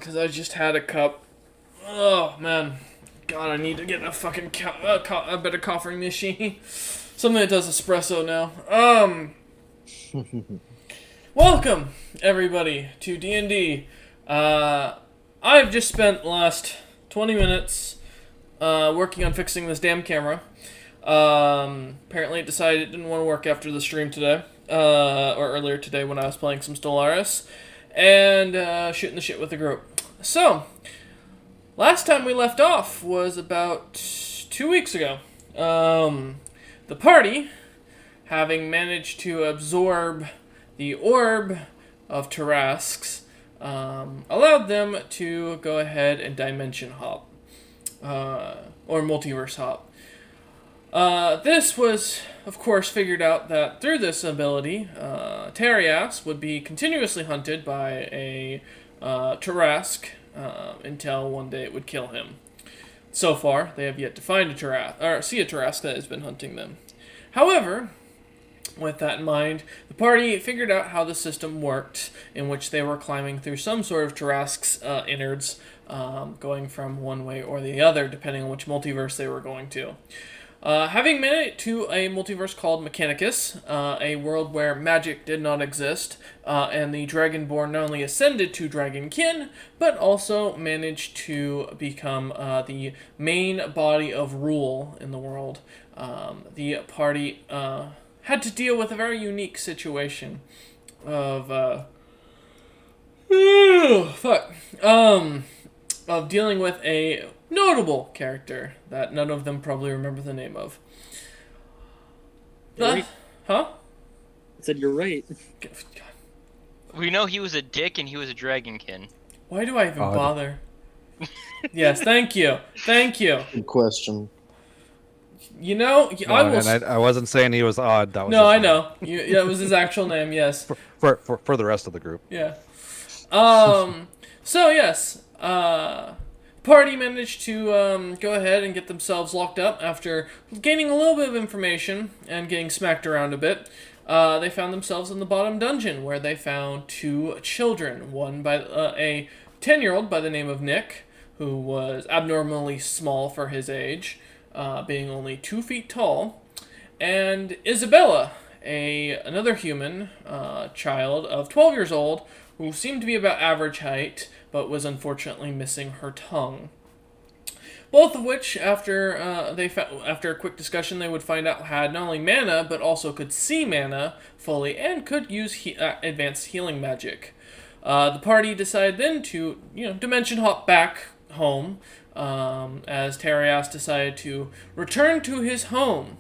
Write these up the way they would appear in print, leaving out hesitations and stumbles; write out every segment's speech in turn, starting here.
because I just had a cup. Oh, man. God, I need to get a fucking a better coffee machine. Something that does espresso now. Welcome, everybody, to D&D. I've just spent the last 20 minutes working on fixing this damn camera. Apparently it decided it didn't want to work after the stream today. Or earlier today when I was playing some Stellaris. And shooting the shit with the group. So, last time we left off was about 2 weeks ago. The party, having managed to absorb the orb of Tarrasques, allowed them to go ahead and dimension hop. Or multiverse hop. This was, of course, figured out that through this ability, Terias would be continuously hunted by a Tarrasque until one day it would kill him. So far, they have yet to find a Tarrasque, or see a Tarrasque that has been hunting them. However, with that in mind, the party figured out how the system worked, in which they were climbing through some sort of Tarrasque's innards, going from one way or the other, depending on which multiverse they were going to. Having made it to a multiverse called Mechanicus, a world where magic did not exist, and the Dragonborn not only ascended to Dragonkin, but also managed to become the main body of rule in the world, the party had to deal with a very unique situation of, of dealing with a notable character that none of them probably remember the name of. Right. Huh? I said you're right. God. We know he was a dick and he was a dragonkin. Why do I even Odd. bother? Yes, thank you. Thank you. Good question. You know, No, I will... and I wasn't saying he was odd. That was No, his I name. know. That was his actual name, yes. For the rest of the group. Yeah. So, yes. Party managed to go ahead and get themselves locked up after gaining a little bit of information and getting smacked around a bit. They found themselves in the bottom dungeon where they found two children. One by a 10-year-old by the name of Nick, who was abnormally small for his age, being only 2 feet tall, and Isabella, another human child of 12 years old, who seemed to be about average height, but was unfortunately missing her tongue. Both of which, after after a quick discussion, they would find out had not only mana, but also could see mana fully, and could use advanced healing magic. The party decided then to, dimension hop back home, as Terias decided to return to his home,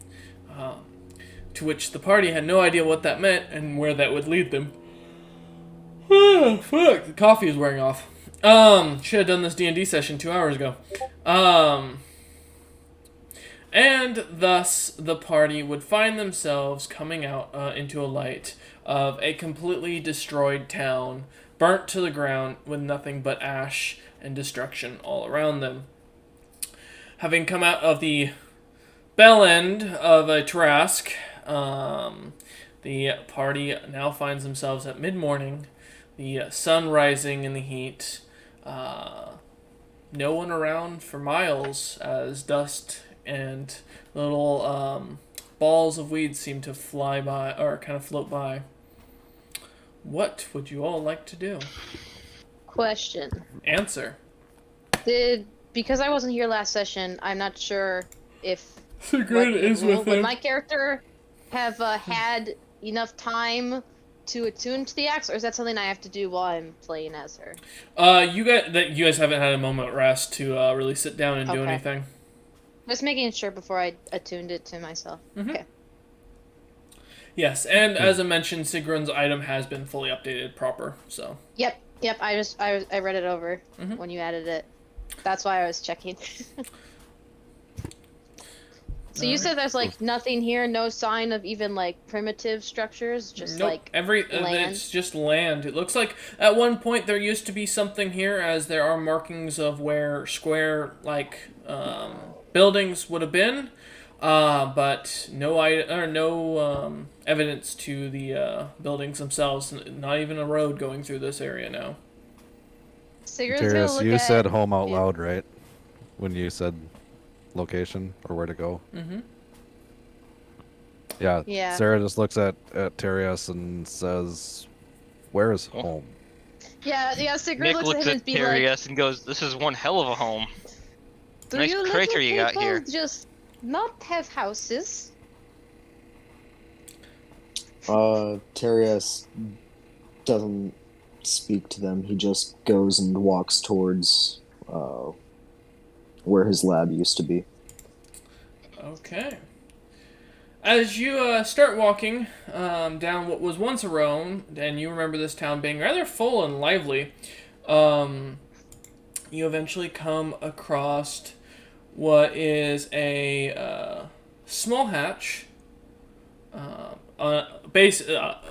to which the party had no idea what that meant and where that would lead them. Oh, fuck, the coffee is wearing off. Should have done this D&D session 2 hours ago. And thus the party would find themselves coming out into a light of a completely destroyed town, burnt to the ground with nothing but ash and destruction all around them. Having come out of the bell end of a Tarrasque, the party now finds themselves at mid-morning, the sun rising in the heat, no one around for miles as dust and little balls of weeds seem to fly by, or kind of float by. What would you all like to do? Question. Answer. Because I wasn't here last session, I'm not sure if Sigrid is with would him. my character have had enough time to attune to the axe, or is that something I have to do while I'm playing as her? You guys haven't had a moment of rest to really sit down and do Okay. anything. Just making sure before I attuned it to myself. Mhm. Okay. Yes, and as I mentioned, Sigrun's item has been fully updated proper, so. Yep. I read it over Mhm. when you added it. That's why I was checking. So you said there's like nothing here, no sign of even like primitive structures, just Nope. like It's land? just land. It looks like at one point there used to be something here, as there are markings of where square buildings would have been, but no evidence to the buildings themselves. Not even a road going through this area now. Sigurd's gonna Tarius, look you at... said home out yeah. loud, right? When you said location or where to go. Mm-hmm. Yeah. Yeah. Sarah just looks at Tarius and says, "Where is home?" Yeah, Sigurd Nick looks looks at him at and be like, Tarius and goes, "This is one hell of a home." "Do Nice you little crater you got people here." just not have houses?" Terias doesn't speak to them. He just goes and walks towards where his lab used to be. Okay. As you start walking down what was once a road, and you remember this town being rather full and lively, you eventually come across what is a small hatch,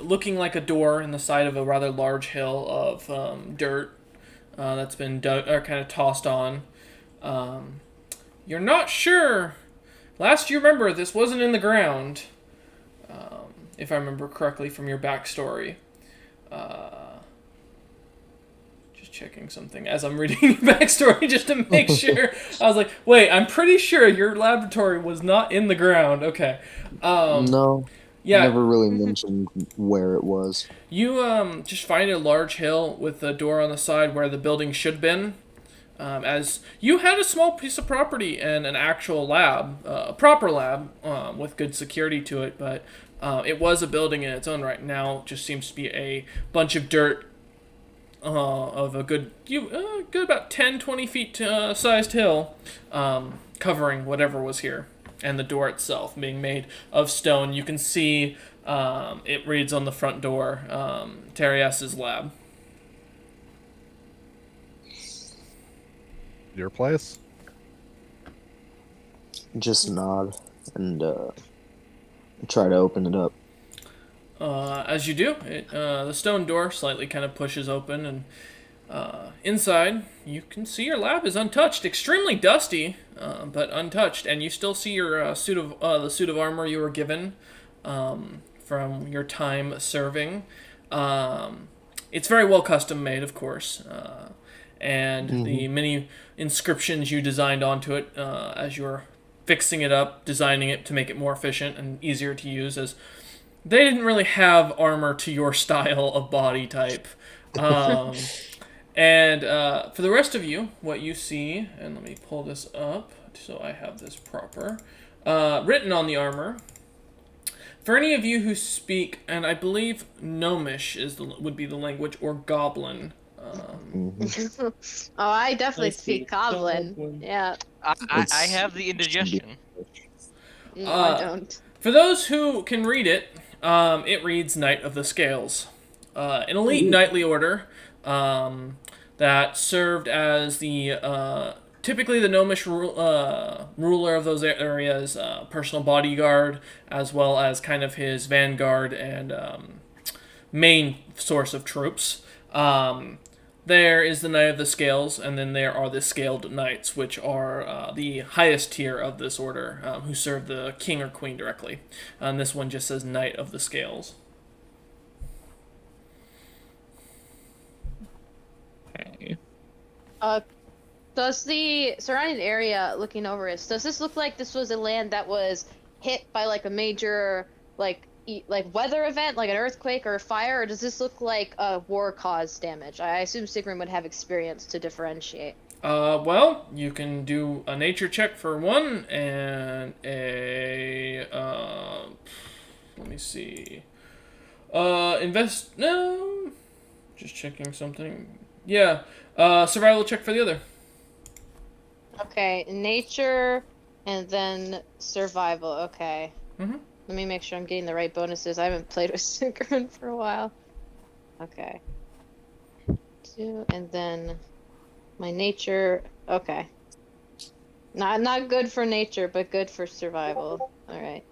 looking like a door in the side of a rather large hill of dirt that's been dug or kind of tossed on. You're not sure. Last you remember, this wasn't in the ground, if I remember correctly from your backstory. Just checking something as I'm reading your backstory just to make sure. I was like, wait, I'm pretty sure your laboratory was not in the ground. Okay. No, Yeah. never really mentioned where it was. You just find a large hill with a door on the side where the building should have been. As you had a small piece of property and an actual lab, a proper lab with good security to it, but it was a building in its own right. Now it just seems to be a bunch of dirt of a good about 10, 20 feet sized hill covering whatever was here. And the door itself being made of stone. You can see it reads on the front door, Terias's lab. Your place? Just nod and try to open it up. As you do, the stone door slightly kind of pushes open, and inside you can see your lab is untouched, extremely dusty, but untouched, and you still see your the suit of armor you were given from your time serving. It's very well custom made, of course, and the many inscriptions you designed onto it as you were fixing it up, designing it to make it more efficient and easier to use, as they didn't really have armor to your style of body type. And for the rest of you, what you see, and let me pull this up so I have this proper, written on the armor. For any of you who speak, and I believe Gnomish would be the language, or Goblin. Oh, I definitely I speak speak Goblin. Goblin. Yeah. I have the indigestion. No, I don't. For those who can read it, it reads Knight of the Scales. An elite knightly order that served as the typically the Gnomish ruler of those areas, personal bodyguard, as well as kind of his vanguard and main source of troops. There is the Knight of the Scales, and then there are the Scaled Knights, which are the highest tier of this order, who serve the king or queen directly. And this one just says Knight of the Scales. Okay. Does the surrounding area, looking over it, does this look like this was a land that was hit by like a major like weather event, like an earthquake or a fire, or does this look like a war caused damage? I assume Sigrun would have experience to differentiate. Well, you can do a nature check for one, and a let me see. No, just checking something. Yeah, survival check for the other. Okay, nature, and then survival. Okay. Mhm. Let me make sure I'm getting the right bonuses. I haven't played with Sigrun for a while. Okay. 2, and then my nature. Okay. Not good for nature, but good for survival. All right.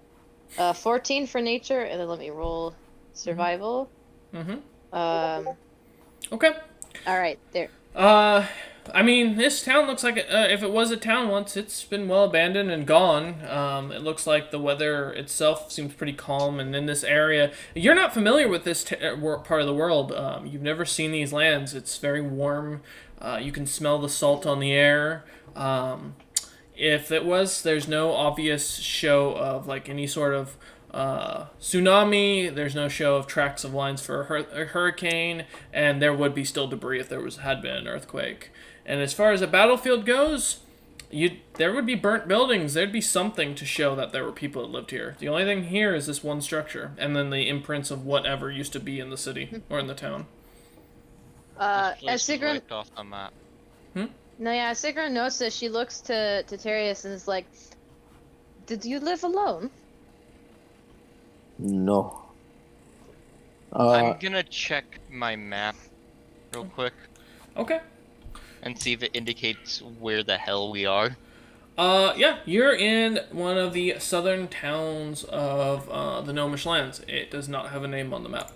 14 for nature, and then let me roll survival. Mm-hmm. Um. Okay. All right, there. I mean, this town looks like if it was a town once, it's been well abandoned and gone. It looks like the weather itself seems pretty calm, and in this area, you're not familiar with this part of the world. You've never seen these lands. It's very warm. You can smell the salt on the air. If it was, there's no obvious show of like any sort of tsunami. There's no show of tracks of lines for a hurricane, and there would be still debris if had been an earthquake. And as far as a battlefield goes, there would be burnt buildings. There'd be something to show that there were people that lived here. The only thing here is this one structure, and then the imprints of whatever used to be in the city or in the town. As This place was Sigrun, wiped off the map. no, yeah, as Sigrun notes this, she looks to Terius and is like, "Did you live alone?" No. I'm gonna check my map real quick Okay. and see if it indicates where the hell we are. Yeah, you're in one of the southern towns of the Gnomish lands. It does not have a name on the map.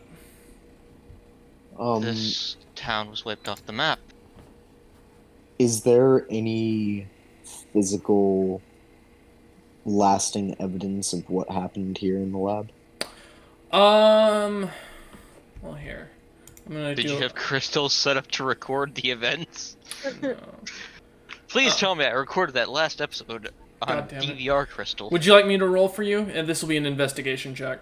This town was wiped off the map. Is there any physical lasting evidence of what happened here in the lab? Well, here. I'm gonna Did do you have crystals set up to record the events? no. Please tell me I recorded that last episode on God damn it. DVR crystal. Would you like me to roll for you? And this will be an investigation check.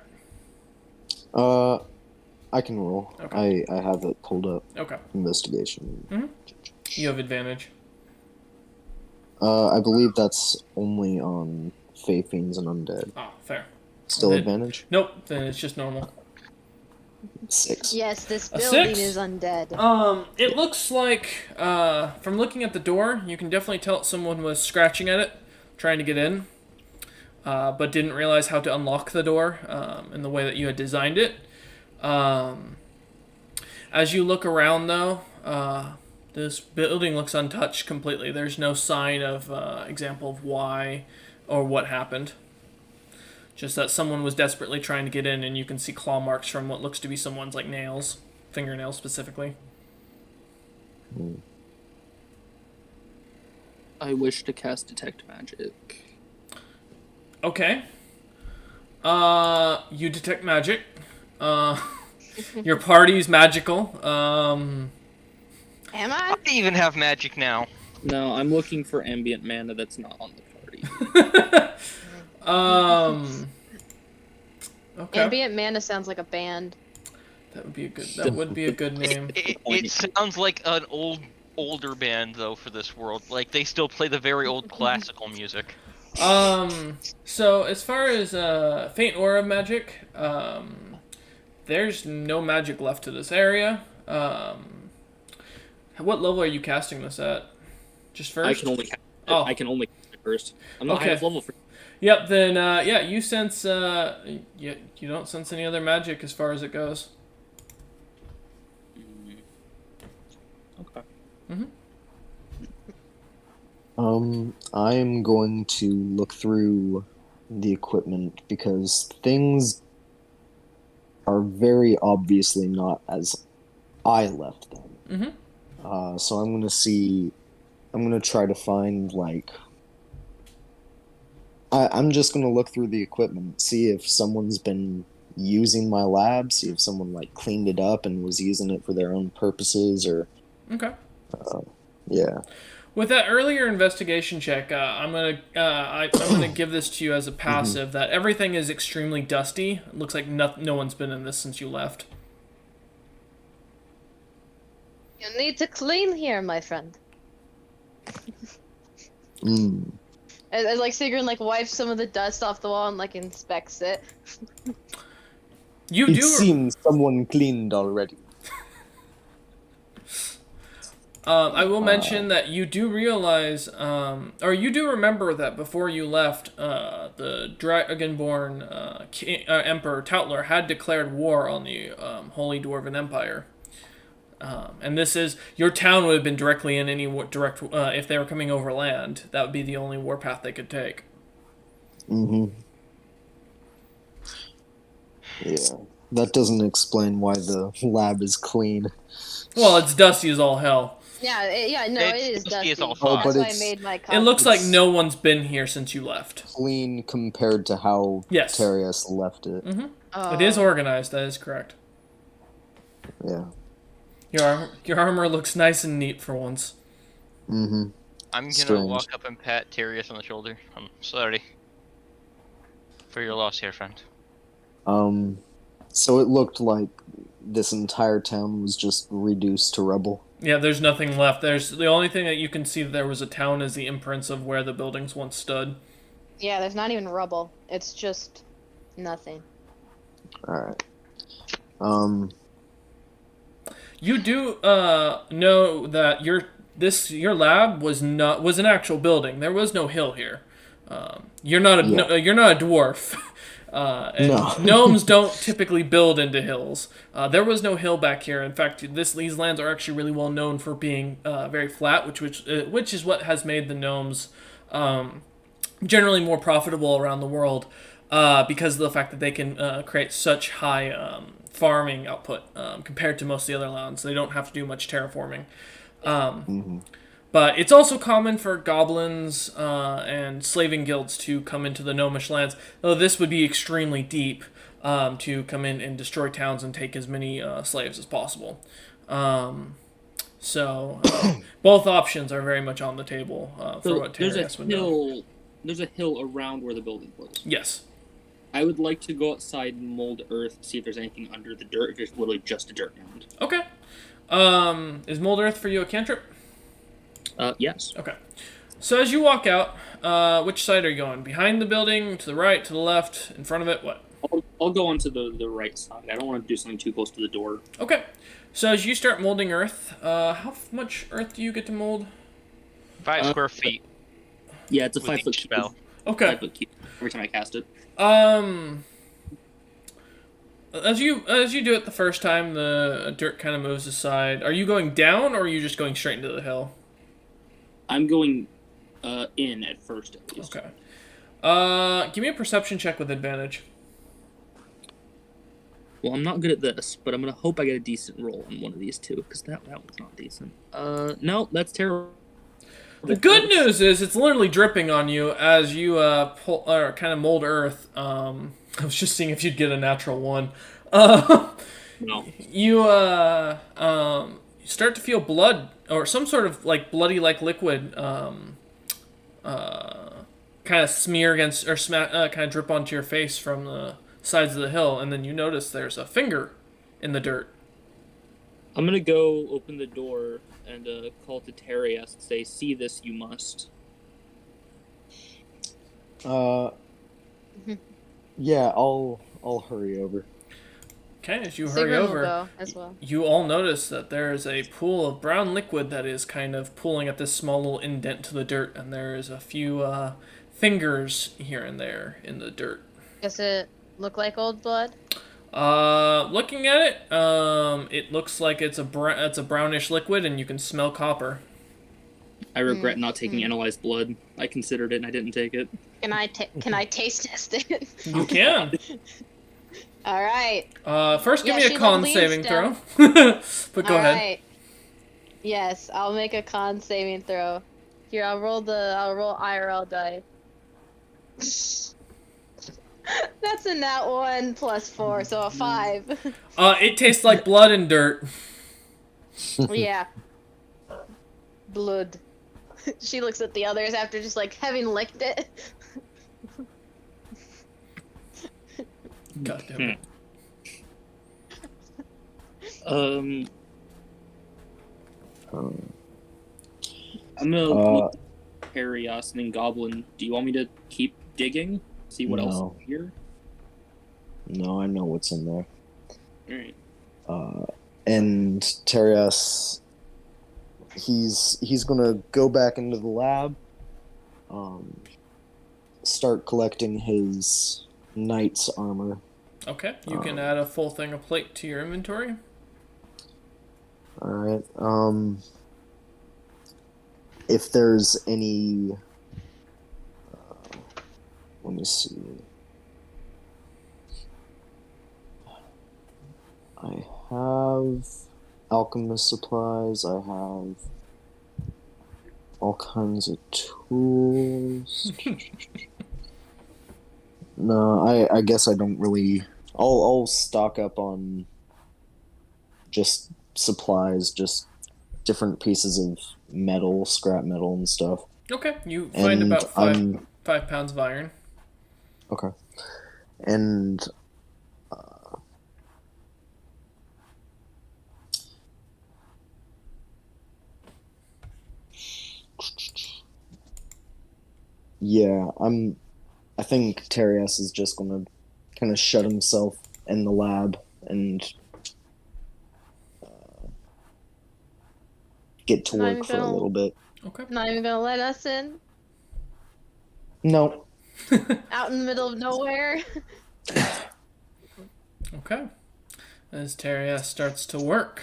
I can roll. Okay. I have it pulled up. Okay. Investigation. You have advantage. I believe that's only on Fey Fiends and Undead. Ah, fair. Still Then- advantage? Nope, then it's just normal. 6. Yes, this A building 6? is undead. It looks like, from looking at the door, you can definitely tell someone was scratching at it, trying to get in, but didn't realize how to unlock the door, in the way that you had designed it. As you look around, though, this building looks untouched completely. There's no sign of, example of why or what happened. Just that someone was desperately trying to get in, and you can see claw marks from what looks to be someone's, like, nails. Fingernails, specifically. I wish to cast Detect Magic. Okay. You detect magic. Your party's magical. Am I? I even have magic now. No, I'm looking for ambient mana that's not on the party. Okay. Ambient Mana sounds like a band. That would be a good name. It sounds like an older band though for this world. Like they still play the very old classical music. So as far as faint aura magic, there's no magic left to this area. What level are you casting this at? Just first? I can only cast it. Oh. I can only cast it first. I'm not high Okay. enough level for. Yep, then, yeah, you sense, you don't sense any other magic as far as it goes. Okay. I'm going to look through the equipment because things are very obviously not as I left them. So I'm gonna try to find, like, I'm just gonna look through the equipment, see if someone's been using my lab, see if someone, like, cleaned it up and was using it for their own purposes, or Okay. yeah. With that earlier investigation check, I'm gonna give this to you as a passive. That everything is extremely dusty. It looks like no one's been in this since you left. You need to clean here, my friend. As like Sigrun like wipes some of the dust off the wall and like inspects it. You It do. seems someone cleaned already. I will mention that you do realize, or you do remember that before you left, the Dragonborn Emperor Tautler had declared war on the Holy Dwarven Empire. And this is, your town would have been directly in any direct, if they were coming over land, that would be the only warpath they could take. Yeah. That doesn't explain why the lab is clean. Well, it's dusty as all hell. It is Dusty is dusty. all Oh, fog. but That's why I it's- made my It coffee. looks like It's- no one's been here since you left. Clean compared to how Yes. Terias left it. Oh. It is organized. That is correct. Yeah. Your armor looks nice and neat for once. Mm-hmm. I'm gonna Strange. walk up and pat Terius on the shoulder. I'm sorry for your loss here, friend. So it looked like this entire town was just reduced to rubble. Yeah, there's nothing left. There's the only thing that you can see that there was a town is the imprints of where the buildings once stood. Yeah, there's not even rubble. It's just nothing. Alright. You do know that your lab was an actual building. There was no hill here. You're not a you're not a dwarf. And No. Gnomes don't typically build into hills. There was no hill back here. In fact, these lands are actually really well known for being very flat, which is what has made the gnomes generally more profitable around the world because of the fact that they can create such high farming output compared to most of the other lands. They don't have to do much terraforming. But it's also common for goblins and slaving guilds to come into the gnomish lands, though this would be extremely deep to come in and destroy towns and take as many slaves as possible. So both options are very much on the table for So what there's Terias a would know. hill. There's a hill around where the building was. Yes. I would like to go outside and mold earth, see if there's anything under the dirt. If it's literally just a dirt mound. Okay. Is Mold Earth for you a cantrip? Yes. Okay. So as you walk out, which side are you going? Behind the building, to the right, to the left, in front of it? What? I'll go onto the right side. I don't want to do something too close to the door. Okay. So as you start molding earth, how much earth do you get to mold? 5 square feet. Yeah, it's a With 5 foot each cube. spell. Okay. 5 foot cube every time I cast it. As you do it the first time, the dirt kind of moves aside. Are you going down, or are you just going straight into the hill? I'm going in at first, at least. Okay. Give me a perception check with advantage. Well, I'm not good at this, but I'm gonna hope I get a decent roll on one of these two, because that was not decent. No, that's terrible. The good news is it's literally dripping on you as you pull or kind of mold earth. I was just seeing if you'd get a natural one. No. You start to feel blood or some sort of like bloody like liquid kind of smear against or kind of drip onto your face from the sides of the hill, and then you notice there's a finger in the dirt. I'm gonna go open the door and call to Terias and say, "See this, you must." Yeah, I'll hurry over. Okay, as you hurry Sigrun will over, go as well. you all notice that there is a pool of brown liquid that is kind of pooling at this small little indent to the dirt, and there is a few fingers here and there in the dirt. Does it look like old blood? Looking at it, it looks like it's a brownish liquid, and you can smell copper. I regret not taking analyzed blood. I considered it and I didn't take it. Can I taste test it? You can. All right. First, give Yeah, me a she con believes saving them. throw. But go All ahead. right. Yes, I'll make a con saving throw. Here, I'll roll IRL die. That's a nat 1 plus 4, so a 5. It tastes like blood and dirt. Yeah. Blood. She looks at the others after just like having licked it. God damn it. I'm gonna Uh, look at Terias and then Goblin. Do you want me to keep digging? See what else No. is here? No, I know what's in there. Alright. And Terias, he's gonna go back into the lab, start collecting his knight's armor. Okay, you can add a full thing of plate to your inventory. All right. If there's any, let me see. I have alchemist supplies. I have all kinds of tools. No, I guess I don't really. I'll stock up on just supplies, just different pieces of metal, scrap metal, and stuff. Okay, you find And about 5 pounds of iron. Okay, and yeah, I think Terias is just gonna kind of shut himself in the lab and get to Not work even for a gonna- little bit. Okay. Not even gonna let us in. No, Out in the middle of nowhere. Okay. As Teria starts to work,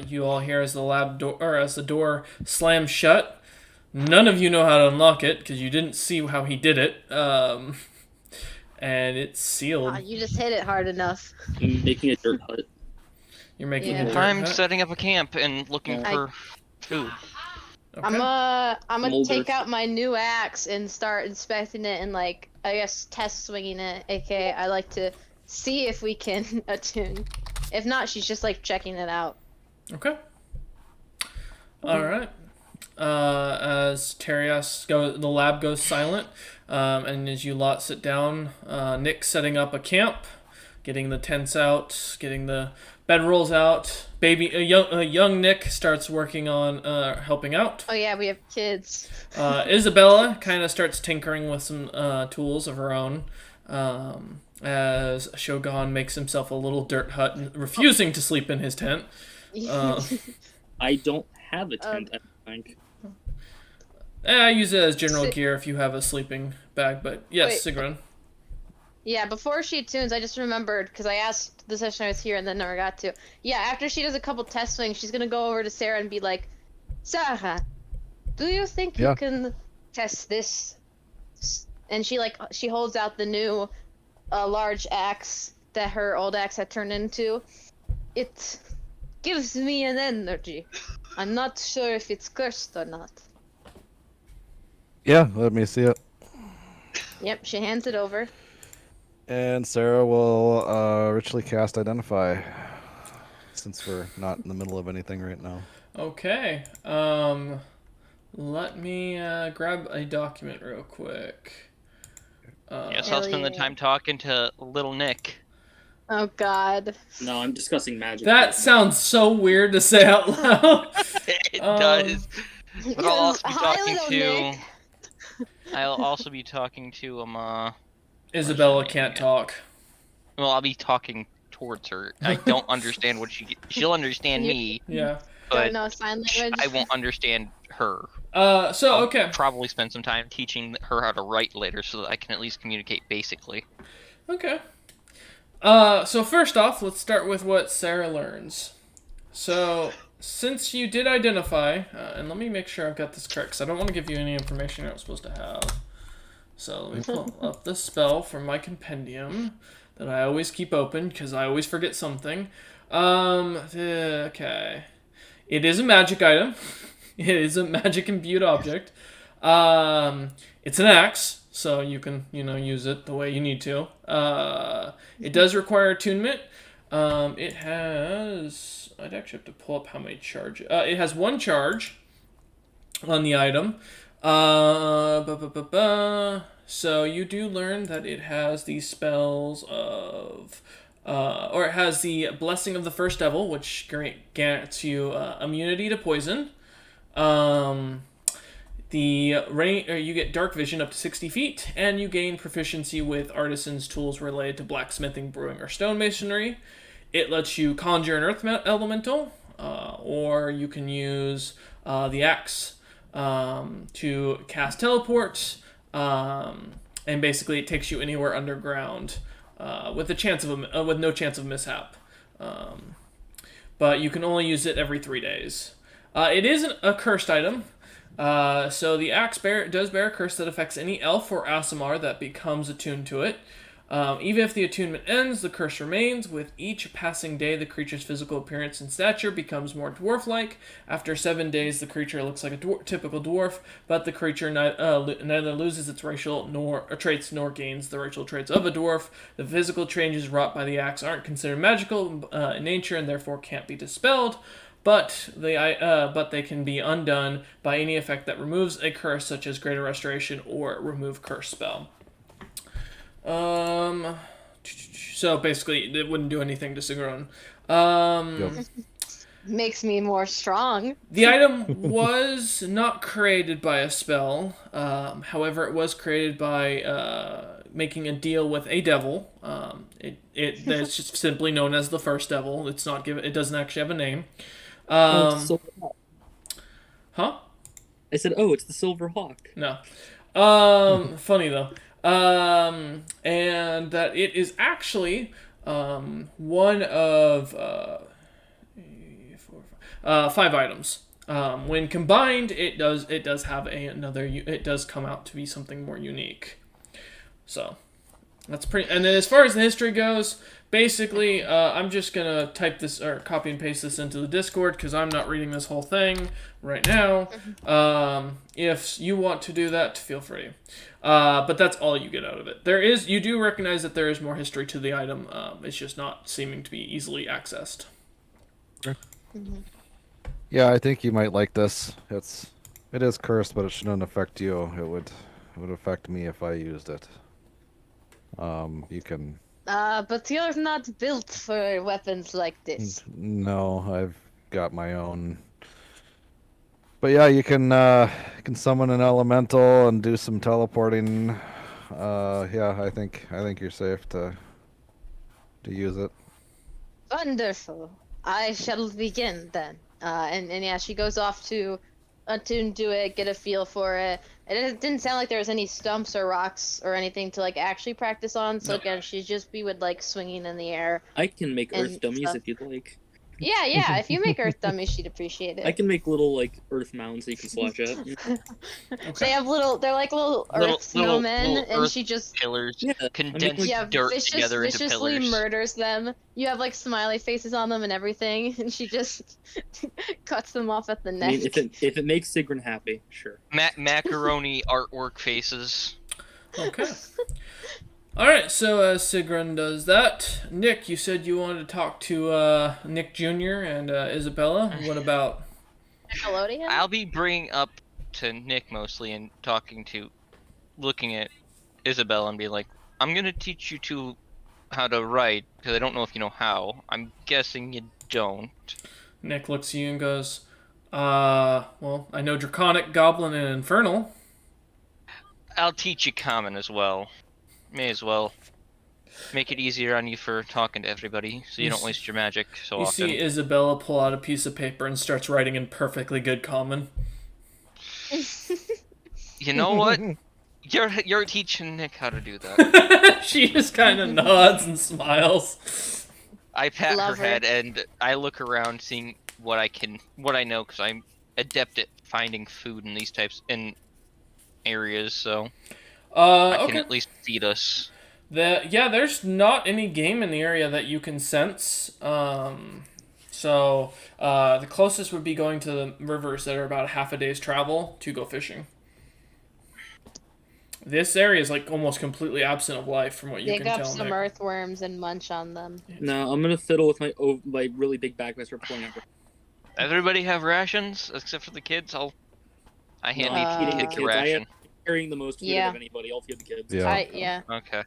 you all hear as the lab door, or as the door slams shut. None of you know how to unlock it because you didn't see how he did it. And it's sealed. Ah, you just hit it hard enough. I'm making a dirt hut. You're making Yeah. a dirt I'm hut? setting up a camp and looking I- for food. Okay. I'm gonna Molder. take out my new axe and start inspecting it and like I guess test swinging it. AKA I like to see if we can attune. If not, she's just like checking it out. Okay. All right. As Terias the lab goes silent, and as you lot sit down, Nick's setting up a camp, getting the tents out, getting the bedrolls out. A young Nick starts working on helping out. Oh yeah, we have kids. Isabella kind of starts tinkering with some tools of her own. As Shogun makes himself a little dirt hut, refusing to sleep in his tent. I don't have a tent, I think. I use it as general Si- gear if you have a sleeping bag, but yes, Wait. Sigrun. Yeah, before she tunes, I just remembered because I asked the session I was here and then never got to. Yeah, after she does a couple test swings, she's gonna go over to Sarah and be like, "Sarah, do you think Yeah. you can test this?" And she holds out the new, large axe that her old axe had turned into. It gives me an energy. I'm not sure if it's cursed or not. Yeah, let me see it. Yep, she hands it over. And Sarah will ritually cast Identify, since we're not in the middle of anything right now. Okay. Let me grab a document real quick. Yes, I'll spend the yeah. time talking to little Nick. Oh God. No, I'm discussing magic. That sounds so weird to say out loud. It Um, does. But I'll also be Hi, talking little to. Nick. I'll also be talking to Isabella name can't again? talk. Well, I'll be talking towards her. I don't understand what she'll understand You- me, Yeah. but Don't know sign language. I won't understand her. So okay. Probably spend some time teaching her how to write later, so that I can at least communicate basically. Okay. So first off, let's start with what Sarah learns. So, since you did identify, and let me make sure I've got this correct, because I don't want to give you any information you're not supposed to have. So, let me pull up the spell from my compendium that I always keep open, because I always forget something. Okay. It is a magic item. It is a magic imbued object. It's an axe, so you can, use it the way you need to. It does require attunement. It has... I'd actually have to pull up how many charge. It has 1 charge on the item. So you do learn that it has these spells of... or it has the Blessing of the First Devil, which grants you immunity to poison. You get dark vision up to 60 feet, and you gain proficiency with artisans' tools related to blacksmithing, brewing, or stonemasonry. It lets you conjure an earth elemental, or you can use the axe to cast teleport, and basically it takes you anywhere underground with no chance of mishap. But you can only use it every 3 days. It isn't a cursed item. So the axe does bear a curse that affects any elf or Aasimar that becomes attuned to it. Even if the attunement ends, the curse remains. With each passing day, the creature's physical appearance and stature becomes more dwarf-like. After 7 days, the creature looks like a typical dwarf, but the creature neither loses its racial traits nor gains the racial traits of a dwarf. The physical changes wrought by the axe aren't considered magical in nature and therefore can't be dispelled. But they can be undone by any effect that removes a curse, such as Greater Restoration or Remove Curse spell. So basically, it wouldn't do anything to Sigrun. Makes me more strong. The item was not created by a spell. However, it was created by making a deal with a devil. It's just simply known as the First Devil. It's not given. It doesn't actually have a name. It's the Silver Hawk. Huh? I said, oh, it's the Silver Hawk. No. Funny though. And that it is actually one of 5 items. When combined, it does have it does come out to be something more unique. So that's pretty. And then as far as the history goes, basically, I'm just gonna type this or copy and paste this into the Discord because I'm not reading this whole thing right now. If you want to do that, feel free. But that's all you get out of it. You do recognize that there is more history to the item. It's just not seeming to be easily accessed. Yeah, I think you might like this. It is cursed, but it shouldn't affect you. It would affect me if I used it. You can. But you're not built for weapons like this. No, I've got my own. But yeah, you can summon an elemental and do some teleporting. Yeah, I think you're safe to use it. Wonderful. I shall begin then. And yeah, she goes off to attune to it, get a feel for it. It didn't sound like there was any stumps or rocks or anything to like actually practice on. So again, she'd just be with like swinging in the air. I can make And earth dummies stuff. if you'd like. Yeah. If you make earth dummies, she'd appreciate it. I can make little like earth mounds that you can slash at. They have they're like little earth snowmen, little and earth she just Pillars Yeah, condense yeah dirt together into viciously pillars. murders them. You have like smiley faces on them and everything, and she just cuts them off at the I neck. mean, if it makes Sigrun happy, sure. Macaroni artwork faces. Okay. All right. So as Sigrun does that, Nick, you said you wanted to talk to Nick Jr. and Isabella. What about? Nickelodeon? I'll be bringing up to Nick mostly and looking at Isabella and be like, I'm gonna teach you how to write because I don't know if you know how. I'm guessing you don't. Nick looks at you and goes, well, I know Draconic, Goblin, and Infernal. I'll teach you Common as well. May as well make it easier on you for talking to everybody, so you don't waste your magic so You often. see Isabella pull out a piece of paper and starts writing in perfectly good Common. You know what? You're teaching Nick how to do that. She just kind of nods and smiles. I pat Love her her. head and I look around, seeing what I know, because I'm adept at finding food in these types in areas, so I can Okay. at least feed us. There's not any game in the area that you can sense. So the closest would be going to the rivers that are about half a day's travel to go fishing. This area is like almost completely absent of life from what you Dig can up tell. some Nick. earthworms and munch on them. No, I'm gonna fiddle with my really big bag and start pulling out. Everybody have rations except for the kids. I hand Uh, each Feeding the kid kids. a I ration. am carrying the most food Yeah. of anybody. I'll feed the kids. Yeah. Yeah. Okay.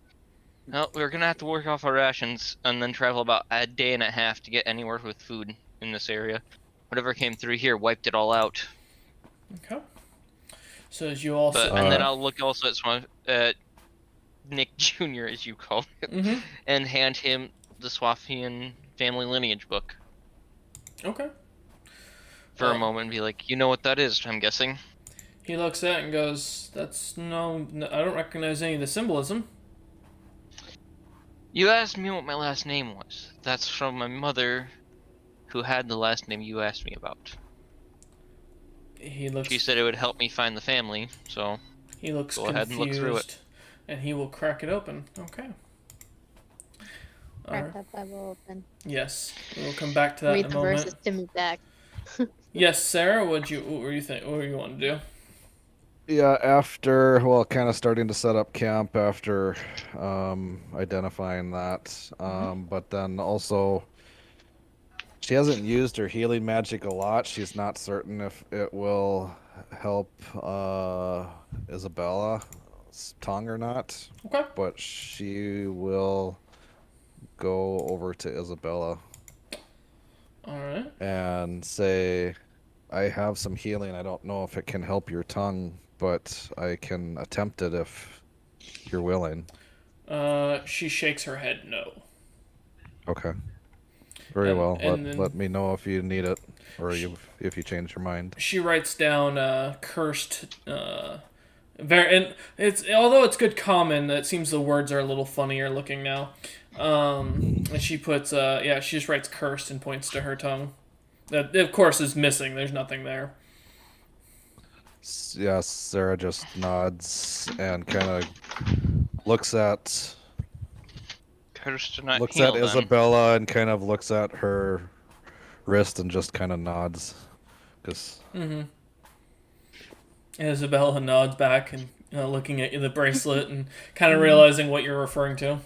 Well, we're gonna have to work off our rations and then travel about a day and a half to get anywhere with food in this area. Whatever came through here wiped it all out. Okay. So as you also. And then I'll look also at Nick Jr., as you call him, Mhm. and hand him the Swafian family lineage book Okay. for a moment and be like, you know what that is, I'm guessing. He looks at it and goes, "That's no, I don't recognize any of the symbolism." You asked me what my last name was. That's from my mother, who had the last name you asked me about. He looks. She said it would help me find the family, so He looks Go ahead confused, and look through it. and he will crack it open. Okay. Crack that Bible open. Yes, we'll come back to that Read in a the moment. verses to me back. Yes, Sarah, what were you think? What were you want to do? Yeah, after, well, kind of starting to set up camp after identifying that. But then also, she hasn't used her healing magic a lot. She's not certain if it will help Isabella's tongue or not. Okay. But she will go over to Isabella All right. and say, I have some healing. I don't know if it can help your tongue, but I can attempt it if you're willing. She shakes her head no. Okay. Very And- well. and then- Let me know if you need it or if you change your mind. She writes down cursed. And it's although it's good common, it seems the words are a little funnier looking now. And she puts she just writes cursed and points to her tongue. That of course is missing. There's nothing there. Yes, Sarah just nods and kind of looks at Cursed to not looks heal, at then. Isabella and kind of looks at her wrist and just kind of nods, because Isabella nods back and looking at the bracelet and kind of realizing what you're referring to.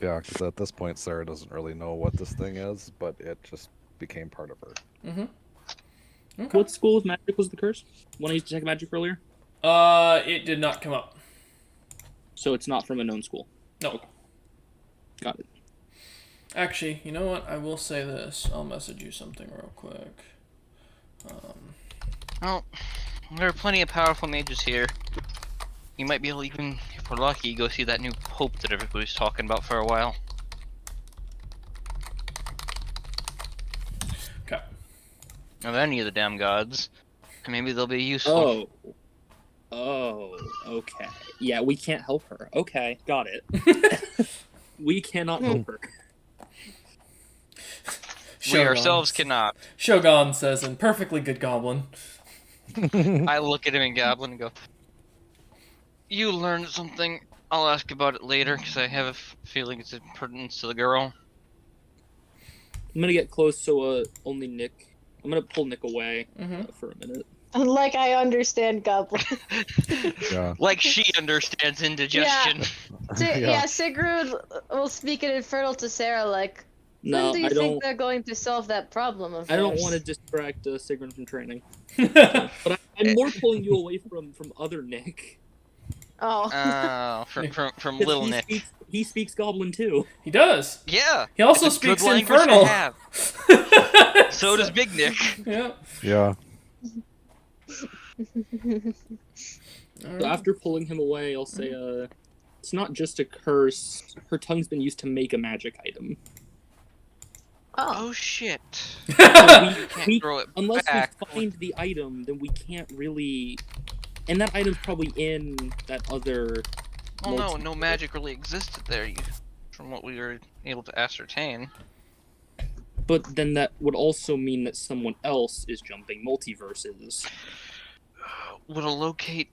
yeah, because at this point Sarah doesn't really know what this thing is, but it just became part of her. Okay. What school of magic was the curse? When I used to check magic earlier? It did not come up. So it's not from a known school. No. Got it. Actually, you know what? I will say this. I'll message you something real quick. Well, there are plenty of powerful mages here. You might be able to even, if we're lucky, go see that new pope that everybody's talking about for a while. Okay. Of any of the damn gods. And maybe they'll be useful. Oh, okay. Yeah, we can't help her. Okay, got it. We cannot help her. We ourselves cannot. Shogun says, in perfectly good goblin. I look at him in Goblin and go, you learned something. I'll ask about it later, because I have a feeling it's important to the girl. I'm gonna get close so only Nick. I'm gonna pull Nick away for a minute. Like I understand Goblin. Yeah. Like she understands indigestion. Yeah, Sigrud will speak in Infernal to Sarah like, No, when do you I think don't. they're going to solve that problem of I don't theirs? want to distract Sigrun from training, but I'm more pulling you away from other Nick. Oh. Oh, from 'Cause little Nick. He speaks Goblin too. He does. Yeah. He also it's a good speaks language to Infernal. have. So does Big Nick. Yeah. Yeah. So after pulling him away, I'll say, it's not just a curse. Her tongue's been used to make a magic item. Oh. Oh shit. We Can't throw it unless back. we find the item, then we can't really. And that item's probably in that other. Well, no magic really existed there, from what we were able to ascertain. But then that would also mean that someone else is jumping multiverses. Would locate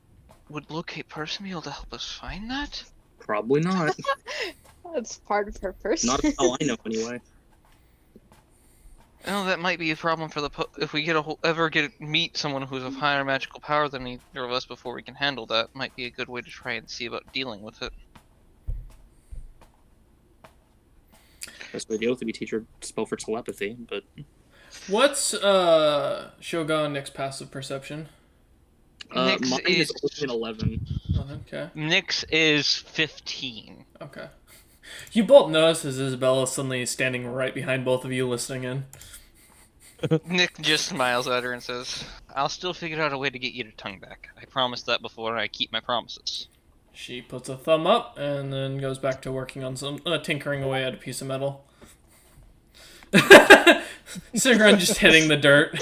person be able to help us find that? Probably not. That's part of her person. Not how I know, anyway. Oh, that might be a problem for if we meet someone who's of higher magical power than either of us before we can handle that. Might be a good way to try and see about dealing with it. Best way to deal with it would be teach her spell for telepathy, but What's Shogun Nick's passive perception? Nyx mine is only an 11. Okay. Nyx is 15. Okay. You both notice as Isabella suddenly is standing right behind both of you listening in. Nick just smiles at her and says, I'll still figure out a way to get your tongue back. I promised that before, and I keep my promises. She puts a thumb up and then goes back to working on some tinkering away at a piece of metal. Sigrun just hitting the dirt.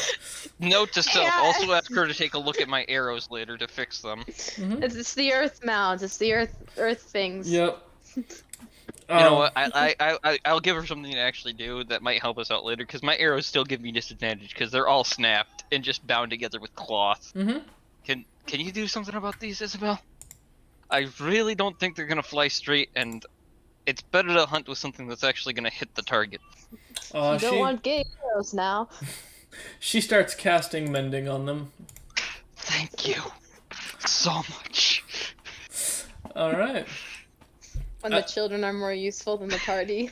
Note to self, Yeah. also ask her to take a look at my arrows later to fix them. It's the earth mounds. It's the earth things. Yep. You know what? I'll give her something to actually do that might help us out later, because my arrows still give me disadvantage because they're all snapped and just bound together with cloth. Mm-hmm. Can you do something about these, Isabel? I really don't think they're gonna fly straight, and it's better to hunt with something that's actually gonna hit the target. You don't want gay arrows now. She starts casting mending on them. Thank you so much. All right. When the children are more useful than the party.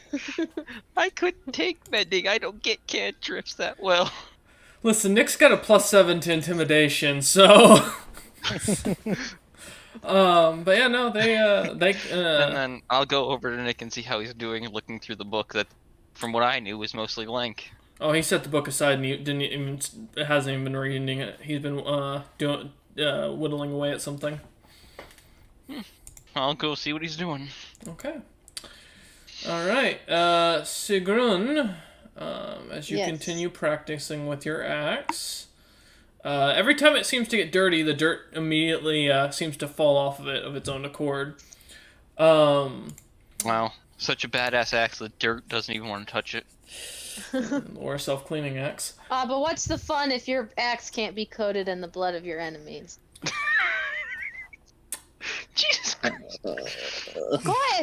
I couldn't take mending. I don't get cantrips that well. Listen, Nick's got a +7 to intimidation, so. But yeah, no, And then I'll go over to Nick and see how he's doing, looking through the book that, from what I knew, was mostly blank. Oh, he set the book aside and he hasn't even been reading it. He's been whittling away at something. I'll go see what he's doing. Okay. All right, Sigrun, as you Yes. continue practicing with your axe, every time it seems to get dirty, the dirt immediately seems to fall off of it of its own accord. Wow, such a badass axe, the dirt doesn't even want to touch it. Or a self-cleaning axe. But what's the fun if your axe can't be coated in the blood of your enemies? Jesus Christ. What?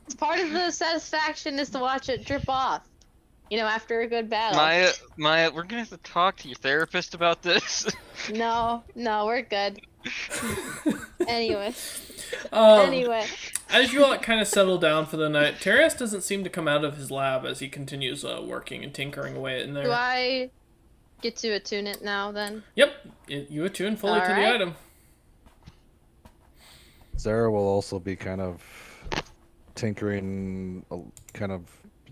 It's part of the satisfaction is to watch it drip off. You know, after a good battle. Maya, we're gonna have to talk to your therapist about this. No, we're good. Anyway. As you all kind of settle down for the night, Terias doesn't seem to come out of his lab as he continues working and tinkering away in there. Do I get to attune it now then? Yep, you attune fully to the Alright. item. Zara will also be kind of tinkering, kind of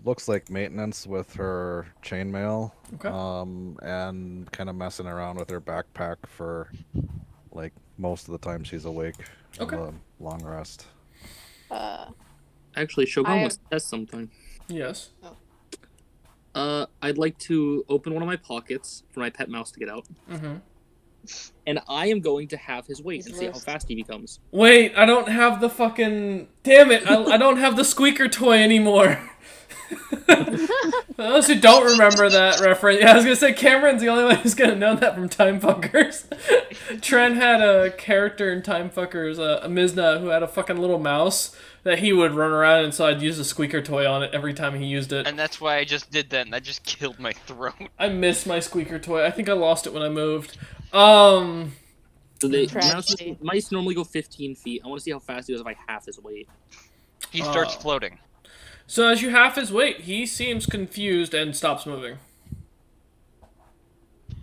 looks like maintenance with her chainmail, Okay. and kind of messing around with her backpack for like most of the time she's awake. Okay. The long rest. Actually, Shogun I- wants to test something. Yes. I'd like to open one of my pockets for my pet mouse to get out, Mm-hmm. and I am going to have his weight He's and see how roast. fast he becomes. Wait, I don't have the fucking... Damn it, I don't have the squeaker toy anymore. For those who don't remember that reference, yeah, I was gonna say Cameron's the only one who's gonna know that from Time Fuckers. Trent had a character in Time Fuckers, a Mizna, who had a fucking little mouse that he would run around, and so I'd use a squeaker toy on it every time he used it. And that's why I just did that, and that just killed my throat. I miss my squeaker toy. I think I lost it when I moved. So the Tragedy. mice normally go 15 feet. I want to see how fast he goes if I half his weight. He starts Oh. floating. So as you half his weight, he seems confused and stops moving. I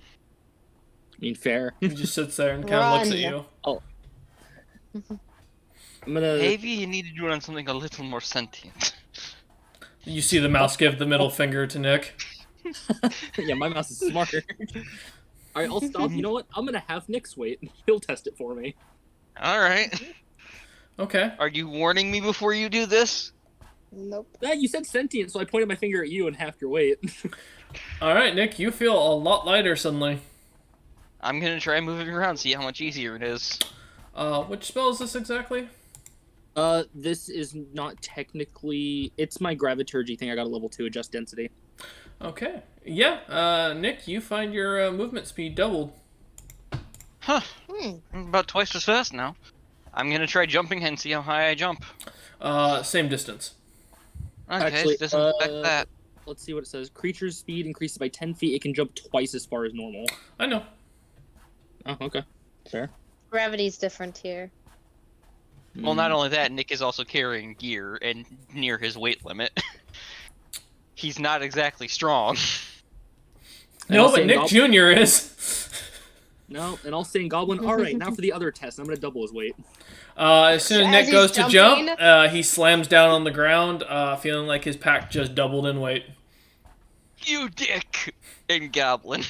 mean, fair. He just sits there and kind of looks at Run. you. I'm gonna. Maybe you need to do it on something a little more sentient. You see the mouse give the middle finger to Nick. Yeah, my mouse is smarter. All right, I'll stop. You know what? I'm gonna have Nick's weight. He'll test it for me. Alright. Okay. Are you warning me before you do this? Nope. Yeah, you said sentient, so I pointed my finger at you and half your weight. All right, Nick, you feel a lot lighter suddenly. I'm gonna try moving around, see how much easier it is. Which spell is this exactly? This is not technically. It's my graviturgy thing. I got a level 2 adjust density. Okay. Yeah. Nick, you find your movement speed doubled. Huh. Hmm. I'm about twice as fast now. I'm gonna try jumping and see how high I jump. Same distance. Okay, Actually, it doesn't affect that. Let's see what it says. Creature's speed increases by 10 feet. It can jump twice as far as normal. I know. Oh, okay. Fair. Gravity's different here. Well, not only that, Nick is also carrying gear and near his weight limit. He's not exactly strong. And No, I'll but say Nick Goblin- Jr. is. No, and I'll say in Goblin. All right, now for the other test. I'm gonna double his weight. As soon as As Nick he's goes to jump, jumping? he slams down on the ground, feeling like his pack just doubled in weight. You dick! And Goblin.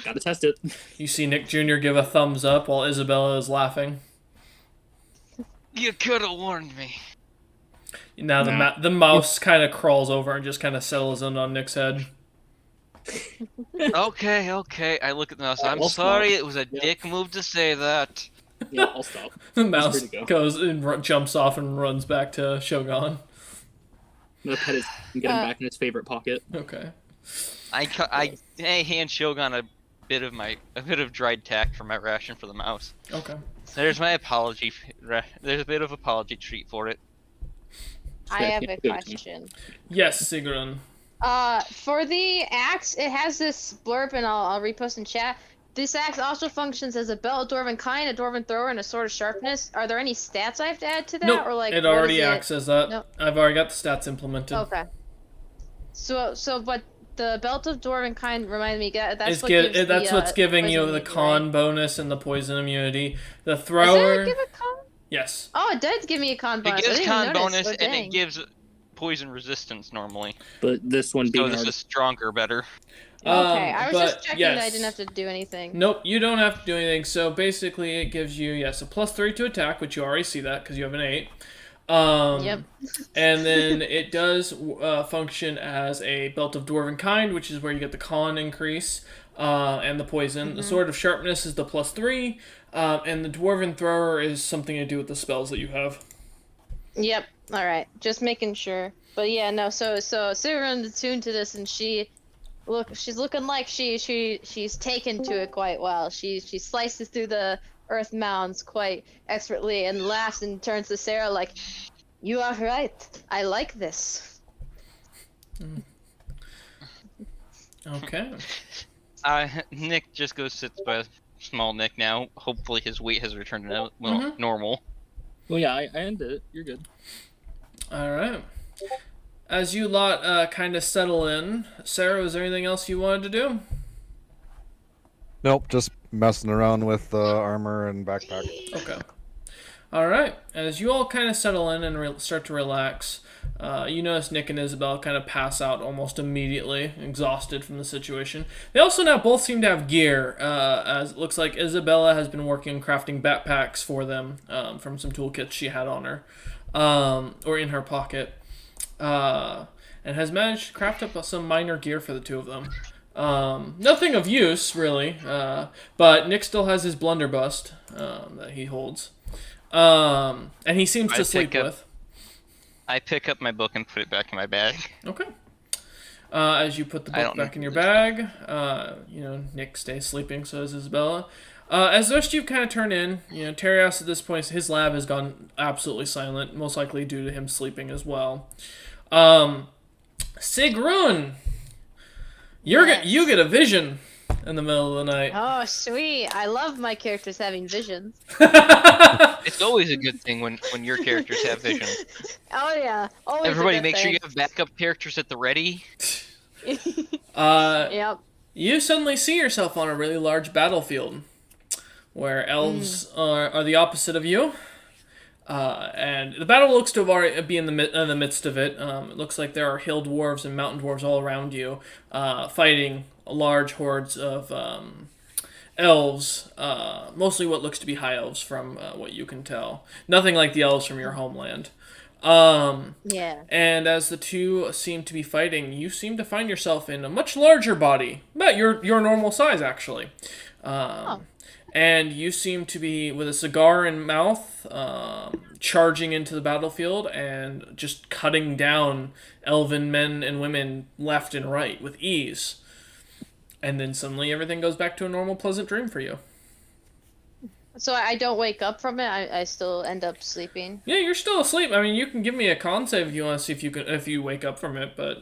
Gotta test it. You see Nick Jr. give a thumbs up while Isabella is laughing. You could have warned me. Now the mouse kind of crawls over and just kind of settles in on Nick's head. Okay. I look at the mouse. I'm I'll sorry, stop. it was a Yeah. dick move to say that. Yeah, I'll stop. The mouse free to go. goes and jumps off and runs back to Shogun. I'm gonna pet his and get him back in his favorite pocket. Okay. I hand Shogun a bit of dried tack for my ration for the mouse. Okay. There's my apology. There's a bit of apology treat for it. I have a Good. question. Yes, Sigrun. For the axe, it has this blurb, and I'll repost in chat. This axe also functions as a belt of dwarven kind, a dwarven thrower, and a sword of sharpness. Are there any stats I have to add to that, Nope, or like it what already is acts as that. Nope. I've already got the stats implemented. Okay. So, but the belt of dwarven kind reminded me. That's It's what gi- gives that's the, what's giving poison you the immunity, con right? bonus and the poison immunity. The Does thrower. that give a con? Yes. Oh, it does give me a con It bonus. I gives didn't con even notice. bonus Oh, and it dang. gives poison resistance normally. But this one So being this hard. is stronger, better. Okay, I was just but checking yes. that I didn't have to do anything. Nope, you don't have to do anything. So basically, it gives you a +3 to attack, which you already see that because you have an 8. Yep. And then it does function as a belt of dwarven kind, which is where you get the con increase and the poison. The sword of sharpness is the +3, and the dwarven thrower is something to do with the spells that you have. Yep. All right. Just making sure. But yeah, no. So Sigrun's attuned to this, and she's looking like she's taken to it quite well. She slices through the earth mounds quite expertly and laughs and turns to Sarah like, "You are right. I like this." Okay. Nick just goes sits by small Nick now. Hopefully his weight has returned to normal. Well, yeah, I ended it. You're good. All right. As you lot kind of settle in, Sarah, was there anything else you wanted to do? Nope, just messing around with armor and backpack. Okay. All right. As you all kind of settle in and start to relax, you notice Nick and Isabel kind of pass out almost immediately, exhausted from the situation. They also now both seem to have gear, as it looks like Isabella has been working on crafting backpacks for them from some toolkits she had on her, or in her pocket, and has managed to craft up some minor gear for the two of them. Nothing of use, really, but Nick still has his blunderbuss that he holds. And he seems to sleep with. I pick up my book and put it back in my bag. Okay. As you put the book back in your bag, Nick stays sleeping, so does Isabella. As the rest of you kind of turn in, Terios at this point, his lab has gone absolutely silent, most likely due to him sleeping as well. Sigrun! You get a vision in the middle of the night. Oh, sweet! I love my characters having visions. It's always a good thing when your characters have vision. Oh yeah, always. Everybody make sure you have backup characters at the ready. Yep. You suddenly see yourself on a really large battlefield where elves are the opposite of you. And the battle looks to have already be in the midst of it. It looks like there are hill dwarves and mountain dwarves all around you, fighting large hordes of elves, mostly what looks to be high elves from what you can tell. Nothing like the elves from your homeland. Yeah. And as the two seem to be fighting, you seem to find yourself in a much larger body, about your normal size, actually. And you seem to be with a cigar in mouth, charging into the battlefield and just cutting down elven men and women left and right with ease. And then suddenly everything goes back to a normal, pleasant dream for you. So I don't wake up from it. I still end up sleeping. Yeah, you're still asleep. I mean, you can give me a con save if you want to see if you wake up from it, but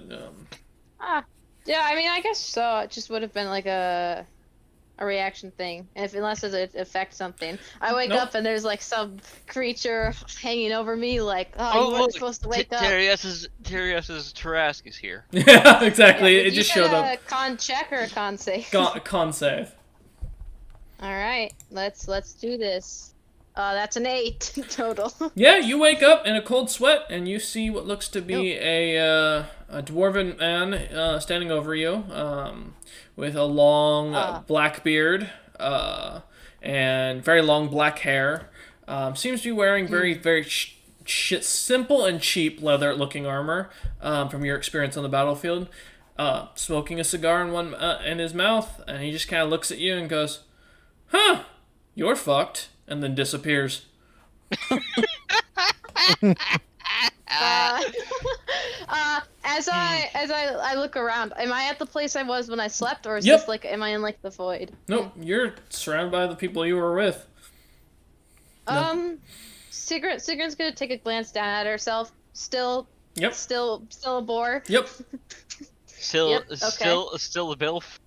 Yeah, I mean, I guess so. It just would have been like a reaction thing, unless it affects something. I wake Nope. up and there's like some creature hanging over me, like, oh, you weren't supposed to wake up. Terios's Tarask is here. yeah, exactly. Yeah, it just showed up. A con check or a con save? Con save. All right, let's do this. That's an 8 total. Yeah, you wake up in a cold sweat and you see what looks to be a dwarven man standing over you, with a long black beard and very long black hair. Seems to be wearing very simple and cheap leather-looking armor from your experience on the battlefield. Smoking a cigar in his mouth, and he just kind of looks at you and goes, "Huh, you're fucked," and then disappears. As I look around, am I at the place I was when I slept, or is Yep. this like, am I in like the void? Nope, you're surrounded by the people you were with. Sigrun's gonna take a glance down at herself, Still Yep. still a bore. Yep. Still, Yep, okay. still a bilf,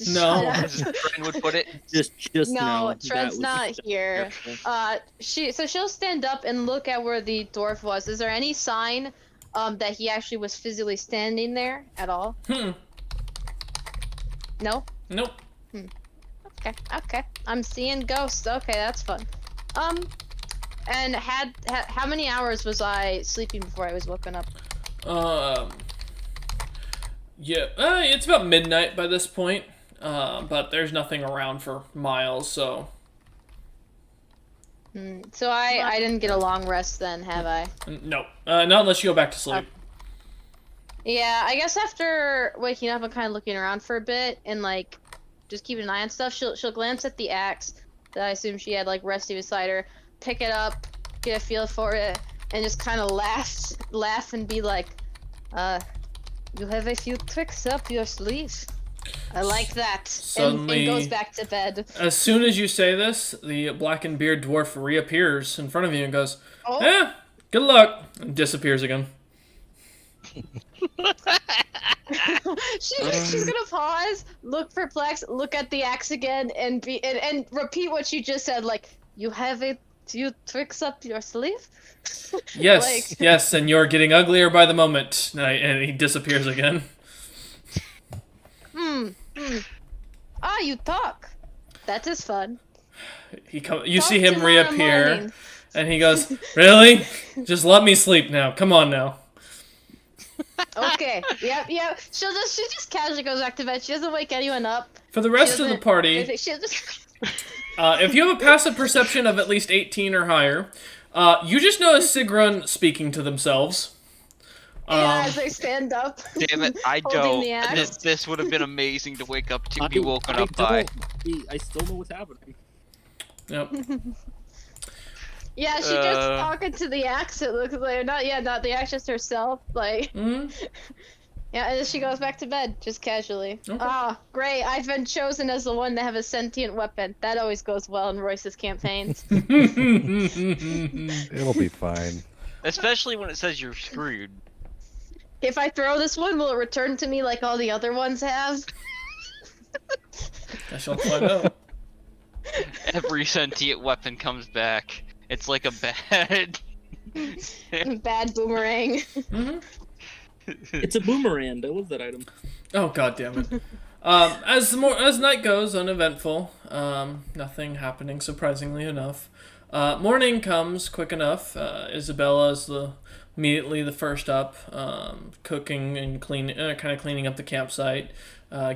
No. as his friend would put it. Just No, now. that Trent's was not just- here. She'll stand up and look at where the dwarf was. Is there any sign that he actually was physically standing there at all? No? Nope. Okay. I'm seeing ghosts. Okay, that's fun. And how many hours was I sleeping before I was woken up? Yeah, it's about midnight by this point, but there's nothing around for miles, so... So I didn't get a long rest then, have I? No, not unless you go back to sleep. Yeah, I guess after waking up and kind of looking around for a bit and like just keeping an eye on stuff, she'll glance at the axe that I assume she had like resting beside her, pick it up, get a feel for it, and just kind of laugh and be like, you have a few tricks up your sleeve. I like that. Suddenly- and goes back to bed. As soon as you say this, the blackened beard dwarf reappears in front of you and goes, Oh. good luck, and disappears again. She's gonna pause, look perplexed, look at the axe again, and repeat what she just said. Like, you have a few tricks up your sleeve. Yes, Like- yes, and you're getting uglier by the moment, and he disappears again. Ah, you talk. That is fun. You see Talk him tomorrow reappear, morning. and he goes, "Really? Just let me sleep now. Come on now." Okay. Yep. She just casually goes back to bed. She doesn't wake anyone up. For the rest of the doesn't- party, She'll just. if you have a passive perception of at least 18 or higher, you just notice Sigrun speaking to themselves. Yeah, as they stand up. Damn it, I Holding don't. the axe. This would have been amazing to wake up to be woken up by. I still know what's happening. Yep. Yeah, she just talking to the axe. It looks like not the axe, just herself. Like, Mhm. yeah, and then she goes back to bed just casually. Okay. Ah, great! I've been chosen as the one to have a sentient weapon. That always goes well in Royce's campaigns. It'll be fine. Especially when it says you're screwed. If I throw this one, will it return to me like all the other ones have? I shall find out. Every sentient weapon comes back. It's like a bad. Bad boomerang. Mhm. It's a boomerang. I love that item. Oh, god damn it. As night goes, uneventful. Nothing happening, surprisingly enough. Morning comes quick enough. Isabella's immediately the first up, cooking and kind of cleaning up the campsite,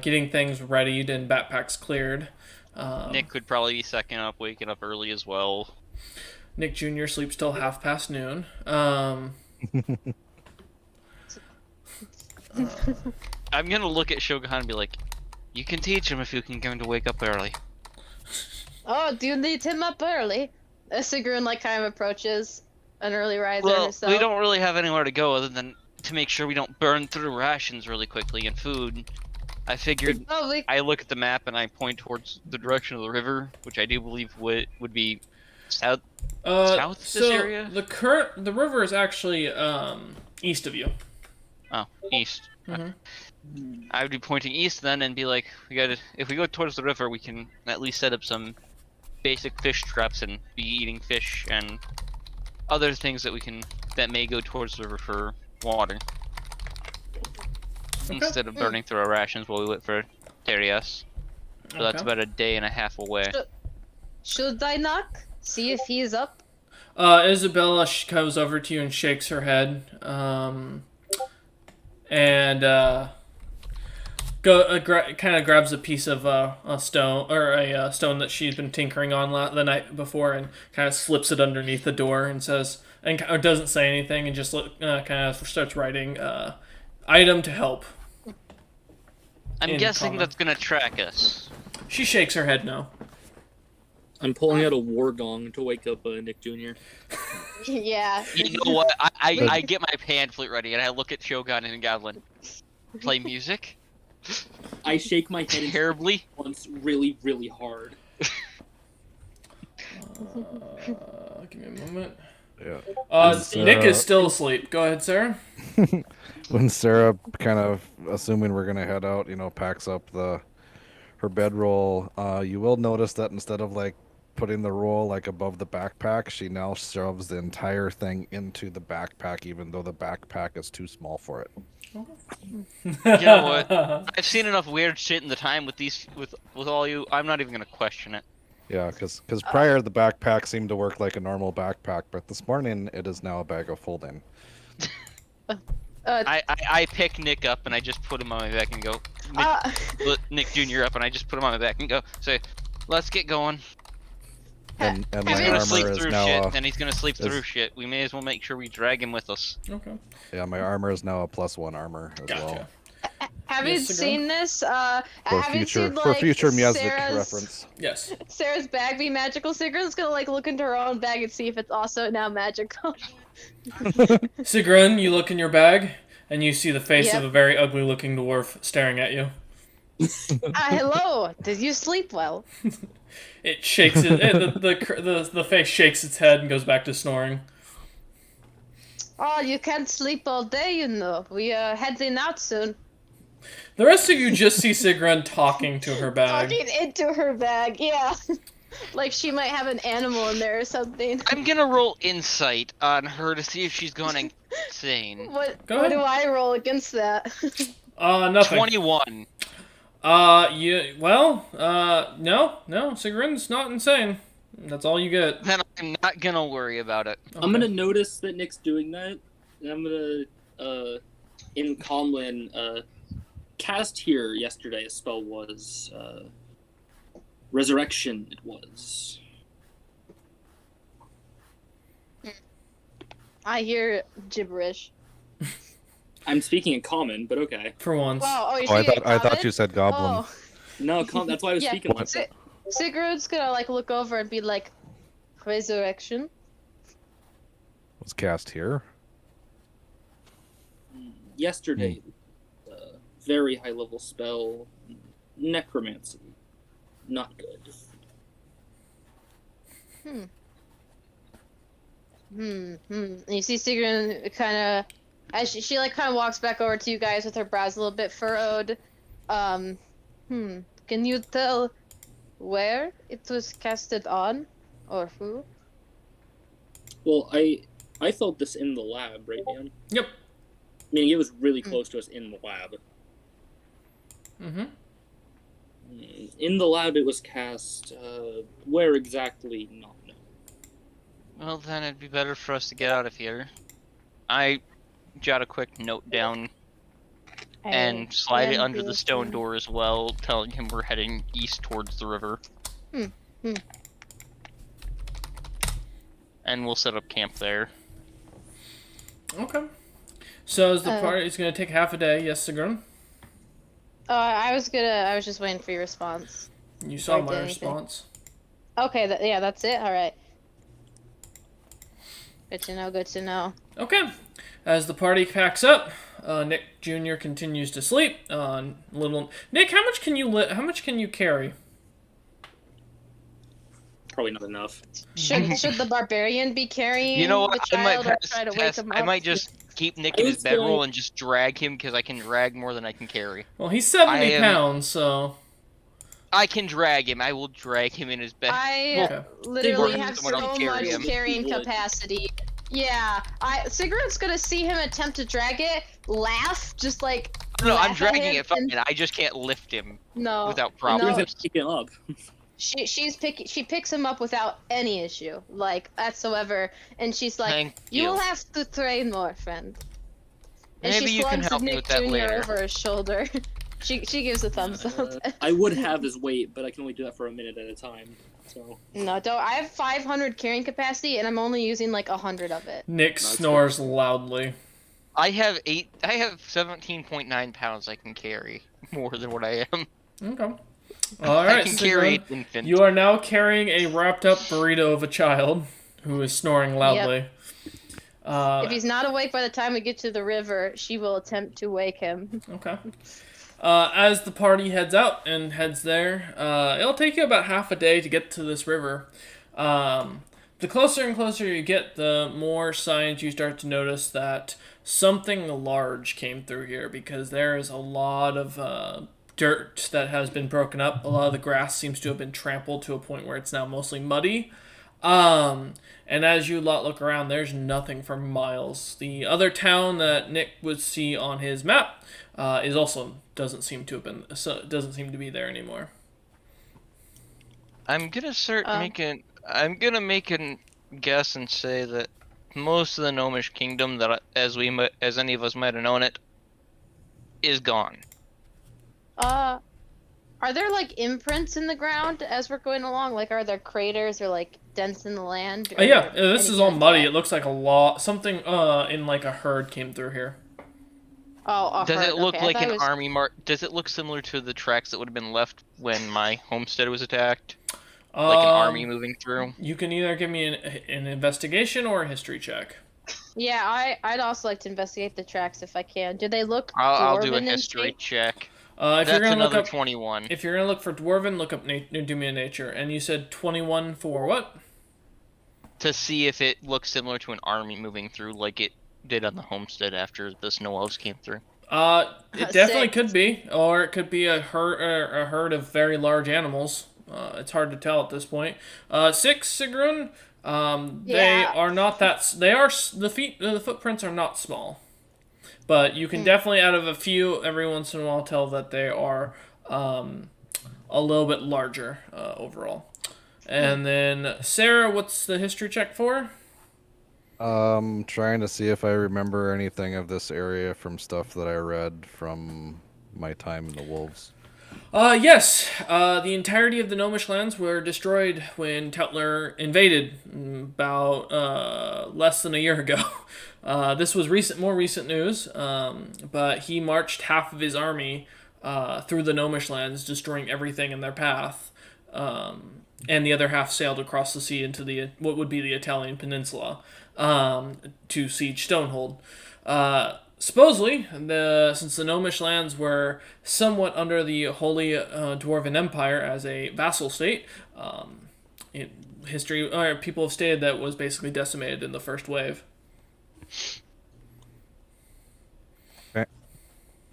getting things readied and backpacks cleared. Nick would probably be second up, waking up early as well. Nick Jr. sleeps till noon. I'm gonna look at Shogun and be like, "You can teach him if you can get him to wake up early." Oh, do you need him up early? Sigrun like kind of approaches an early riser Well, herself. we don't really have anywhere to go other than to make sure we don't burn through rations really quickly and food. I figured. Oh, I look at the map and I point towards the direction of the river, which I do believe would be south. South this so area? the river is actually east of you. Oh, east. Mhm. I would be pointing east then and be like, if we go towards the river, we can at least set up some basic fish traps and be eating fish and other things that may go towards the river for water. Instead of burning through our rations while we wait for Terias. So that's about a day and a half away. Should I knock? See if he's up? Isabella comes over to you and shakes her head, and kind of grabs a piece of a stone or a stone that she's been tinkering on the night before, and kind of slips it underneath the door and says, or doesn't say anything, and just kind of starts writing, "Item to help." I'm in guessing common. that's gonna track us. She shakes her head no. I'm pulling out a war gong to wake up Nick Jr. Yeah. You know what? I get my pan flute ready and I look at Shogun and Goblin. Play music? I shake my head Terribly? once really, really hard. Give me a moment. Yeah. Nick is still asleep. Go ahead, Sarah. When Sarah, kind of assuming we're gonna head out, packs up her bedroll, you will notice that instead of like putting the roll like above the backpack, she now shoves the entire thing into the backpack, even though the backpack is too small for it. You know what? I've seen enough weird shit in the time with all you. I'm not even gonna question it. Yeah, because prior the backpack seemed to work like a normal backpack, but this morning it is now a bag of folding. I pick Nick up and I just put him on my back and go. Put Nick Jr. up and I just put him on my back and go. Say, let's get going. And He's my gonna sleep armor is through now shit, and he's gonna sleep through shit. We may as well make sure we drag him with us. Okay. yeah, my armor is now a +1 armor as well. Gotcha. Haven't Yes, Sigrun? seen this. For Haven't future seen, for like, future Miaznik Sarah's, reference. Yes. Sarah's bag be magical. Sigrun's gonna like look into her own bag and see if it's also now magical. Sigrun, you look in your bag, and you see the face Yep. of a very ugly-looking dwarf staring at you. Hello. Did you sleep well? It shakes it. The face shakes its head and goes back to snoring. Oh, you can't sleep all day, you know. We are heading out soon. The rest of you just see Sigrun talking to her bag. Talking into her bag, yeah. Like she might have an animal in there or something. I'm gonna roll insight on her to see if she's going insane. What Go what ahead. do I roll against that? Nothing. 21. No, Sigrun's not insane. That's all you get. Then I'm not gonna worry about it. I'm gonna notice that Nick's doing that, and I'm gonna, in Comlin, cast here yesterday. A spell was, Resurrection. It was. I hear gibberish. I'm speaking in common, but okay. For once. Wow, oh, you're Oh, I speaking thought common? you said goblin. Oh. No, that's why I was Yeah. speaking like Si- Sigurd's gonna like look over and be like, resurrection. Was cast here. yesterday. Very high level spell. Necromancy. Not good. And you see Sigrun kind of, as she like kind of walks back over to you guys with her brows a little bit furrowed. Can you tell where it was casted on, or who? Well, I felt this in the lab, right, Dan? Yep. Meaning it was really close to us in the lab. Mm-hmm. In the lab, it was cast. Where exactly? Not known. Well, then it'd be better for us to get out of here. I jot a quick note down and slide it under the stone door as well, telling him we're heading east towards the river. And we'll set up camp there. Okay. So is the party is going to take half a day? Yes, Sigrun? I was just waiting for your response. You saw Or my did anything. response. Okay, yeah, that's it. All right. Good to know. Good to know. Okay. As the party packs up, Nick Jr. continues to sleep. Little Nick, how much can you carry? Probably not enough. Should the barbarian be carrying You know the what? I might child or pass try to the wake test. him I up? might just keep Nick I in his was bedroll going- and just drag him because I can drag more than I can carry. Well, he's 70 I am- pounds, so I can drag him. I will drag him in his bed. I Okay. literally Working have someone so else carry much him. carrying Would. capacity. Yeah, Sigurd's gonna see him attempt to drag it, laugh, just like No, I'm laugh at dragging him, it fine. and- I just can't lift him No, without Who's problems. gonna pick him up? she picks him up without any issue, like whatsoever, and she's like, Thank "You you. will have to train more, friend." And Maybe she you can slugs help me Nick with that Jr. later. over his shoulder. she gives a thumbs up. I would have his weight, but I can only do that for a minute at a time. So No, don't. I have 500 carrying capacity, and I'm only using like 100 of it. Nick That's snores loudly. I have 17.9 pounds I can carry. More than what I am. Okay. All I right, can carry Sigrun. an infant. You are now carrying a wrapped up burrito of a child who is snoring loudly. If he's not awake by the time we get to the river, she will attempt to wake him. Okay. As the party heads out and heads there, it'll take you about half a day to get to this river. the closer and closer you get, the more signs you start to notice that something large came through here, because there is a lot of dirt that has been broken up. A lot of the grass seems to have been trampled to a point where it's now mostly muddy. And as you look around, there's nothing for miles. The other town that Nick would see on his map is also doesn't seem to be there anymore. I'm gonna make a guess and say that most of the Gnomish Kingdom, that as any of us might have known it, is gone. Are there like imprints in the ground as we're going along? Like, are there craters or like dents in the land? Or Yeah, this is all anything muddy. like It looks like something in like a herd came through here. that? Oh, a Does herd. it look Okay, I like thought an it was- army mark? Does it look similar to the tracks that would have been left when my homestead was attacked? Like an army moving through? You can either give me an investigation or a history check. Yeah, I'd also like to investigate the tracks if I can. Do they look I'll do a dwarven in history shape? check. If you're That's gonna look another up, 21. if you're gonna look for dwarven, look up do me a nature. And you said 21 for what? To see if it looks similar to an army moving through like it did on the homestead after the snow elves came through. It definitely Sick. could be, or it could be a herd of very large animals. It's hard to tell at this point. 6, Sigrun. They Yeah. are not that. They are the footprints are not small, but you can definitely, out of a few, every once in a while, tell that they are a little bit larger overall. And then Sarah, what's the history check for? Trying to see if I remember anything of this area from stuff that I read from my time in the Wolves. Yes. The entirety of the Gnomish lands were destroyed when Teltler invaded about less than a year ago. This was more recent news, but he marched half of his army through the Gnomish lands, destroying everything in their path, and the other half sailed across the sea into what would be the Italian peninsula to siege Stonehold. Supposedly, since the Gnomish lands were somewhat under the Holy Dwarven Empire as a vassal state, people have stated that it was basically decimated in the first wave.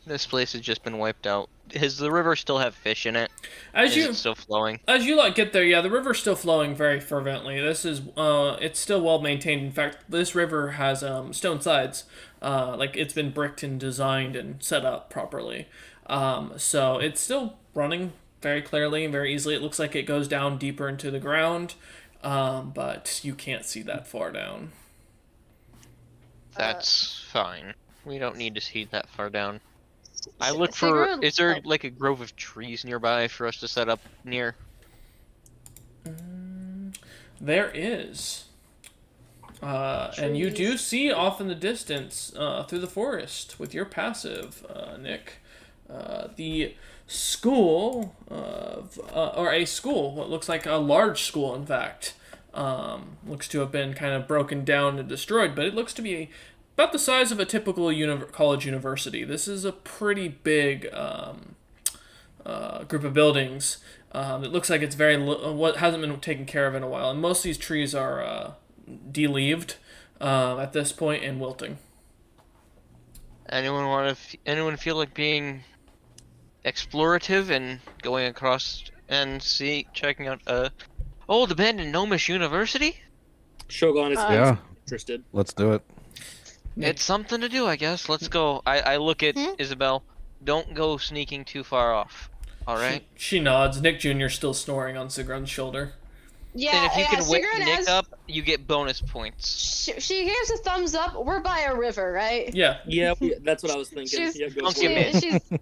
This place has just been wiped out. Does the river still have fish in it? As Is it still flowing? As you get there, yeah, the river's still flowing very fervently. This is, it's still well maintained. In fact, this river has stone sides, like it's been bricked and designed and set up properly. So it's still running very clearly and very easily. It looks like it goes down deeper into the ground, but you can't see that far down. That's fine. We don't need to see that far down. I look Sigrun- for. Is there like a grove of trees nearby for us to set up near? There is. And you do see off in the distance, through the forest with your passive, Nick, the school or a school, what looks like a large school, in fact. Looks to have been kind of broken down and destroyed, but it looks to be about the size of a typical college university. This is a pretty big group of buildings. It looks like it's what hasn't been taken care of in a while, and most of these trees are de-leaved at this point and wilting. Anyone feel like being explorative and going across and checking out old abandoned Gnomish University? Shogun is Yeah, interested. let's do it. It's something to do, I guess. Let's go. I look at Isabel. Don't go sneaking too far off. All right. She nods. Nick Jr. still snoring on Sigrun's shoulder. Yeah, And if you can wake Sigrun Nick has- up, you get bonus points. She gives a thumbs up. We're by a river, right? Yeah. Yeah, that's what I was thinking. She's- Yeah, go Don't for give it. me-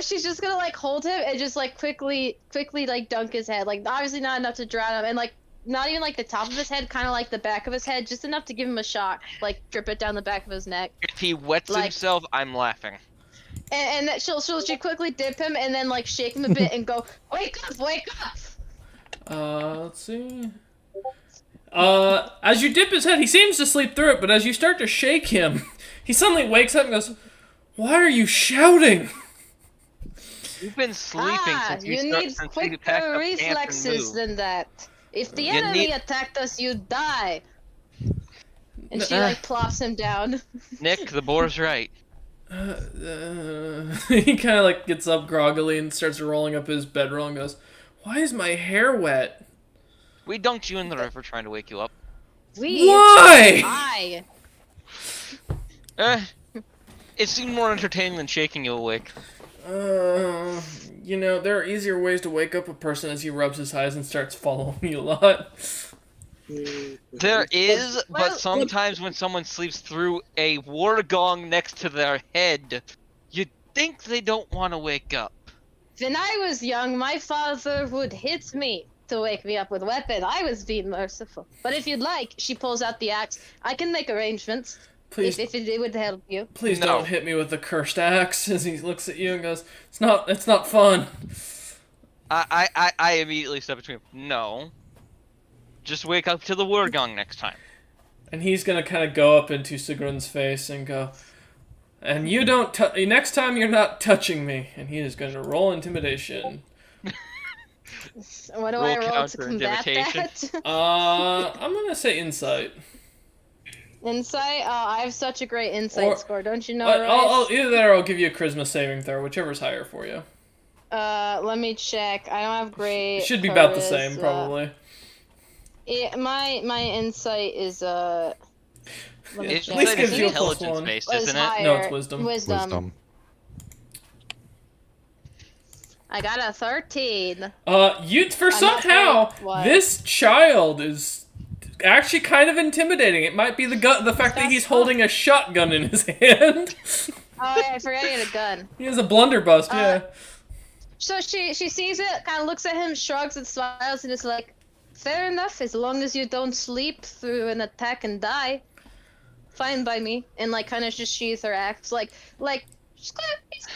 She's just gonna like hold him and just like quickly like dunk his head. Like obviously not enough to drown him, and like not even like the top of his head, kind of like the back of his head, just enough to give him a shock. Like drip it down the back of his neck. If he wets Like- himself, I'm laughing. And that she'll quickly dip him and then like shake him a bit and go, wake up. Let's see. As you dip his head, he seems to sleep through it, but as you start to shake him, he suddenly wakes up and goes, "Why are you shouting?" You've been sleeping since you you need packed quicker up pants and reflexes moved. than that. If the You enemy need- attacked us, you'd die. And she Uh. like plops him down. Nick, the boar's right. He kind of like gets up groggily and starts rolling up his bedroll and goes, "Why is my hair wet? We dunked you in the river trying to wake you up. Why?" I. It seemed more entertaining than shaking you awake. You know, there are easier ways to wake up a person as he rubs his eyes and starts following you a lot. There is, Well, but sometimes when someone sleeps through a war gong next to their head, you'd think they don't want to wake up. When I was young, my father would hit me to wake me up with a weapon. I was being merciful. But if you'd like, she pulls out the axe. I can make arrangements. Please, If it would help you. please No. don't hit me with the cursed axe. As he looks at you and goes, "It's not fun." I immediately step between them. No. Just wake up to the war gong next time. And he's gonna kind of go up into Sigrun's face and go, "And you don't next time you're not touching me." And he is gonna roll intimidation. What do Roll I roll to counter combat intimidation. that? I'm gonna say insight. Insight? Oh, I have such a great insight score. Don't you know, Either that or I'll give you a charisma saving throw, whichever's higher for you. Let me check. I don't have great. It should be about the same, charisma. probably. My insight is let me It's check. least like gives you a plus intelligence one. based, Was isn't it? higher. No, it's wisdom. Wisdom. I got a 13. You for I'm not somehow very- what? this child is actually kind of intimidating. It might be the fact that That's he's fun. holding a shotgun in his hand. Oh yeah, I forgot he had a gun. He has a blunderbuss, yeah. So she sees it, kind of looks at him, shrugs and smiles, and is like, "Fair enough. As long as you don't sleep through an attack and die, fine by me." And like, kind of just sheathes her axe, like she's got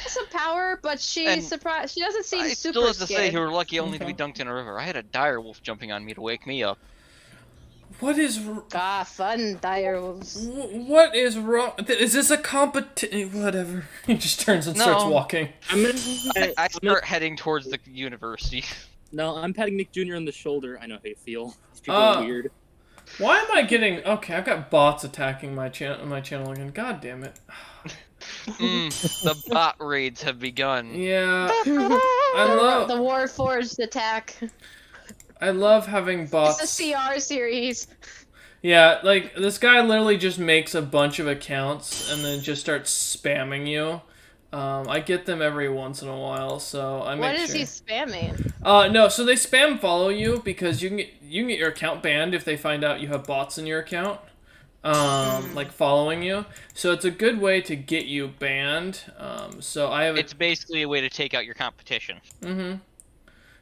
some power, but she's And surprised. She doesn't seem I super still have to scared. say, you were lucky only to be Okay. dunked in a river. I had a dire wolf jumping on me to wake me up. What is Ah, fun, dire wolves. what is wrong? Is this a competition? Whatever. He just turns and starts No. walking. I'm gonna. I start heading towards the university. No, I'm patting Nick Jr. on the shoulder. I know how you feel. These people Uh, are weird. Why am I getting? Okay, I've got bots attacking my channel again. God damn it. The bot raids have begun. Yeah, I love the Warforged attack. having bots. It's a CR series. Yeah, like this guy literally just makes a bunch of accounts and then just starts spamming you. I get them every once in a while, so I make What sure. is he spamming? No, so they spam follow you because you can get your account banned if they find out you have bots in your account. Like following you. So it's a good way to get you banned. So I have It's basically a way to take out your competition.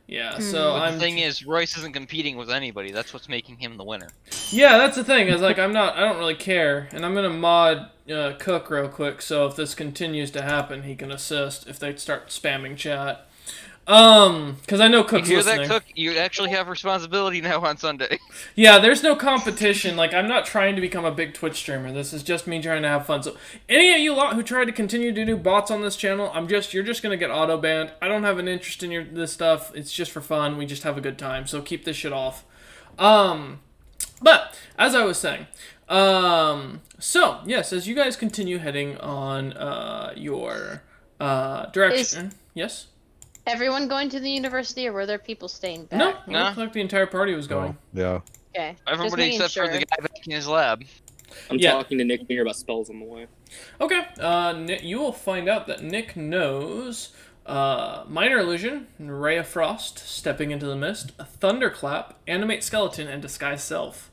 yeah, so But I'm the thing is, Royce isn't competing with anybody. That's what's making him the winner. Yeah, that's the thing. Is like I don't really care, and I'm gonna mod Cook real quick. So if this continues to happen, he can assist if they start spamming chat. Because I know You Cook's hear listening. that, Cook? You actually have responsibility now on Sunday. Yeah, there's no competition. Like I'm not trying to become a big Twitch streamer. This is just me trying to have fun. So any of you lot who try to continue to do bots on this channel, you're just gonna get auto banned. I don't have an interest in this stuff. It's just for fun. We just have a good time. So keep this shit off. But as I was saying, so yes, as you guys continue heading on your direction, yes. Everyone going to the university, or were there people staying back? No, it No. looked like the entire party was going. Yeah. Okay. just Everybody making except for the sure. guy back in his lab. I'm yeah. talking to Nick Jr. about spells on the way. Okay, you will find out that Nick knows Minor Illusion, Ray of Frost, Stepping into the Mist, Thunderclap, Animate Skeleton, and Disguise Self.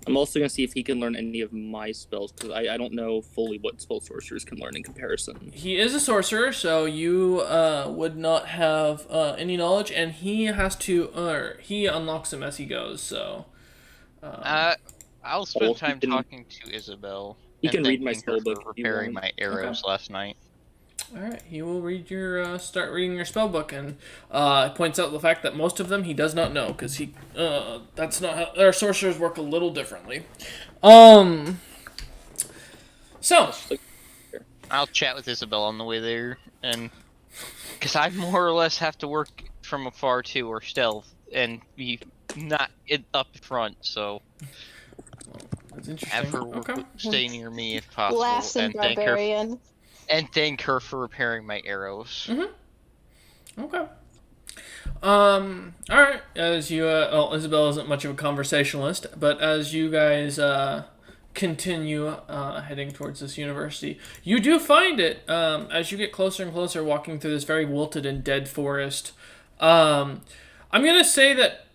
I'm also gonna see if he can learn any of my spells because I don't know fully what spell sorcerers can learn in comparison. He is a sorcerer, so you would not have any knowledge, and he has to, he unlocks them as he goes, so... I'll spend Oh, time he can- talking to Isabel. he and can read my thanking her spellbook for if you repairing want. my arrows last night. Alright, he will read your, start reading your spellbook, and points out the fact that most of them he does not know, because that's not how, our sorcerers work a little differently. So, I'll chat with Isabel on the way there, and because I more or less have to work from afar too, or stealth, and be not up front, so That's interesting. have her Okay. stay near me if possible, Laughs and barbarian. thank her for repairing my arrows. Okay. All right. As you, well, Isabel isn't much of a conversationalist, but as you guys continue heading towards this university, you do find it as you get closer and closer, walking through this very wilted and dead forest. I'm gonna say that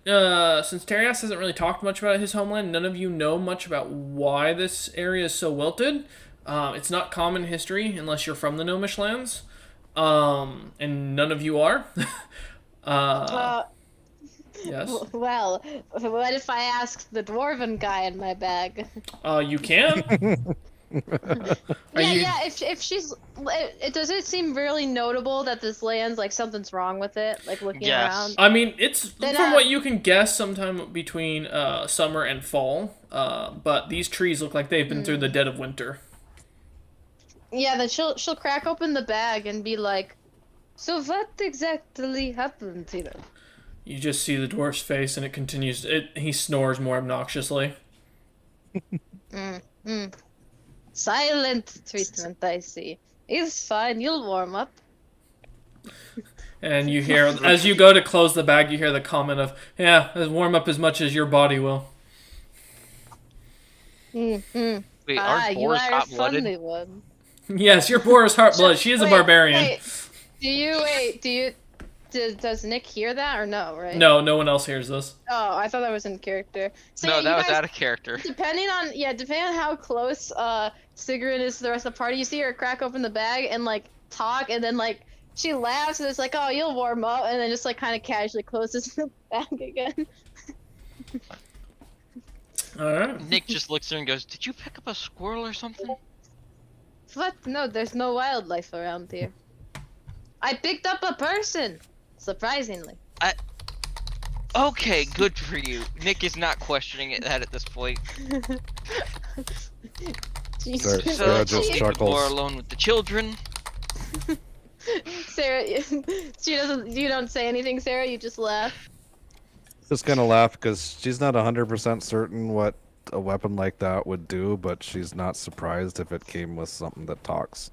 since Terias hasn't really talked much about his homeland, none of you know much about why this area is so wilted. It's not common history unless you're from the Gnomish lands, and none of you are. Yes. Well, what if I asked the dwarven guy in my bag? You can. Yeah. If she's, does it seem really notable that this land's like something's wrong with it? Like looking Yes. around. I mean, it's Then, from what you can guess, sometime between summer and fall. But these trees look like they've been through the dead of winter. Yeah, then she'll crack open the bag and be like, "So what exactly happened here?" You just see the dwarf's face, and it continues. He snores more obnoxiously. Silent treatment, I see. It's fine. You'll warm up. And you hear, as you go to close the bag, you hear the comment of, "Yeah, warm up as much as your body will." Wait, You aren't boars are a hot-blooded? funny one. Yes, your boar is heart blood. She is a Wait, barbarian. wait, does Nick hear that or no, right? No, no one else hears this. Oh, I thought that was in character. So No, yeah, that you was guys, out of character. depending on how close Sigrun is to the rest of the party, you see her crack open the bag and like talk, and then like she laughs and it's like, "Oh, you'll warm up," and then just like kind of casually closes the bag again. All right. Nick just looks at her and goes, "Did you pick up a squirrel or something?" What? No, there's no wildlife around here. I picked up a person, surprisingly. Okay, good for you. Nick is not questioning that at this point. Jesus. Sarah just leave the chuckles. boar alone with the children. Sarah, you don't say anything, Sarah. You just laugh. Just gonna laugh because she's not 100% certain what a weapon like that would do, but she's not surprised if it came with something that talks.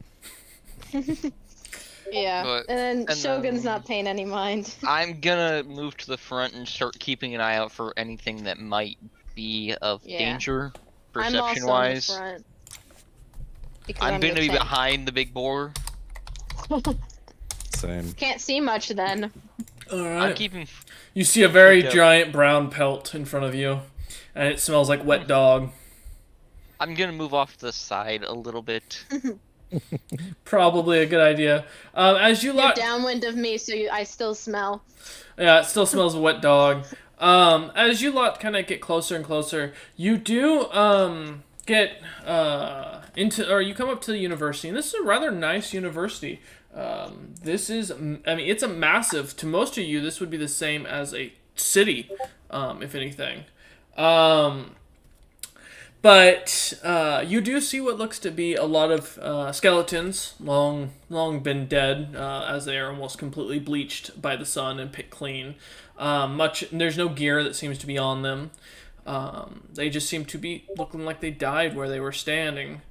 Yeah, But- and then and Shogun's then- not paying any mind. I'm gonna move to the front and start keeping an eye out for anything that might be of Yeah. danger, I'm also in the perception-wise. front. Because I'm gonna the be tank. behind the big boar. Same. Can't see much then. All I'm right. keeping. You see a very Yep. giant brown pelt in front of you, and it smells like wet dog. I'm gonna move off to the side a little bit. Probably a good idea. As you You're lot, downwind of me, so I still smell. yeah, it still smells of wet dog. As you lot kind of get closer and closer, you do get into, or you come up to the university, and this is a rather nice university. This is, I mean, it's a massive. To most of you, this would be the same as a city, if anything. But you do see what looks to be a lot of skeletons, long been dead, as they are almost completely bleached by the sun and picked clean. There's no gear that seems to be on them. They just seem to be looking like they died where they were standing.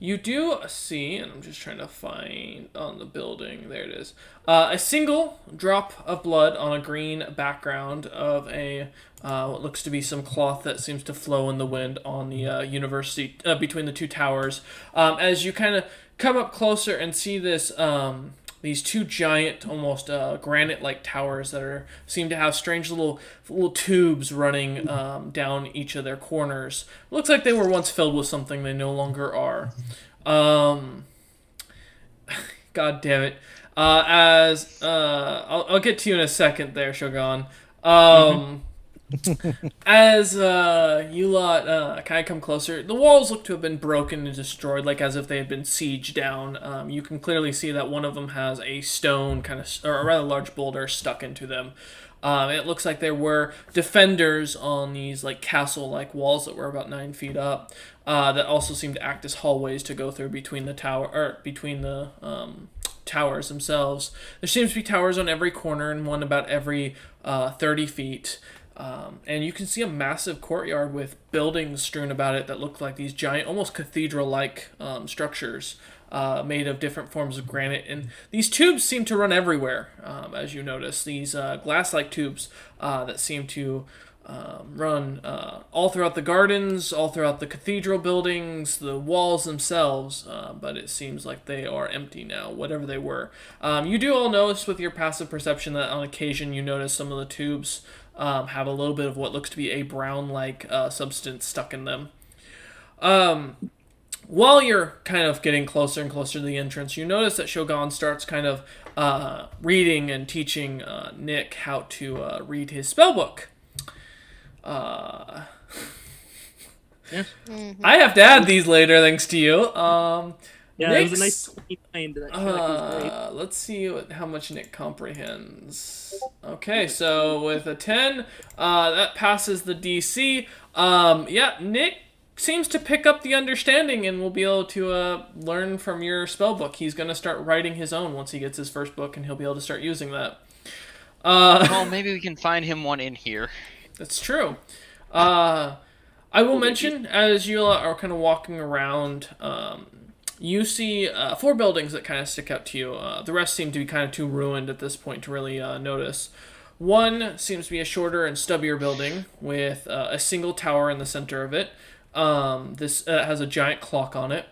You do see, and I'm just trying to find on the building, there it is, a single drop of blood on a green background of what looks to be some cloth that seems to flow in the wind on the university, between the two towers. As you kind of come up closer and see this, these two giant, almost granite-like towers that seem to have strange little tubes running down each of their corners. Looks like they were once filled with something. They no longer are. God damn it! I'll get to you in a second there, Shogun. As you lot kind of come closer, the walls look to have been broken and destroyed, like as if they had been sieged down. You can clearly see that one of them has a stone, or a rather large boulder stuck into them. It looks like there were defenders on these like castle-like walls that were about 9 feet up. That also seem to act as hallways to go through between the tower, or between the towers themselves. There seems to be towers on every corner and one about every 30 feet. And you can see a massive courtyard with buildings strewn about it that look like these giant, almost cathedral-like structures made of different forms of granite. And these tubes seem to run everywhere, as you notice. These glass-like tubes that seem to run all throughout the gardens, all throughout the cathedral buildings, the walls themselves, but it seems like they are empty now, whatever they were. You do all notice with your passive perception that on occasion you notice some of the tubes have a little bit of what looks to be a brown-like substance stuck in them. While you're kind of getting closer and closer to the entrance, you notice that Shogun starts kind of reading and teaching Nick how to read his spellbook. I have to add these later, thanks to you. Yeah, Nick's, it was a nice 29. That was great. let's see how much Nick comprehends. Okay, so with a 10, that passes the DC. Yeah, Nick seems to pick up the understanding and will be able to learn from your spellbook. He's going to start writing his own once he gets his first book, and he'll be able to start using that. Well, maybe we can find him one in here. That's true. I will mention, as you are kind of walking around, you see 4 buildings that kind of stick out to you. The rest seem to be kind of too ruined at this point to really notice. One seems to be a shorter and stubbier building with a single tower in the center of it. This has a giant clock on it.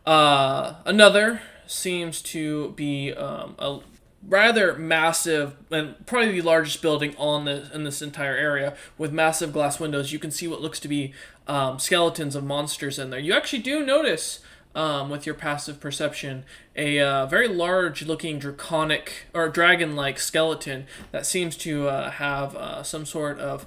Another seems to be a rather massive and probably the largest building in this entire area with massive glass windows. You can see what looks to be skeletons of monsters in there. You actually do notice with your passive perception a very large looking draconic or dragon-like skeleton that seems to have some sort of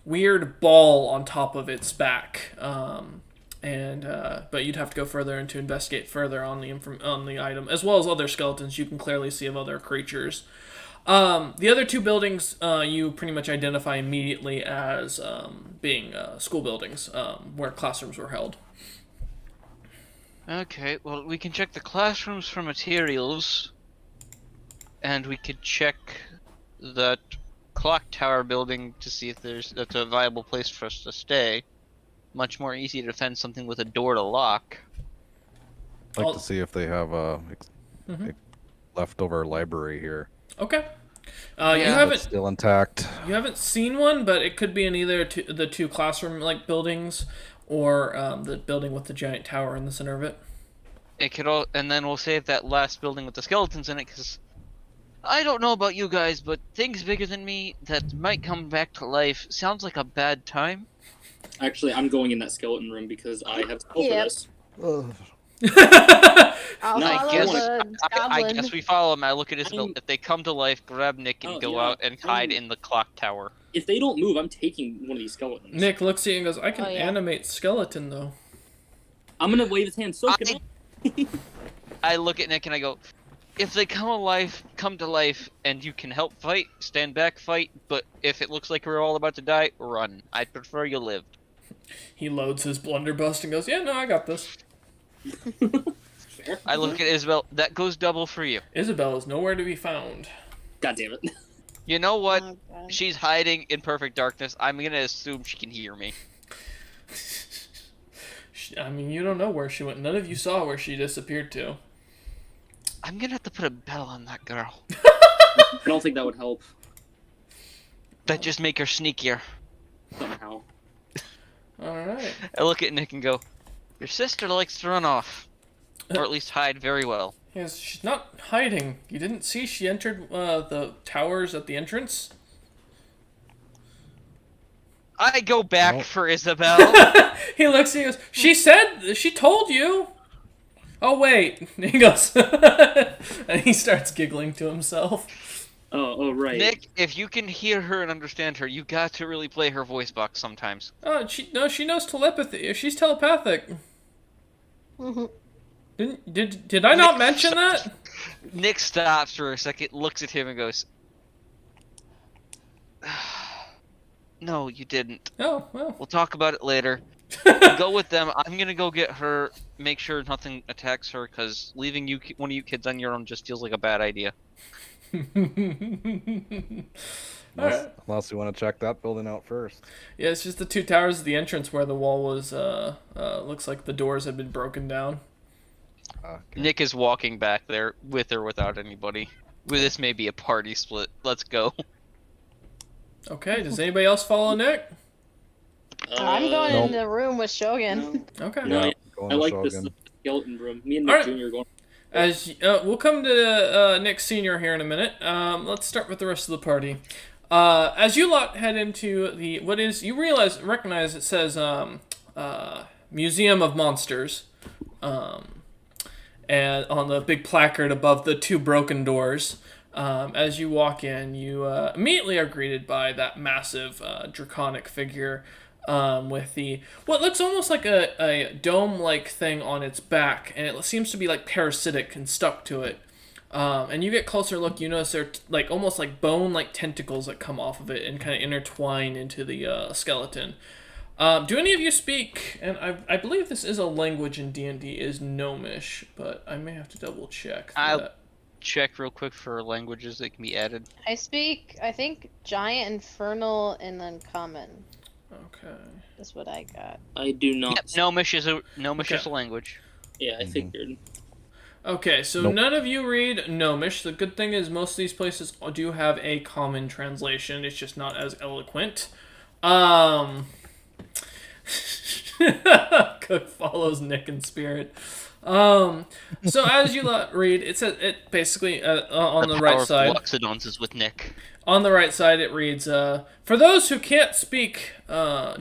weird ball on top of its back. But you'd have to go further and to investigate further on the item, as well as other skeletons you can clearly see of other creatures. The other 2 buildings you pretty much identify immediately as being school buildings where classrooms were held. Okay, well, we can check the classrooms for materials, and we could check that clock tower building to see if that's a viable place for us to stay. Much more easy to defend something with a door to lock. I'd like to see if they have a leftover library here. Okay. You Yeah. haven't That's still intact. You haven't seen one, but it could be in either the 2 classroom-like buildings or the building with the giant tower in the center of it. It could all, and then we'll save that last building with the skeletons in it, because I don't know about you guys, but things bigger than me that might come back to life sounds like a bad time. Actually, I'm going in that skeleton room because I have spell for Yep. this. I'll No, follow the I goblin. guess we follow them. I look at Isabel. If they come to life, grab Nick and Oh, go yeah. out and hide in the clock tower. If they don't move, I'm taking one of these skeletons. Nick looks at you and goes, I can Oh, yeah. animate skeleton, though. I'm gonna wave his hand. So can I. I look at Nick and I go, if they come to life, and you can help fight, stand back, fight, but if it looks like we're all about to die, run. I'd prefer you lived. He loads his blunderbuss and goes, yeah, no, I got this. Fair. I look at Isabel, that goes double for you. Isabel is nowhere to be found. God damn it. You know what? Oh, God. She's hiding in perfect darkness. I'm gonna assume she can hear me. I mean, you don't know where she went. None of you saw where she disappeared to. I'm gonna have to put a bell on that girl. I don't think that would help That just make her sneakier. somehow. Alright. I look at Nick and go, your sister likes to run off. Or at least hide very well. Yes, she's not hiding. You didn't see she entered the towers at the entrance? I go back Nope. for Isabel. He looks at you and goes, she told you. Oh, wait. He goes, and he starts giggling to himself. Oh, right. Nick, if you can hear her and understand her, you got to really play her voice box sometimes. Oh, she knows telepathy. She's telepathic. Mhm. Did I not mention that? Nick stops for a second, looks at him and goes, no, you didn't. Oh, well. We'll talk about it later. Go with them. I'm gonna go get her. Make sure nothing attacks her, because leaving one of you kids on your own just feels like a bad idea. Unless you want to check that building out first. Yeah, it's just the two towers of the entrance where the wall was, looks like the doors had been broken down. Okay. Nick is walking back there with or without anybody. Well, this may be a party split. Let's go. Okay, does anybody else follow Nick? I'm going Nope. in the room with Shogun. Okay. No, Going I to like Shogun. this skeleton room. Me and Nick Alright. Jr. are going. As we'll come to Nick Senior here in a minute. Let's start with the rest of the party. As you lot head into the recognize it says Museum of Monsters, and on the big placard above the two broken doors. As you walk in, you immediately are greeted by that massive draconic figure. With what looks almost like a dome-like thing on its back, and it seems to be like parasitic and stuck to it. And you get closer look, you notice they're like almost like bone-like tentacles that come off of it and kind of intertwine into the skeleton. Do any of you speak? And I believe this is a language in D&D is Gnomish, but I may have to double check. I'll check real quick for languages that can be added. I speak, I think, Giant, Infernal, and then Common. Okay. That's what I got. I do not. Yep, Gnomish is a Okay. language. Yeah, I figured. Okay, so Nope. none of you read Gnomish. The good thing is most of these places do have a common translation. It's just not as eloquent. Cook follows Nick in spirit. So as you read, it says it basically on the right Power of side. Loxodons is with Nick. On the right side, it reads, for those who can't speak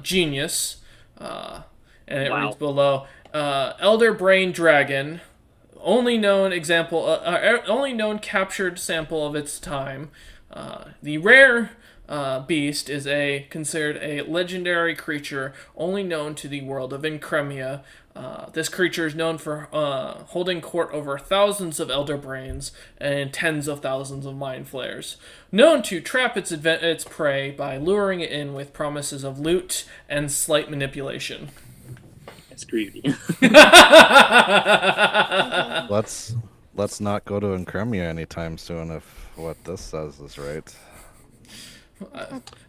genius, and it Wow. reads below, Elder Brain Dragon, only known captured sample of its time. The rare beast is considered a legendary creature only known to the world of Incremia. This creature is known for holding court over thousands of elder brains and tens of thousands of mind flayers. Known to trap its prey by luring it in with promises of loot and slight manipulation. That's creepy. Let's not go to Incremia anytime soon if what this says is right.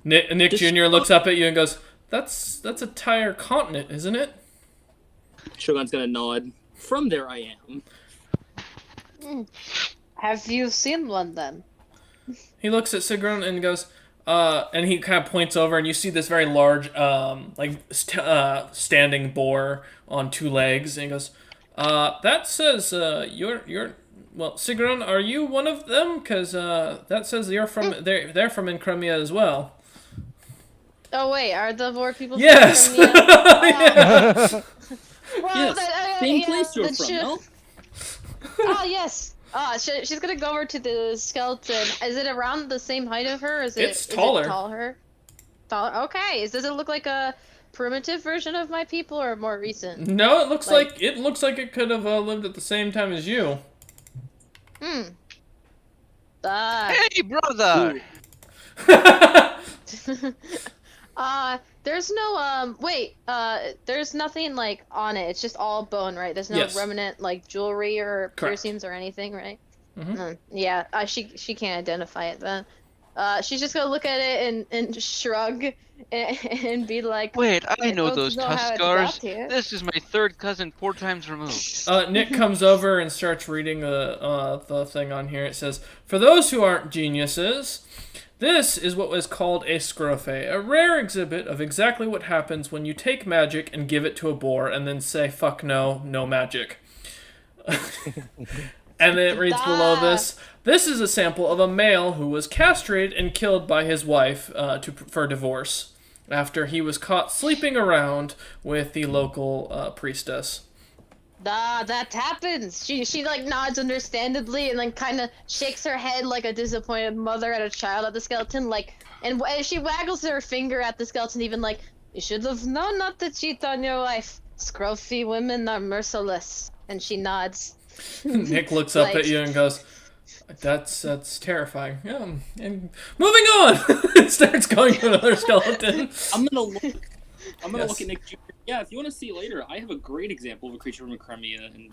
Nick Jr. looks up at you and goes, That's a entire continent, isn't it? Shogun's gonna nod. From there, I am. Have you seen one then? He looks at Sigrun and goes, and he kind of points over, and you see this very large, standing boar on two legs, and he goes, that says, well, Sigrun, are you one of them? Because, that says they're from Incremia as well. Oh wait, are the boar people Yes! from Incremia? Well, Yes, same place you're then from, she- no? Oh yes. She's gonna go over to the skeleton. Is it around the same height of her? It's taller. Is it taller? Taller. Okay. Does it look like a primitive version of my people or more recent? No, it looks Like- like it could have lived at the same time as you. Hmm. Hey, brother! There's no there's nothing like on it. It's just all bone, right? There's no Yes. remnant like jewelry or Correct. piercings or anything, right? Mhm. Yeah. She can't identify it then. She's just gonna look at it and shrug and be like, Wait, I know don't those know how it Tuskars. got here." This is my third cousin 4 times removed. Nick comes over and starts reading the thing on here. It says, for those who aren't geniuses, this is what was called a scrofe, a rare exhibit of exactly what happens when you take magic and give it to a boar and then say, fuck no, no magic. And then it reads below this, this is a sample of a male who was castrated and killed by his wife for divorce after he was caught sleeping around with the local priestess. That happens. She like nods understandably and then kind of shakes her head like a disappointed mother at a child at the skeleton, like, and she waggles her finger at the skeleton, even like, you should have known not to cheat on your wife. Scruffy women are merciless. And she nods. Nick looks up Like- at you and goes, That's terrifying. Yeah, and moving on. It starts going to another skeleton. I'm gonna look I'm gonna Yes. look at Nick Jr. Yeah, if you want to see later, I have a great example of a creature from Cremia, and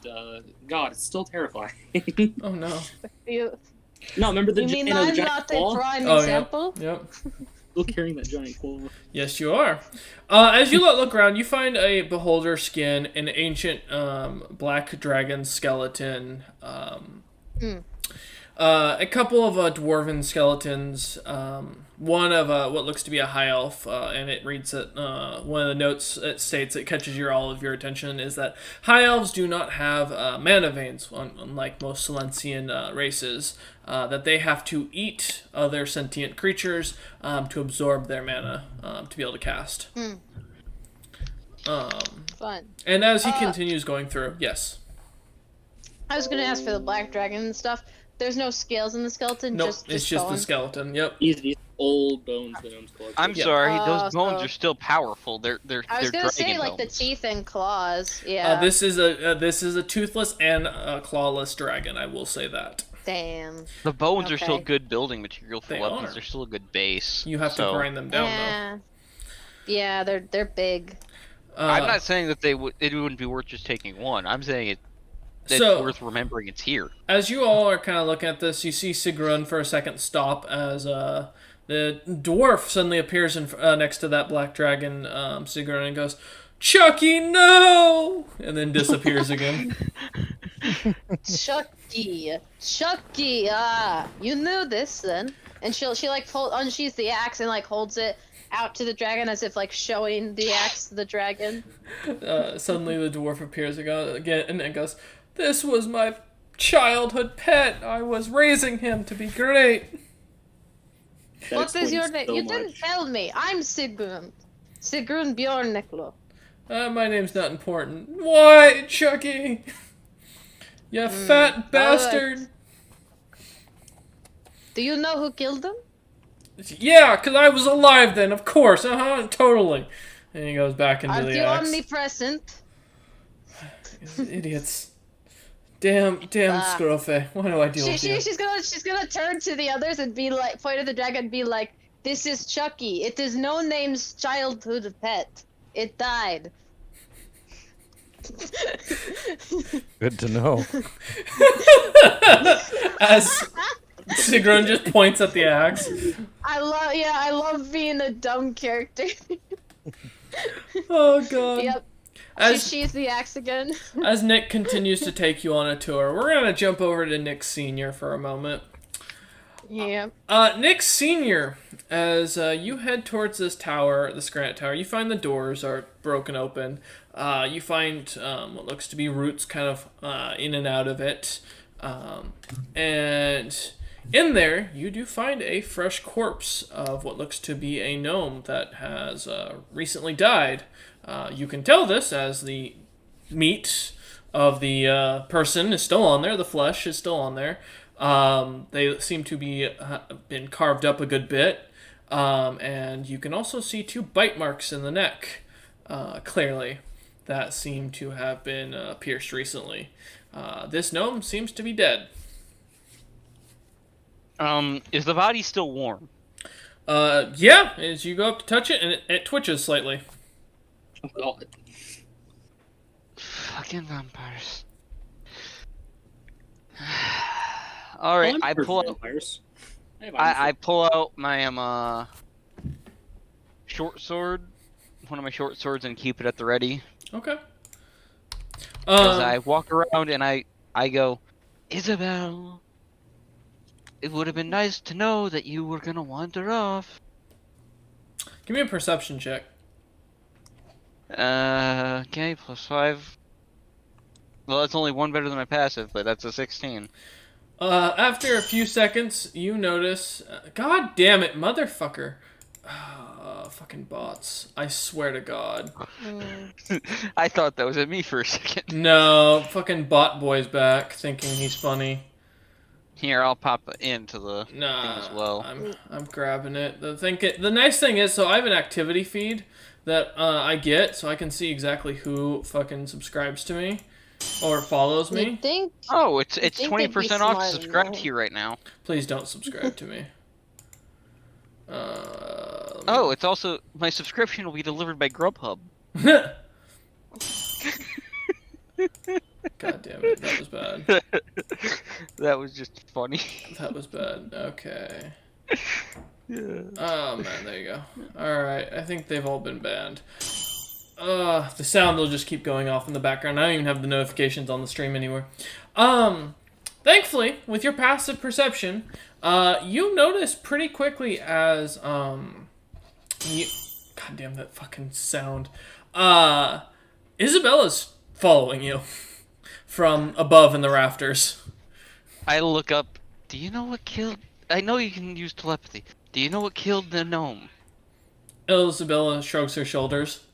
God, it's still terrifying. Oh no. You, No, remember the you mean the I'm giant not a claw? prime Oh, example? Yep. Still carrying that giant claw. Yes, you are. As you look around, you find a beholder skin, an ancient black dragon skeleton, a couple of dwarven skeletons, one of what looks to be a high elf, and it reads that one of the notes it states that catches all of your attention is that high elves do not have mana veins, unlike most Silencian races. That they have to eat other sentient creatures to absorb their mana to be able to cast. Fun. And as he continues going through, yes. I was gonna ask for the black dragon and stuff. There's no scales in the skeleton. Nope, just it's just the bones. skeleton. Yep. These old bones the gnomes collect. I'm Yeah. sorry, Oh, those bones so- are still powerful. They're I was they're gonna dragon say like the bones. teeth and claws. Yeah. This is a toothless and a clawless dragon. I will say that. Damn. The bones are still Okay. good building material for They weapons. are. They're still a good base. You have so, to grind them down Yeah. Yeah, they're big. though. I'm not saying that it wouldn't be worth just taking one. I'm saying it's So- worth remembering it's here. As you all are kind of looking at this, you see Sigrun for a second stop as the dwarf suddenly appears next to that black dragon, Sigrun, and goes, "Chucky, no!" and then disappears again. Chucky, you knew this then. And she like unsheathes the axe and like holds it out to the dragon as if like showing the axe to the dragon. Suddenly the dwarf appears again and then goes, "This was my childhood pet. I was raising him to be great." That What is your explains name? so You much. didn't tell me. I'm Sigrun. Sigrun Bjorniklo. My name's not important. Why, Chucky? You fat bastard. Do you know who killed him? Yeah, 'cause I was alive then, of course. Totally. And he goes back into Are the you axe. omnipresent? Idiots. Damn Scrofe. Why do I deal with you? She's gonna turn to the others and be like, point at the dragon and be like, "This is Chucky. It is No Name's childhood pet. It died." Good to know. As Sigrun just points at the axe. I love being a dumb character. Oh god. Yep. As She's the axe again. as Nick continues to take you on a tour, we're gonna jump over to Nick Sr. for a moment. Yeah. Nick Sr., as you head towards this tower, this granite tower, you find the doors are broken open. You find what looks to be roots kind of in and out of it. And in there, you do find a fresh corpse of what looks to be a gnome that has recently died. You can tell this as the meat of the person is still on there, the flesh is still on there. They seem to be been carved up a good bit, and you can also see 2 bite marks in the neck, clearly, that seem to have been pierced recently. This gnome seems to be dead. Is the body still warm? Yeah, as you go up to touch it, and it twitches slightly. Oh, God. Fucking vampires. All right, I'm I for pull out. vampires. I pull out my short sword, one of my short swords, and keep it at the ready. Okay. As I walk around and I go, Isabel, it would have been nice to know that you were gonna wander off. Give me a perception check. Okay, +5. Well, that's only one better than my passive, but that's a 16. After a few seconds, you notice... God damn it, motherfucker. Fucking bots. I swear to God. I thought that was at me for a second. No, fucking bot boy's back, thinking he's funny. Here, I'll pop it into the Nah, thing as well. I'm grabbing it. The nice thing is, so I have an activity feed that I get, so I can see exactly who fucking subscribes to me or follows You me. think? Oh, it's think they'd be 20% off to smart subscribe enough. to you right now. Please don't subscribe to me. Let Oh, it's also my subscription will be delivered by Grubhub. God damn it, that was bad. That was just funny. That was bad. Okay. Yeah. Oh man, there you go. Alright, I think they've all been banned. The sound will just keep going off in the background. I don't even have the notifications on the stream anywhere. Thankfully, with your passive perception, you notice pretty quickly as, God damn that fucking sound. Isabella's following you from above in the rafters. I look up. Do you know what killed? I know you can use telepathy. Do you know what killed the gnome? Isabella shrugs her shoulders.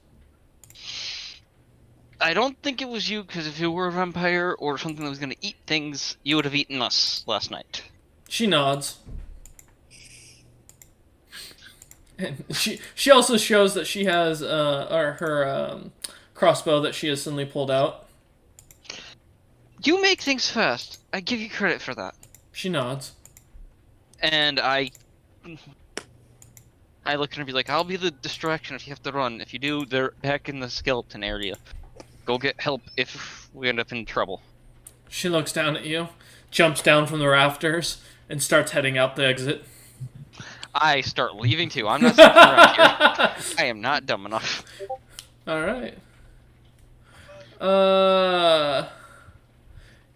I don't think it was you, because if you were a vampire or something that was going to eat things, you would have eaten us last night. She nods. And she also shows that she has her crossbow that she has suddenly pulled out. You make things fast. I give you credit for that. She nods. And I look at her and be like, I'll be the distraction if you have to run. If you do, they're back in the skeleton area. Go get help if we end up in trouble. She looks down at you, jumps down from the rafters, and starts heading out the exit. I start leaving too. I'm not sticking around here. I am not dumb enough. Alright.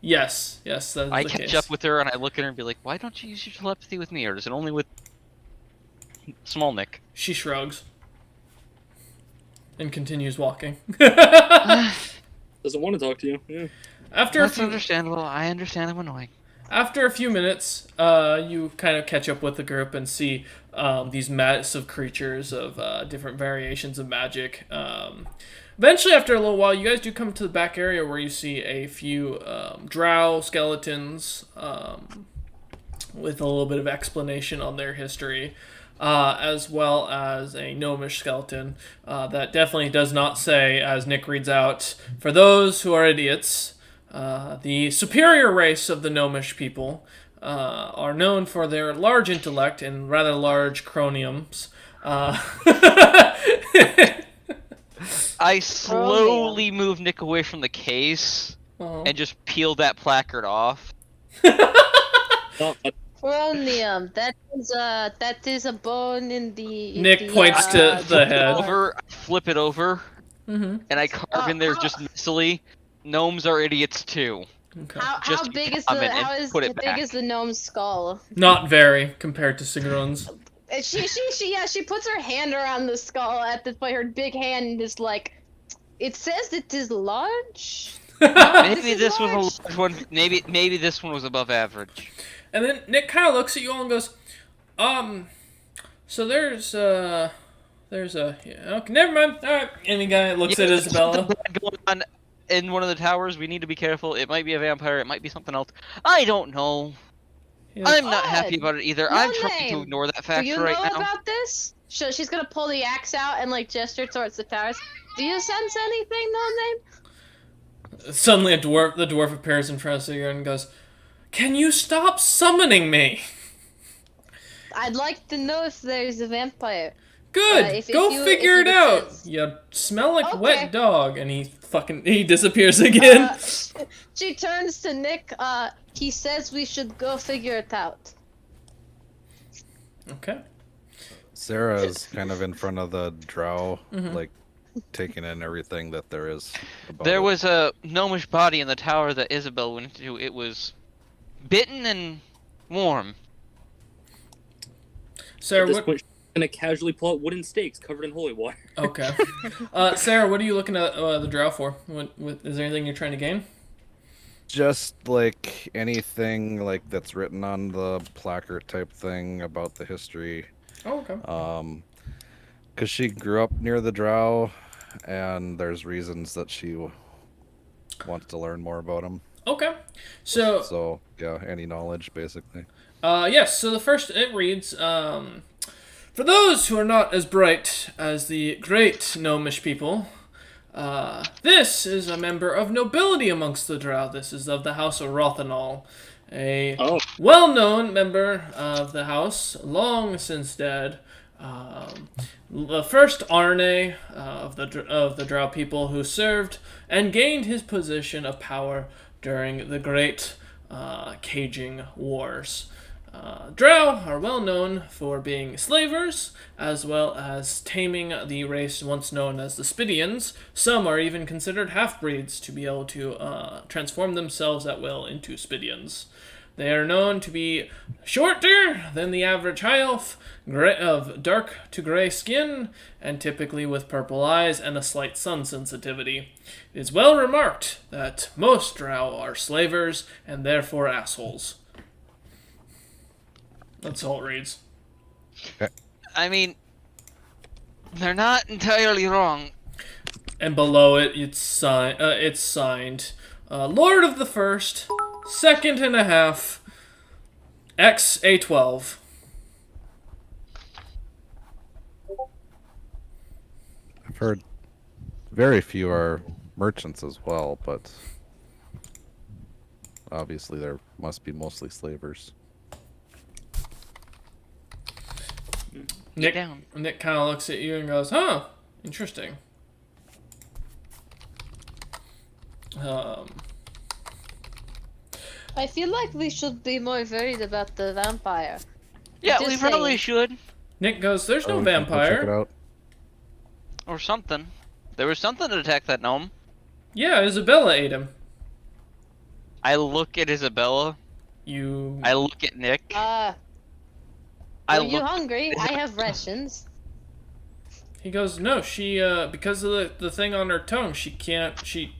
Yes, that's the I case. catch up with her and I look at her and be like, why don't you use your telepathy with me, or is it only with Small Nick? She shrugs. And continues walking. Doesn't want to talk to you. Yeah. That's understandable. I understand I'm annoying. After a few minutes, you kind of catch up with the group and see these massive creatures of different variations of magic. Eventually, after a little while, you guys do come to the back area where you see a few drow skeletons with a little bit of explanation on their history, as well as a gnomish skeleton that definitely does not say, as Nick reads out, for those who are idiots, the superior race of the gnomish people are known for their large intellect and rather large croniums. I slowly move Nick away from the case and just peel that placard off. No, Chromium. That is a bone in the. Nick points to the head. Flip it over, and I carve in there just messily. Gnomes are idiots too. Okay. How big is the gnome's skull? Not very compared to Sigrun's. She puts her hand around the skull at this point. Her big hand is like, it says it is large. Maybe this was a large one. Maybe this one was above average. And then Nick kind of looks at you all and goes, so there's a, yeah, okay, never mind. All right. And the guy looks at Isabella. Going on in one of the towers. We need to be careful. It might be a vampire. It might be something else. I don't know. I'm not happy about it either. I'm trying to ignore that fact right now. Do you know about this? So she's gonna pull the axe out and like gesture towards the towers. Do you sense anything, No Name? Suddenly the dwarf appears in front of Sigurd and goes, "Can you stop summoning me?" I'd like to know if there's a vampire. Good. Go figure it out. You smell like wet dog, and he disappears again. She turns to Nick. He says we should go figure it out. Okay. Sarah's kind of in front of the drow, like taking in everything that there is. There was a gnomish body in the tower that Isabel went into. It was bitten and warm. Sarah, at this point, she's gonna casually pull out wooden stakes covered in holy water. Okay. Sarah, what are you looking at the drow for? Is there anything you're trying to gain? Just like anything like that's written on the placard type thing about the history. Oh, okay. Because she grew up near the drow, and there's reasons that she wants to learn more about them. Okay. So yeah, any knowledge basically. Yes, so the first, it reads, for those who are not as bright as the great gnomish people, this is a member of nobility amongst the drow. This is of the House of Rothanol, a well-known member of the house, long since dead, The first Arne of the Drow people who served and gained his position of power during the Great Caging Wars. Drow are well known for being slavers, as well as taming the race once known as the Spidians. Some are even considered half-breeds to be able to transform themselves at will into Spidians. They are known to be shorter than the average high elf, of dark to gray skin, and typically with purple eyes and a slight sun sensitivity. It is well remarked that most Drow are slavers and therefore assholes. That's all it reads. I mean, they're not entirely wrong. And below it, it's signed, Lord of the First, Second and a Half, XA12. I've heard very few are merchants as well, but obviously there must be mostly slavers. Nick down. Nick kind of looks at you and goes, "Huh, interesting." I feel like we should be more worried about the vampire. Yeah, Just we probably saying. should. Nick goes, "There's no we can go check it vampire." out. Or something. There was something to attack that gnome. Yeah, Isabella ate him. I look at Isabella. You. I look at Nick. Are I you look. hungry? I have rations. He goes, "No, she because of the thing on her tongue, she can't. She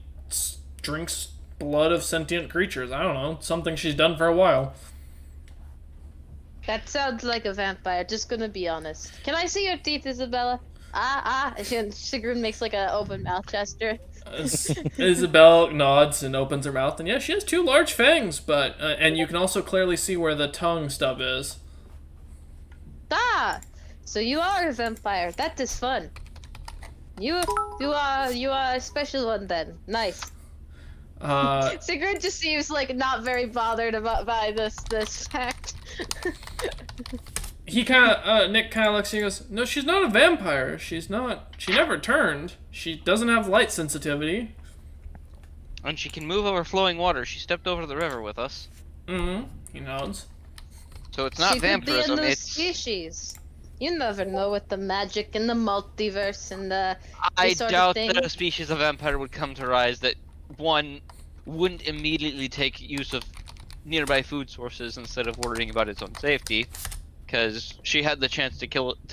drinks blood of sentient creatures. I don't know, something she's done for a while." That sounds like a vampire, just gonna be honest. Can I see your teeth, Isabella? Sigrun makes like an open mouth gesture. Isabel nods and opens her mouth, and yeah, she has two large fangs, but and you can also clearly see where the tongue stub is. So you are a vampire. That is fun. You are a special one then. Nice. Sigurd just seems like not very bothered by this fact. Nick kind of looks at you and goes, "No, she's not a vampire. She's not. She never turned. She doesn't have light sensitivity." And she can move over flowing water. She stepped over the river with us. He nods. So it's not She could be a vampirism, new it's... species. You never know with the magic and the multiverse and the I sort of doubt thing. that a species of vampire would come to rise that, one, wouldn't immediately take use of nearby food sources instead of worrying about its own safety, because she had the chance to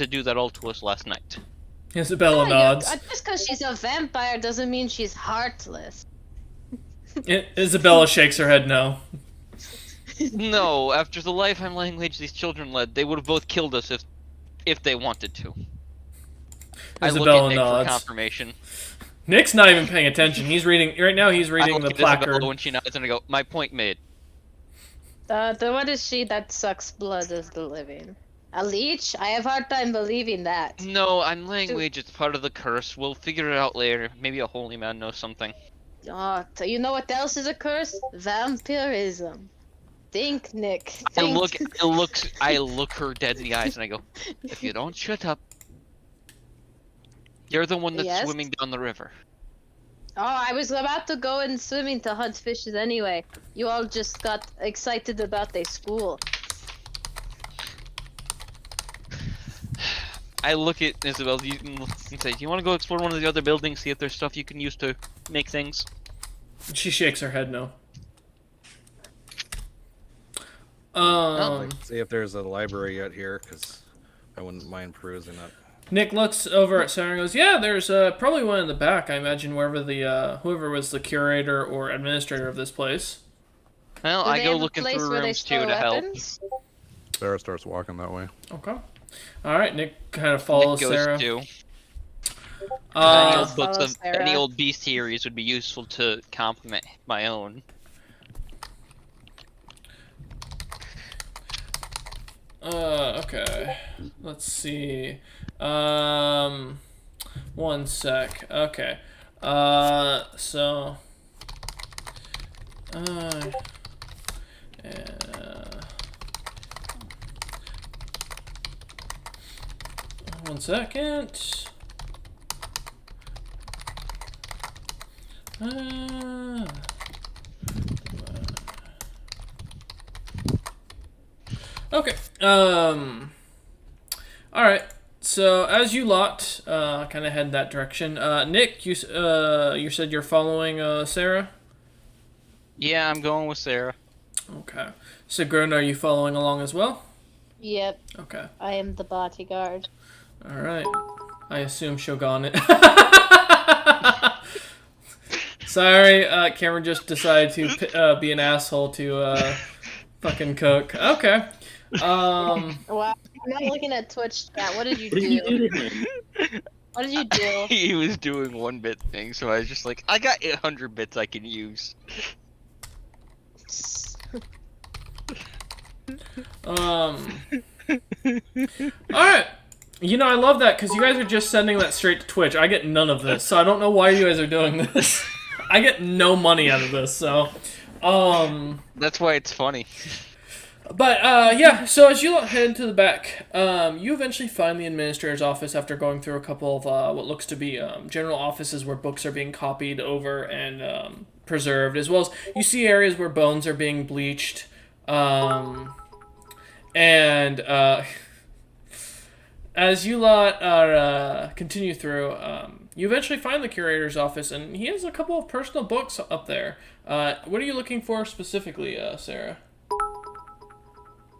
do that all to us last night. Isabella nods. Just because she's a vampire doesn't mean she's heartless. Isabella shakes her head no. No, after the lifetime language these children led, they would have both killed us if they wanted to. I look Isabella at Nick nods. for confirmation. Nick's not even paying attention. He's reading right now. He's I reading look the at Isabella placard. when she nods and I go, my point made. The what is she that sucks blood of the living? A leech? I have a hard time believing that. No, I'm language, it's part of the curse. We'll figure it out later. Maybe a holy man knows something. Oh, so you know what else is a curse? Vampirism. Think, Nick. Think. I look her dead in the eyes and I go, if you don't shut up, you're the one that's Yes? swimming down the river. Oh, I was about to go in swimming to hunt fishes anyway. You all just got excited about their school. I look at Isabel and say, do you want to go explore one of the other buildings, see if there's stuff you can use to make things? She shakes her head no. See if there's a library yet here, because I wouldn't mind perusing it. Nick looks over at Sarah and goes, "Yeah, there's probably one in the back. I imagine wherever the whoever was the curator or administrator of this place." Well, Do I they go have a looking place through where they rooms too store to help. weapons? Sarah starts walking that way. Okay. All right. Nick kind of follows Nick goes Sarah. too. Follow Any Sarah. old beast theories would be useful to complement my own. Okay. Let's see. One sec. Okay. So. 1 second. Okay. All right. So as you lot kind of head that direction, Nick, you said you're following Sarah. Yeah, I'm going with Sarah. Okay. Sigrun, are you following along as well? Yep, Okay. I am the bodyguard. All right. I assume Shogun. Sorry, Cameron just decided to be an asshole to fucking cook. Okay. Wow, I'm not looking at Twitch chat. What did you What did you do? do to him? What did you do? He was doing 1-bit thing, so I was just like, I got 800 bits I can use. All right. You know, I love that because you guys are just sending that straight to Twitch. I get none of this, so I don't know why you guys are doing this. I get no money out of this, so. That's why it's funny. But, yeah, so as you head to the back, you eventually find the administrator's office after going through a couple of what looks to be general offices where books are being copied over and preserved, as well as you see areas where bones are being bleached. And as you lot are continue through, you eventually find the curator's office, and he has a couple of personal books up there. What are you looking for specifically, Sarah?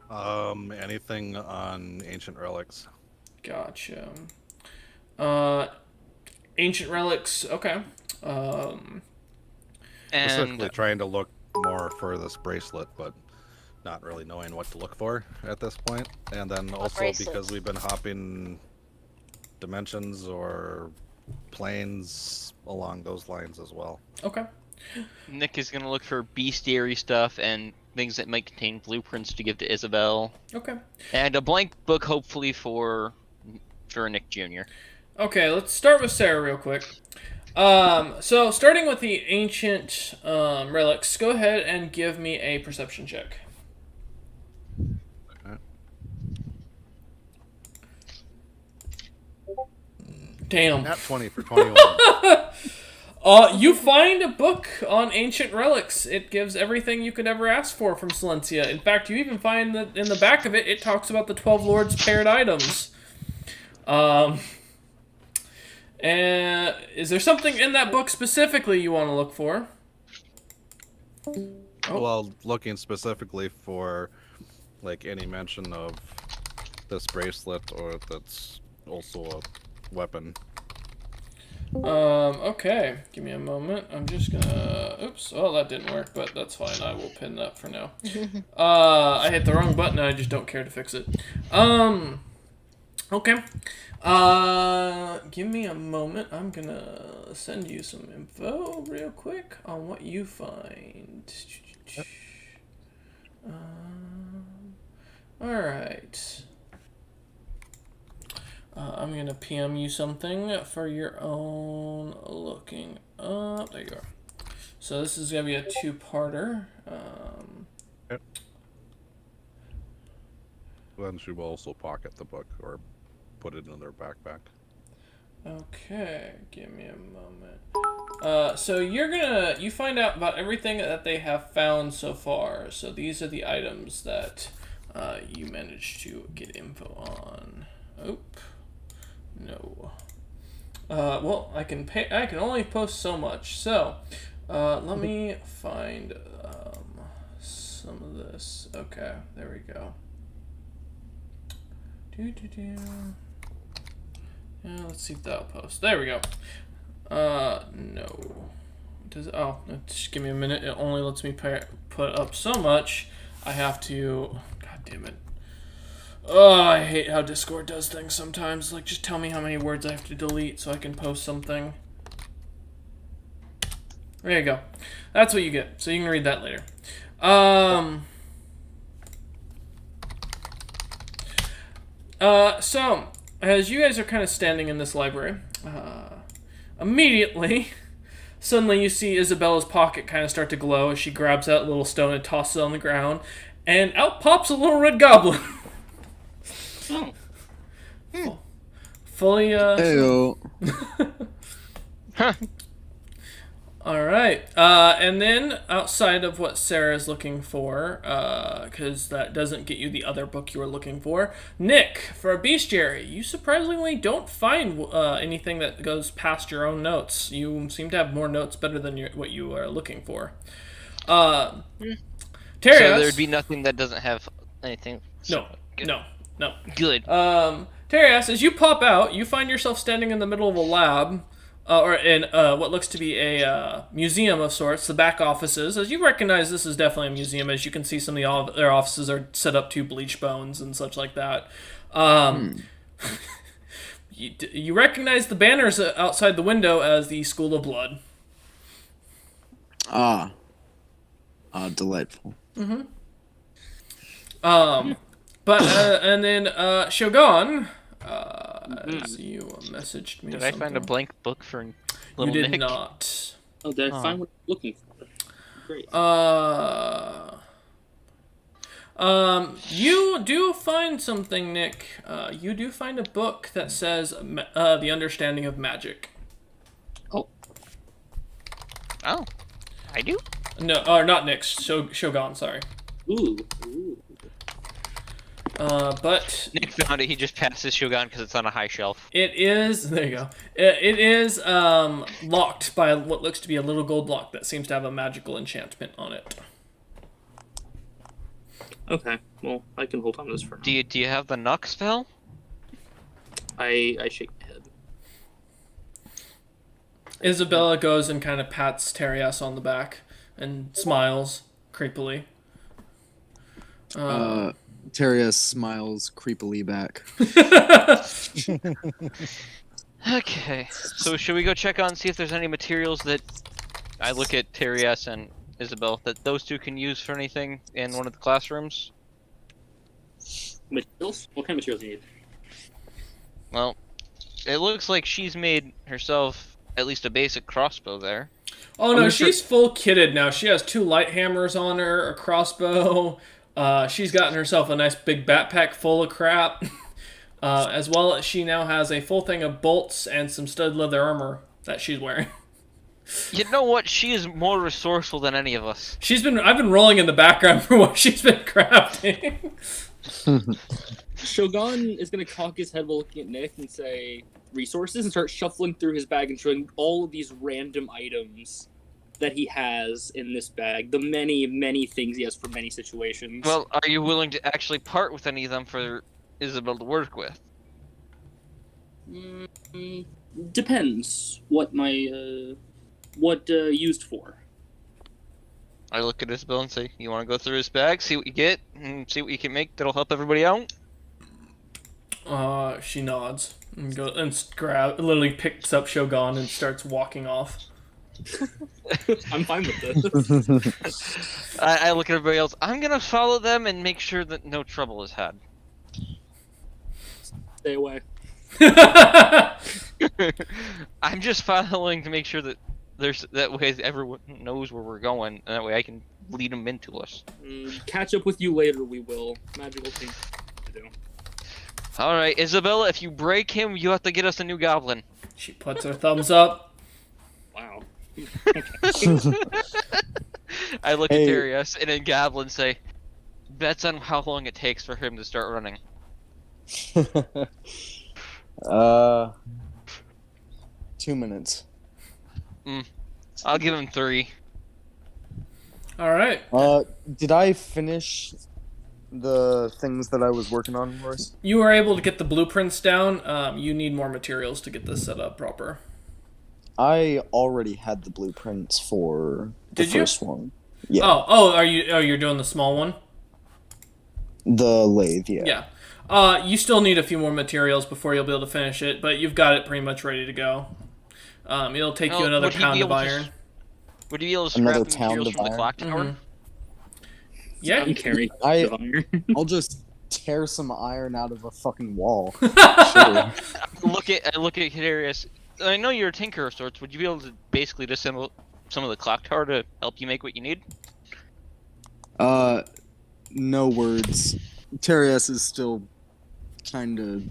Anything on ancient relics? Gotcha. Ancient relics. Okay. Specifically And trying to look more for this bracelet, but not really knowing what to look for at this point. And then also bracelet? because we've been hopping dimensions or planes along those lines as well. Okay. Nick is gonna look for bestiary stuff and things that might contain blueprints to give to Isabel. Okay. And a blank book, hopefully, for Nick Jr. Okay, let's start with Sarah real quick. So starting with the ancient relics, go ahead and give me a perception check. Okay. Damn. Not 20 for 21. You find a book on ancient relics. It gives everything you could ever ask for from Silencia. In fact, you even find that in the back of it, it talks about the 12 Lords' paired items. And is there something in that book specifically you want to look for? Oh. Well, looking specifically for like any mention of this bracelet, or that's also a weapon. Okay. Give me a moment. I'm just gonna... Oops. Oh, that didn't work, but that's fine. I will pin that for now. I hit the wrong button and I just don't care to fix it. Okay. Give me a moment. I'm gonna send you some info real quick on what you find. Alright. I'm gonna PM you something for your own looking up. There you go. So this is gonna be a two-parter. Then she will also pocket the book or put it in their backpack. Okay, give me a moment. So you find out about everything that they have found so far. So these are the items that you managed to get info on. Oop. No. Well, I can only post so much. So, let me find some of this. Okay, there we go. Yeah, let's see if that'll post. There we go. No. Just give me a minute. It only lets me put up so much. I have to. God damn it. Oh, I hate how Discord does things sometimes. Like, just tell me how many words I have to delete so I can post something. There you go. That's what you get. So you can read that later. So, as you guys are kind of standing in this library, immediately, suddenly you see Isabella's pocket kind of start to glow as she grabs that little stone and tosses it on the ground, and out pops a little red goblin. fully Heyo. All right. And then outside of what Sarah is looking for, because that doesn't get you the other book you were looking for, Nick, for a bestiary, you surprisingly don't find anything that goes past your own notes. You seem to have more notes better than what you are looking for. Terios, So there'd be nothing that doesn't have anything. no, Good. no. Good. Terios, as you pop out, you find yourself standing in the middle of a lab, or in what looks to be a museum of sorts, the back offices. As you recognize, this is definitely a museum. As you can see, some of their offices are set up to bleach bones and such like that. You recognize the banners outside the window as the School of Blood. Delightful. But and then Shogun, as you messaged me. Did I find a blank book for You little did Nick? not. Oh, did I find what I'm looking for? Great. You do find something, Nick. You do find a book that says The Understanding of Magic. Oh, Oh, I do. No, or not Nick. Shogun. Sorry. ooh. But Nick found it. He just passed his Shogun because it's on a high shelf. it is. There you go. It is locked by what looks to be a little gold block that seems to have a magical enchantment on it. Okay, well, I can hold on to this for now. Do you have the Nuck spell? I shake my head. Isabella goes and kind of pats Terias on the back and smiles creepily. Terias smiles creepily back. Okay. So should we go check on see if there's any materials that I look at Terias and Isabel that those two can use for anything in one of the classrooms? Materials? What kind of materials do you need? Well, it looks like she's made herself at least a basic crossbow there. Oh no, she's full kitted now. She has 2 light hammers on her, a crossbow. She's gotten herself a nice big backpack full of crap. As well as she now has a full thing of bolts and some stud leather armor that she's wearing. You know what? She is more resourceful than any of us. I've been rolling in the background for what she's been crafting. Shogun is going to cock his head while looking at Nick and say, resources, and start shuffling through his bag and showing all of these random items that he has in this bag. The many, many things he has for many situations. Well, are you willing to actually part with any of them for Isabel to work with? Depends what my, used for. I look at Isabel and say, you want to go through his bag, see what you get, and see what you can make that'll help everybody out? She nods and literally picks up Shogun and starts walking off. I'm fine with this. I look at everybody else. I'm gonna follow them and make sure that no trouble is had. Stay away. I'm just following to make sure that that way everyone knows where we're going, and that way I can lead them into us. Catch up with you later, we will. Magical things to do. Alright, Isabella, if you break him, you have to get us a new goblin. She puts her thumbs up. Wow. I look at Darius and then Goblin say, bets on how long it takes for him to start running. 2 minutes. I'll give him 3. Alright. Did I finish the things that I was working on, Royce? You were able to get the blueprints down. You need more materials to get this set up proper. I already had the blueprints for the first one. Yeah. You're doing the small one? The lathe, yeah. Yeah. You still need a few more materials before you'll be able to finish it, but you've got it pretty much ready to go. It'll take you another pound of iron. Would you be able to scrap Another the materials pound from of the clock iron? tower? Yeah. I'm carrying I'll just tear some iron out of a fucking wall. Sure. I look at Darius. I know you're a tinker of sorts. Would you be able to basically disassemble some of the clock tower to help you make what you need? No words. Terias is still kind of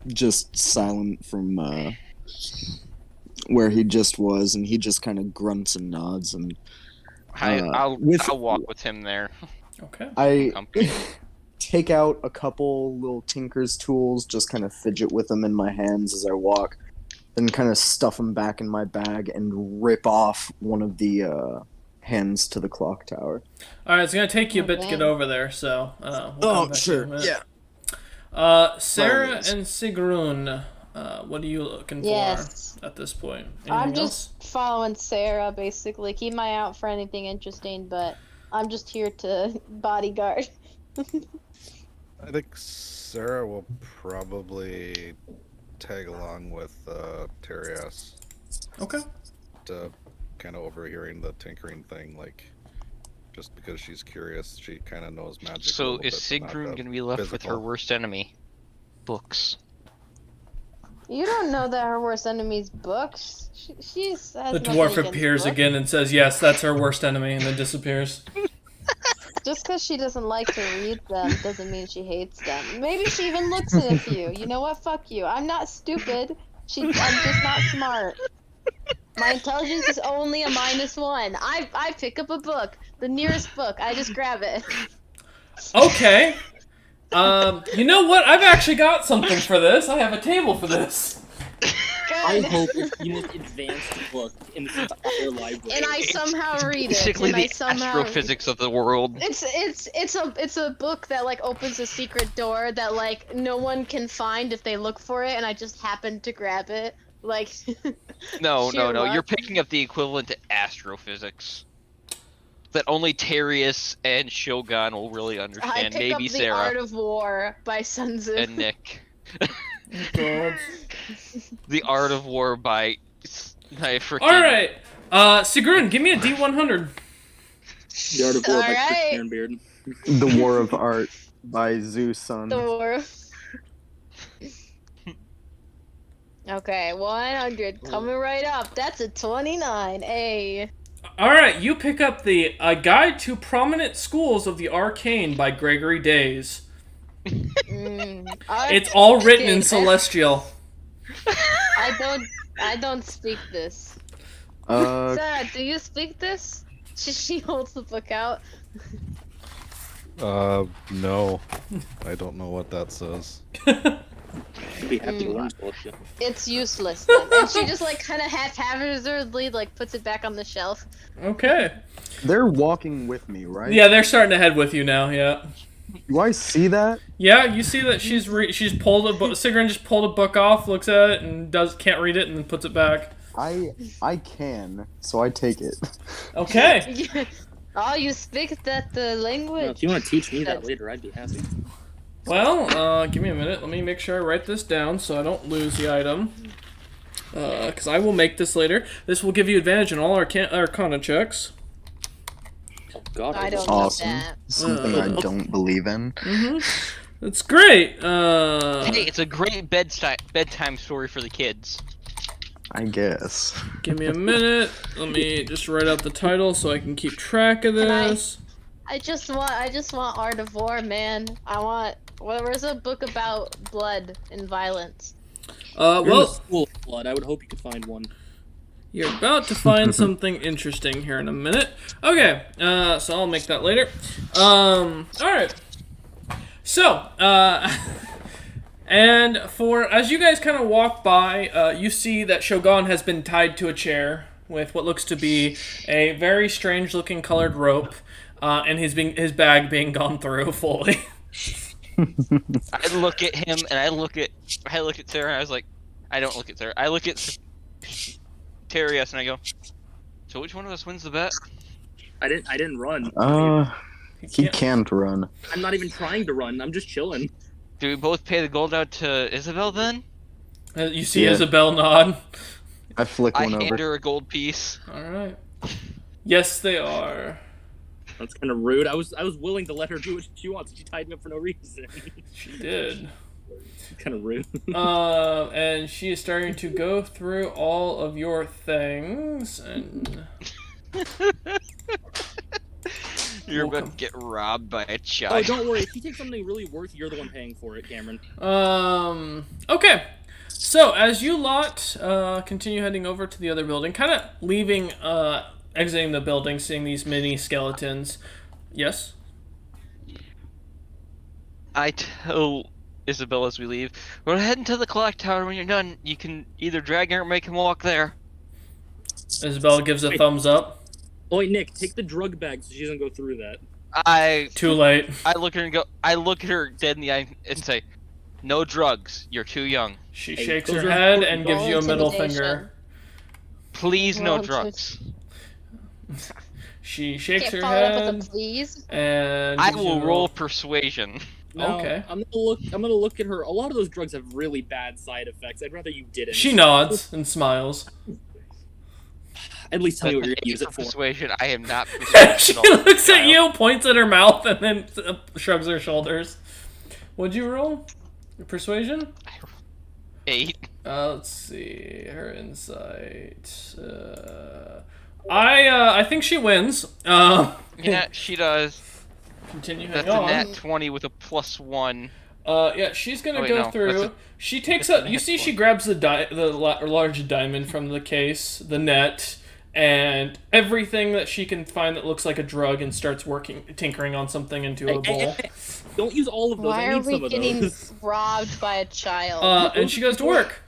just silent from where he just was, and he just kind of grunts and nods. And I'll with- walk with him there. Okay. I Company. take out a couple little tinker's tools, just kind of fidget with them in my hands as I walk, then kind of stuff them back in my bag and rip off one of the hands to the clock tower. All right, it's gonna take you a bit to get Okay. over there, so we'll come back to you in a minute. Sarah Please. and Sigrun, what are you looking for Yes. at this point? I'm Anything just following Sarah, basically. Keep my eye out for anything interesting, but I'm just here to bodyguard. I think Sarah will probably tag along with Terias else? Okay. to kind of overhearing the tinkering thing, like just because she's curious, she kind of knows magic. a So little is bit, not Sigrun that gonna be left with her physical. worst enemy? Books. You don't know that her worst enemy's books. She's has The nothing dwarf against appears books. again and says, "Yes, that's her worst enemy," and then disappears. Just because she doesn't like to read them doesn't mean she hates them. Maybe she even looks at a few. You know what? Fuck you. I'm not stupid. I'm just not smart. My intelligence is only a -1. I pick up a book, the nearest book. I just grab it. Okay. You know what? I've actually got something for this. I have a table for this. I Good. hope it's the most advanced book in this entire library. And I somehow read it. Basically and I the somehow... astrophysics of the world. It's a book that like opens a secret door that like no one can find if they look for it, and I just happened to grab it. Like No, sheer no, no. You're luck. picking up the equivalent to astrophysics. That only Terius and Shogun will really I understand. pick up Maybe the Sarah Art of War by Sun Tzu. and Nick. God. The Art of War by freaking. All right. Sigrun, give me a D100. The Art of War by Chris Alright. Ironbeard. The War of Art by Zeus Sun. The War. Okay, 100 coming right up. That's a 29. Hey. All right, you pick up the A Guide to Prominent Schools of the Arcane by Gregory Days. It's all written in Celestial. I don't speak this. Uh, Sarah, do you speak this? She holds the book out. No, I don't know what that says. We have to learn bullshit. It's useless then. And she just like kind of haphazardly like puts it back on the shelf. Okay. they're walking with me, right? Yeah, they're starting to head with you now. Yeah. Do I see that? Yeah, you see that she's pulled a book. Sigrun just pulled a book off, looks at it, and can't read it, and then puts it back. I can, so I take it. Okay. Oh, you speak that Well, language? if you want to teach me that later, I'd be happy. Well, give me a minute. Let me make sure I write this down so I don't lose the item. Because I will make this later. This will give you advantage in all Arcana checks. Oh God, I don't Awesome. know that. Something I don't believe in. That's great. Hey, it's a great bedtime story for the kids. I guess. Give me a minute. Let me just write out the title so I can keep track of Can I- this. I just want Art of War, man. Where's a book about blood and violence? You're in the Well, school of blood. I would hope you could find one. you're about to find something interesting here in a minute. Okay, so I'll make that later. Alright. So, and as you guys kind of walk by, you see that Shogun has been tied to a chair with what looks to be a very strange looking colored rope, and his bag being gone through fully. I look at him and I look at Sarah and I was like, I don't look at Sarah. I look at Terius and I go, so which one of us wins the bet? I didn't run. He can't run. I'm not even trying to run. I'm just chilling. Do we both pay the gold out to Isabel then? You see Yeah. Isabel nod. I flick I one hand over. her a gold piece. Alright. Yes, they are. That's kind of rude. I was willing to let her do what she wants. She tied me up for no reason. She did. Kind of rude. And she is starting to go through all of your things, and You're We'll about to get robbed by a Oh, child. don't worry. If you take something really worth, you're the one paying for it, Cameron. Okay. So, as you lot continue heading over to the other building, kind of leaving, exiting the building, seeing these mini skeletons. Yes? I tell Isabel as we leave, we're heading to the clock tower. When you're done, you can either drag her or make him walk there. Isabella gives a thumbs up. Oh, wait, Nick, take the drug bag so she doesn't go through that. Too late. I look at her and go. I look at her dead in the eye and say, "No drugs. You're too young. She Hey, shakes those her are head important and gives you a middle Intimidation. finger. Please, no Well, drugs. She shakes Can't her follow up head with a please. and I gives you will a roll persuasion." No, Okay. I'm gonna look at her. A lot of those drugs have really bad side effects. I'd rather you didn't. She nods and smiles. At least tell me what you're Thank gonna you use it for for. persuasion. I am not persuaded She at all, looks at child. you, points at her mouth, and then shrugs her shoulders. What'd you roll? Persuasion? 8. Let's see her insight. I think she wins. Yeah, she does. Continue That's hang a on. nat 20 with a +1. Yeah, she's gonna Oh, wait, go no, that's through. a- She takes that's a. a You nat see, she one. grabs the large diamond from the case, the net, and everything that she can find that looks like a drug, and starts tinkering on something into a bowl. Don't use all of those. Why I are need we some of getting those. robbed by a child? And she goes to work.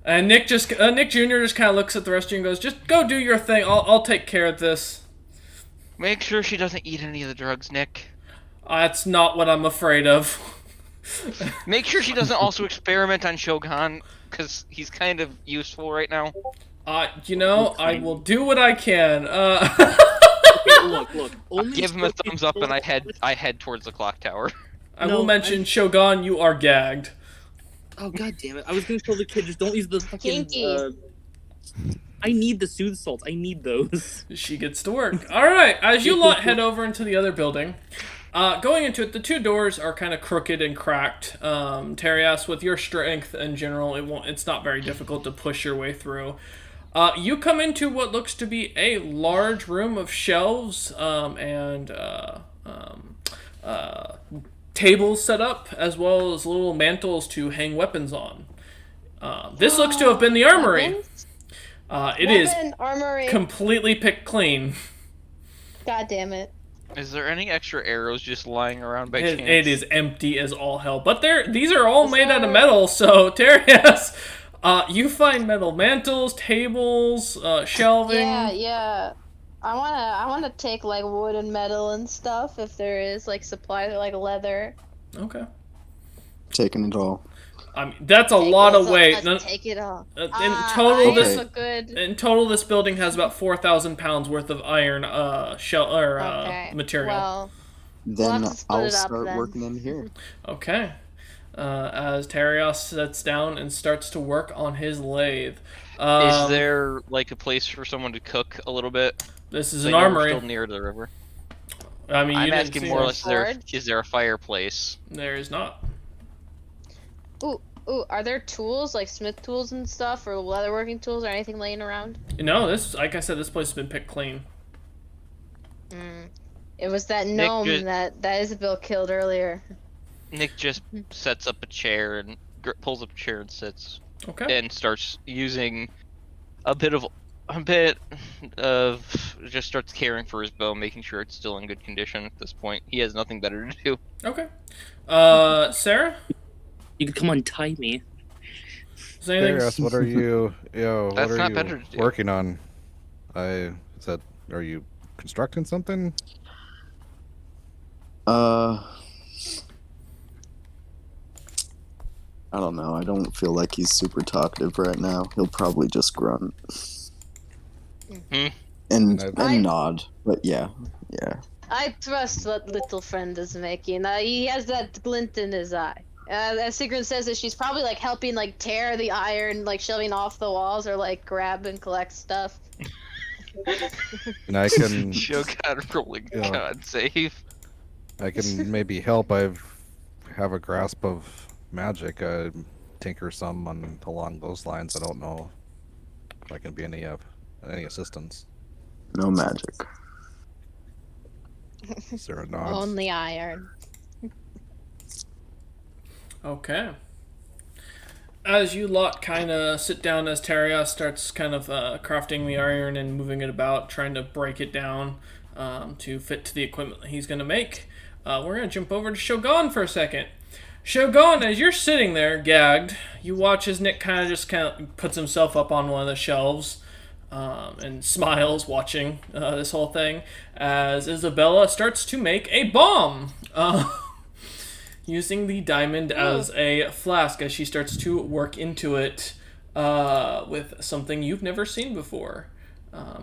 And Nick Nick Jr. just kind of looks at the rest of you and goes, "Just go do your thing. I'll take care of this." Make sure she doesn't eat any of the drugs, Nick. That's not what I'm afraid of. Make sure she doesn't also experiment on Shogun, because he's kind of useful right now. I will do what I can. Okay, look. Only Give him a certain thumbs up, and people- I head towards the clock tower. I No, will mention, Shogun, you are gagged. Oh god damn it! I was gonna tell the kid just don't use the fucking. Kinky. I need the sooth salts. I need those. She gets to work. All right, as you lot head over into the other building, going into it, the two doors are kind of crooked and cracked. Terias, with your strength in general, it's not very difficult to push your way through. You come into what looks to be a large room of shelves and tables set up, as well as little mantles to hang weapons on. This looks to have been the armory. Weapons? It is Weapon, armory. completely picked clean. God damn it. Is there any extra arrows just lying around by chance? It is empty as all hell. But these are all made out of there- metal, so Terias, you find metal mantles, tables, shelving. Yeah. I wanna take like wood and metal and stuff if there is like supplies like leather. Okay. Taking it all. I mean, that's a Take lot it of all, weight. let's take it all. In I total, am this a good. this building has about 4,000 pounds worth of iron Okay. material. Well, We'll Then have to split I'll it up start then. working in here. Okay. As Terios sits down and starts to work on his lathe. Is there like a place for someone to cook a little bit? This is I an know we're armory. Still near the river. I mean, you I'm didn't asking see more or it. less: Forge? is there a fireplace? There is not. ooh, are there tools like smith tools and stuff, or leatherworking tools, or anything laying around? No, like I said, this place has been picked clean. It was that Nick gnome just- that Isabel killed earlier. Nick just sets up a chair and pulls up a chair and sits Okay. and starts using a bit of just starts caring for his bow, making sure it's still in good condition at this point. He has nothing better to do. Okay. Sarah? You can come untie me. Is there anything? Darius, what are you? What That's are not you better to do. working on? Are you constructing something? I don't know. I don't feel like he's super talkative right now. He'll probably just grunt and I- nod. But yeah. I trust what little friend is making. He has that glint in his eye. As Sigrun says that she's probably like helping like tear the iron, like shoving off the walls, or like grab and collect stuff. And I can Shogun rolling Yeah. con save. I can maybe help. Have a grasp of magic. Tinker some along those lines. I don't know if I can be any assistance. No magic. Sarah nods. Only iron. Okay. As you lot kind of sit down, as Taria starts kind of crafting the iron and moving it about, trying to break it down to fit to the equipment that he's going to make, we're going to jump over to Shogun for a second. Shogun, as you're sitting there, gagged, you watch as Nick kind of puts himself up on one of the shelves and smiles watching this whole thing as Isabella starts to make a bomb. Using the diamond as a flask as she starts to work into it with something you've never seen before.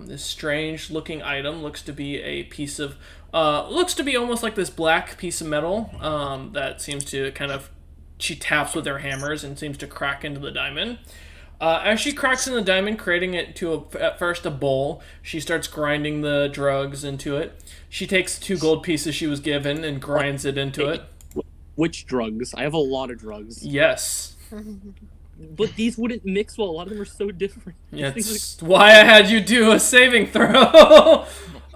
This strange looking item looks to be a piece of, looks to be almost like this black piece of metal that seems to kind of, she taps with her hammers and seems to crack into the diamond. As she cracks in the diamond, creating it to at first a bowl, she starts grinding the drugs into it. She takes 2 gold pieces she was given and grinds it into it. Which drugs? I have a lot of drugs. Yes. But these wouldn't mix well. A lot of them are so different. That's why I had you do a saving throw.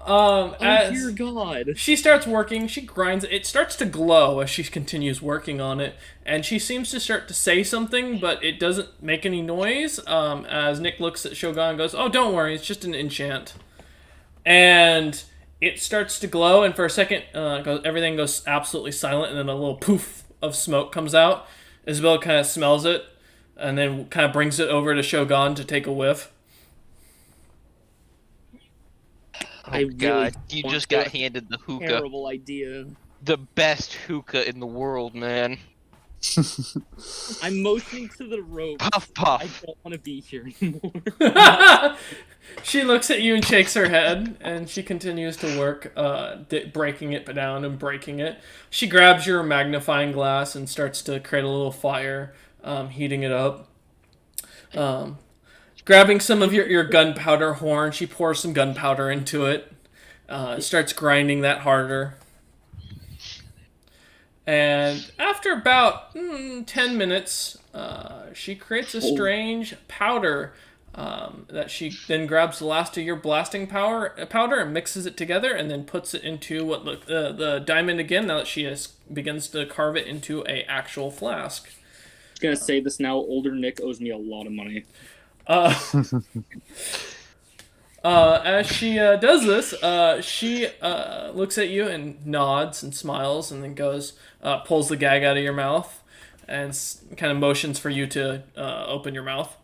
Oh dear God. She starts working, she grinds it. It starts to glow as she continues working on it. And she seems to start to say something, but it doesn't make any noise. As Nick looks at Shogun and goes, "Oh, don't worry, it's just an enchant." And it starts to glow, and for a second, everything goes absolutely silent, and then a little poof of smoke comes out. Isabel kind of smells it, and then kind of brings it over to Shogun to take a whiff. Oh God, you just got handed the hookah. Terrible idea. The best hookah in the world, man. I'm motioning to the rope. Puff I puff. don't want to be here anymore. She looks at you and shakes her head, and she continues to work, breaking it down and breaking it. She grabs your magnifying glass and starts to create a little fire, heating it up. Grabbing some of your gunpowder horn, she pours some gunpowder into it. Starts grinding that harder. And after about 10 minutes, she creates a strange powder that she then grabs the last of your blasting powder and mixes it together and then puts it into the diamond again now that she begins to carve it into a actual flask. I'm gonna say this now. Older Nick owes me a lot of money. As she does this, she looks at you and nods and smiles and then pulls the gag out of your mouth and kind of motions for you to open your mouth.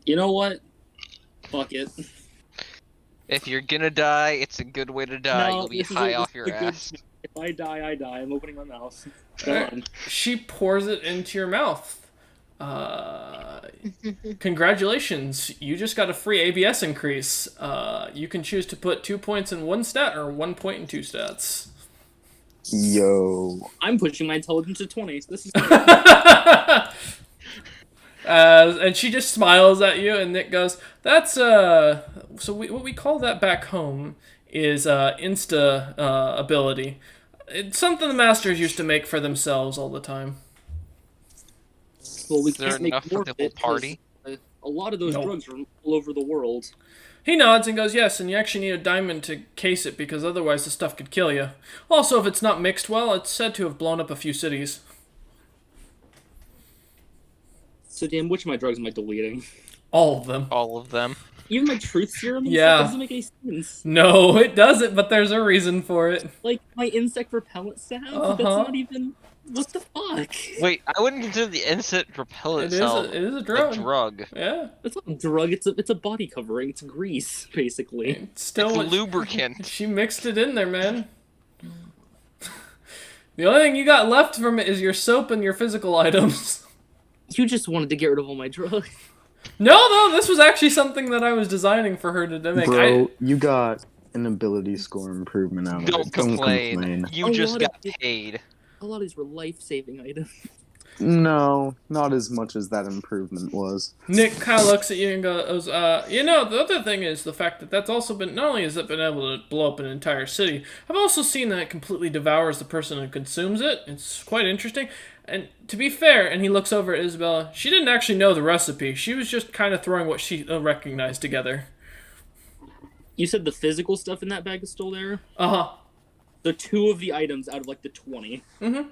You know what? Fuck it. If you're gonna die, it's a good way to die. No, You'll be this is high a- off this your is a good- ass. If I die, I die. I'm opening my mouth. Go on. She pours it into your mouth. Congratulations, you just got a free ABS increase. You can choose to put 2 points in one stat or 1 point in 2 stats. Yo. I'm pushing my intelligence to 20. This is And she just smiles at you, and Nick goes, "That's so what we call that back home is insta ability. It's something the masters used to make for themselves all the time." well, we Is there can't make enough more for the of whole it 'cause, party? A lot of those No. drugs are all over the world. He nods and goes, "Yes, and you actually need a diamond to case it because otherwise the stuff could kill you. Also, if it's not mixed well, it's said to have blown up a few cities." So, damn, which of my drugs am I deleting? All of them. All of them. Even my truth serum? and Yeah. stuff doesn't make any sense. No, it doesn't, but there's a reason for it. Like, my insect repellent salve? That's Uh-huh. not even... What the fuck? Wait, I wouldn't consider the insect repellent It is itself a a drug. drug. Yeah. It's not a drug, it's a body covering. It's grease, basically. It's still It's what- lubricant. She mixed it in there, man. The only thing you got left from it is your soap and your physical items. You just wanted to get rid of all my drugs. No, this was actually something that I was designing for her to make. Bro, you got an ability score improvement out of Don't it. complain. You A just lot of got it- paid. A lot of these were life-saving items. No, not as much as that improvement was. Nick kind of looks at you and goes, the other thing is the fact that that's also been, not only has it been able to blow up an entire city, I've also seen that it completely devours the person who consumes it. It's quite interesting. And to be fair, and he looks over at Isabella, she didn't actually know the recipe. She was just kind of throwing what she recognized together. You said the physical stuff in that bag is still there? Uh-huh. The 2 of the items out of like the 20. Mm-hmm.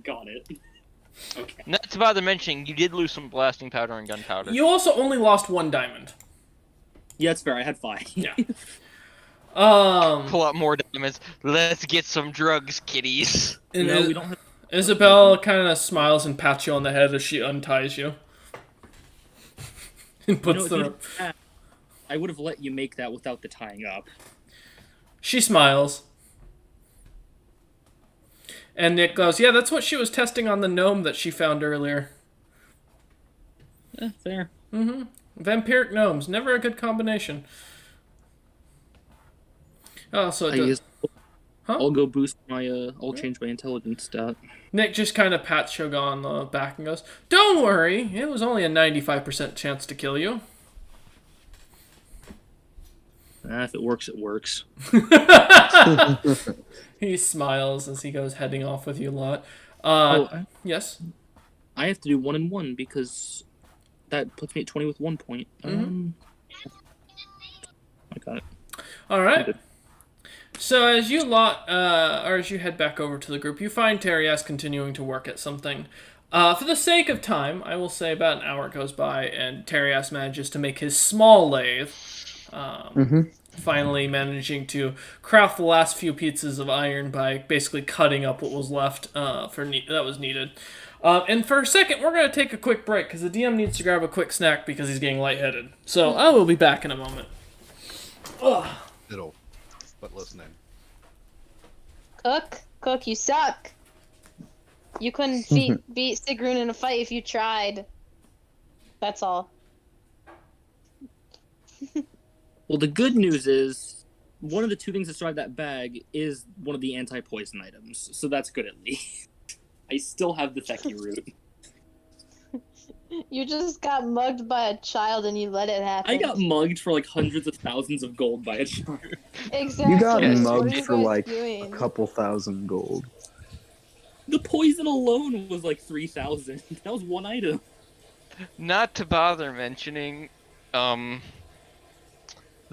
Got it. Okay. Not to bother mentioning, you did lose some blasting powder and gunpowder. You also only lost 1 diamond. Yeah, it's fair. I had 5. Yeah. Pull out more diamonds. Let's get some drugs, kiddies. And No, we don't have. Isabel kind of smiles and pats you on the head as she unties you. And puts You know, the... I would have let you make that without the tying up. She smiles. And Nick goes, yeah, that's what she was testing on the gnome that she found earlier. Fair. Mm-hmm. Vampiric gnomes. Never a good combination. Oh, so it does... Huh? I'll go boost my, I'll change my intelligence stat. Nick just kind of pats Sugar on the back and goes, don't worry, it was only a 95% chance to kill you. If it works, it works. He smiles as he goes heading off with you lot. Yes? I have to do 1 and 1 because that puts me at 20 with 1 point. Mhm. I got it. Alright. So as you lot, or as you head back over to the group, you find Terias continuing to work at something. For the sake of time, I will say about an hour goes by, and Terias manages to make his small lathe. Finally managing to craft the last few pieces of iron by basically cutting up what was left that was needed. And for a second, we're going to take a quick break, because the DM needs to grab a quick snack because he's getting lightheaded. So I will be back in a moment. Ugh. It'll, but listening. Cook, you suck. You couldn't beat Sigrun in a fight if you tried. That's all. Well, the good news is one of the 2 things that survived that bag is one of the anti-poison items, so that's good at least. I still have the Theki root. You just got mugged by a child and you let it happen. I got mugged for like hundreds of thousands of gold by a child. Exactly. You got What are mugged you for guys like doing? a couple thousand gold. The poison alone was like 3,000. That was 1 item. Not to bother mentioning, the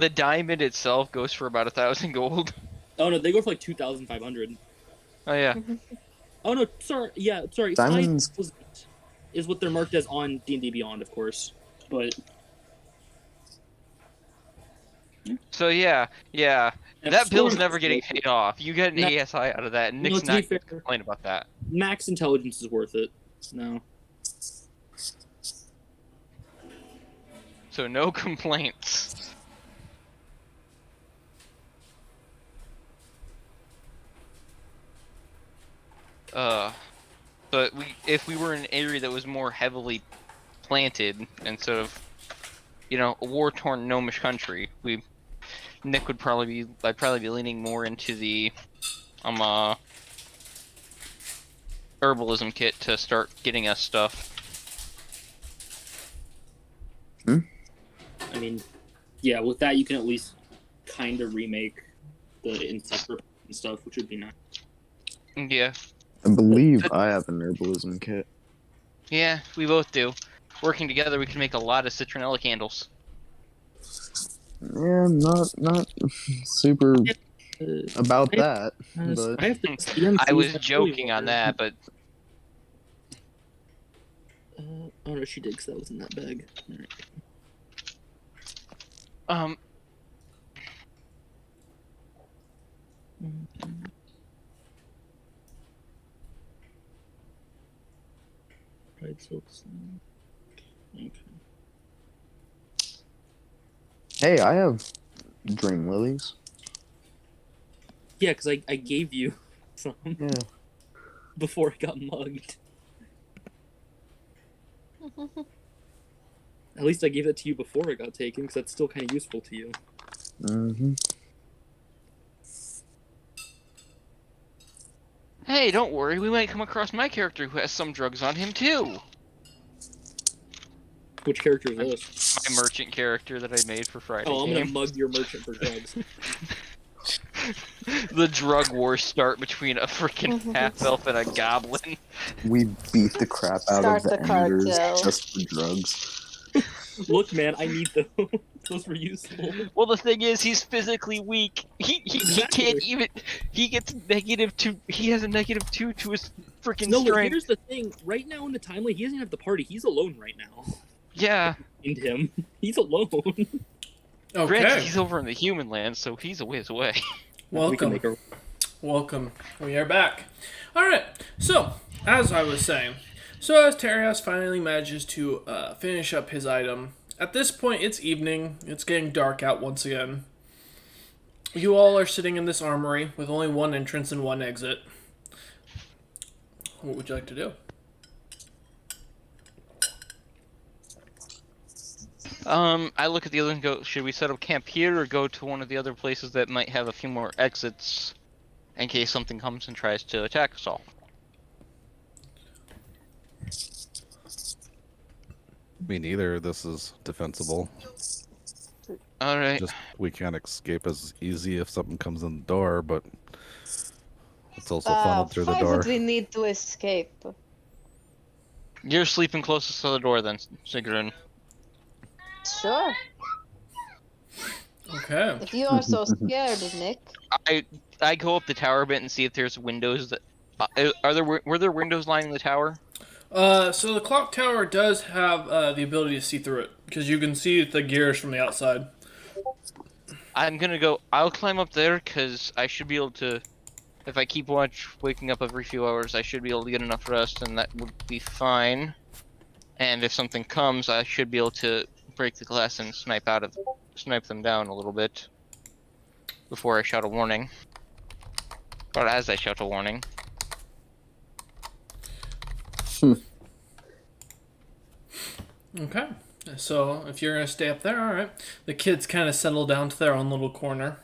diamond itself goes for about 1,000 gold. Oh no, they go for like 2,500. Oh yeah. Oh no, sorry. Yeah, sorry. Diamonds- Size is what they're marked as on D&D Beyond, of course. But So yeah. And That bill's Storm- never getting paid off. You get an No. ASI out of that, and No, Nick's to be not fair- gonna complain about that. max intelligence is worth it. No. So no complaints. But if we were in an area that was more heavily planted instead of, a war-torn gnomish country, Nick would I'd probably be leaning more into the, herbalism kit to start getting us stuff. I mean, yeah, with that you can at least kind of remake the insect and stuff, which would be nice. Yeah. I believe I have an herbalism kit. Yeah, we both do. Working together, we can make a lot of citronella candles. Yeah, not super about that. But I have to. I was joking on that, but Oh no, she did, 'cause that was in that bag. Alright. Right, so it's, okay. hey, I have dream lilies. Yeah, because I gave you some Yeah. before I got mugged. At least I gave it to you before it got taken, because that's still kind of useful to you. hey, don't worry, we might come across my character who has some drugs on him too. Which character is this? My merchant character that I made for Friday. Oh, I'm gonna game. mug your merchant for drugs. The drug wars start between a freaking half elf and a goblin. We beat the crap out Start of the the cartel. Enders just for drugs. Look, man, I need those. Those were useful. Well, the thing is, he's physically weak. He Exactly. can't even. He gets -2. He has a -2 to his freaking No, but strength. here's the thing. Right now in the timeline, he doesn't have the party. He's alone right now. Yeah. And him. He's alone. Granted, Okay. he's over in the human land, so he's a ways away. We can Welcome. make a... Welcome. We are back. Alright, so, as I was saying, so as Terias finally manages to finish up his item, at this point it's evening, it's getting dark out once again. You all are sitting in this armory with only one entrance and one exit. What would you like to do? I look at the other and go, should we set up camp here or go to one of the other places that might have a few more exits in case something comes and tries to attack us all? Me neither. This is defensible. Alright. Just we can't escape as easy if something comes in the door, but it's also funneled through the Why door. would we need to escape? You're sleeping closest to the door then, Sigrun. Sure. Okay. If you are so scared, Nick. I go up the tower a bit and see if there's windows that... were there windows lining the tower? So the clock tower does have the ability to see through it, because you can see the gears from the outside. I'm gonna go... I'll climb up there, because I should be able to... If I keep waking up every few hours, I should be able to get enough rest, and that would be fine. And if something comes, I should be able to break the glass and snipe them down a little bit before I shout a warning. Or as I shout a warning. Okay. So if you're gonna stay up there, alright. The kids kind of settle down to their own little corner.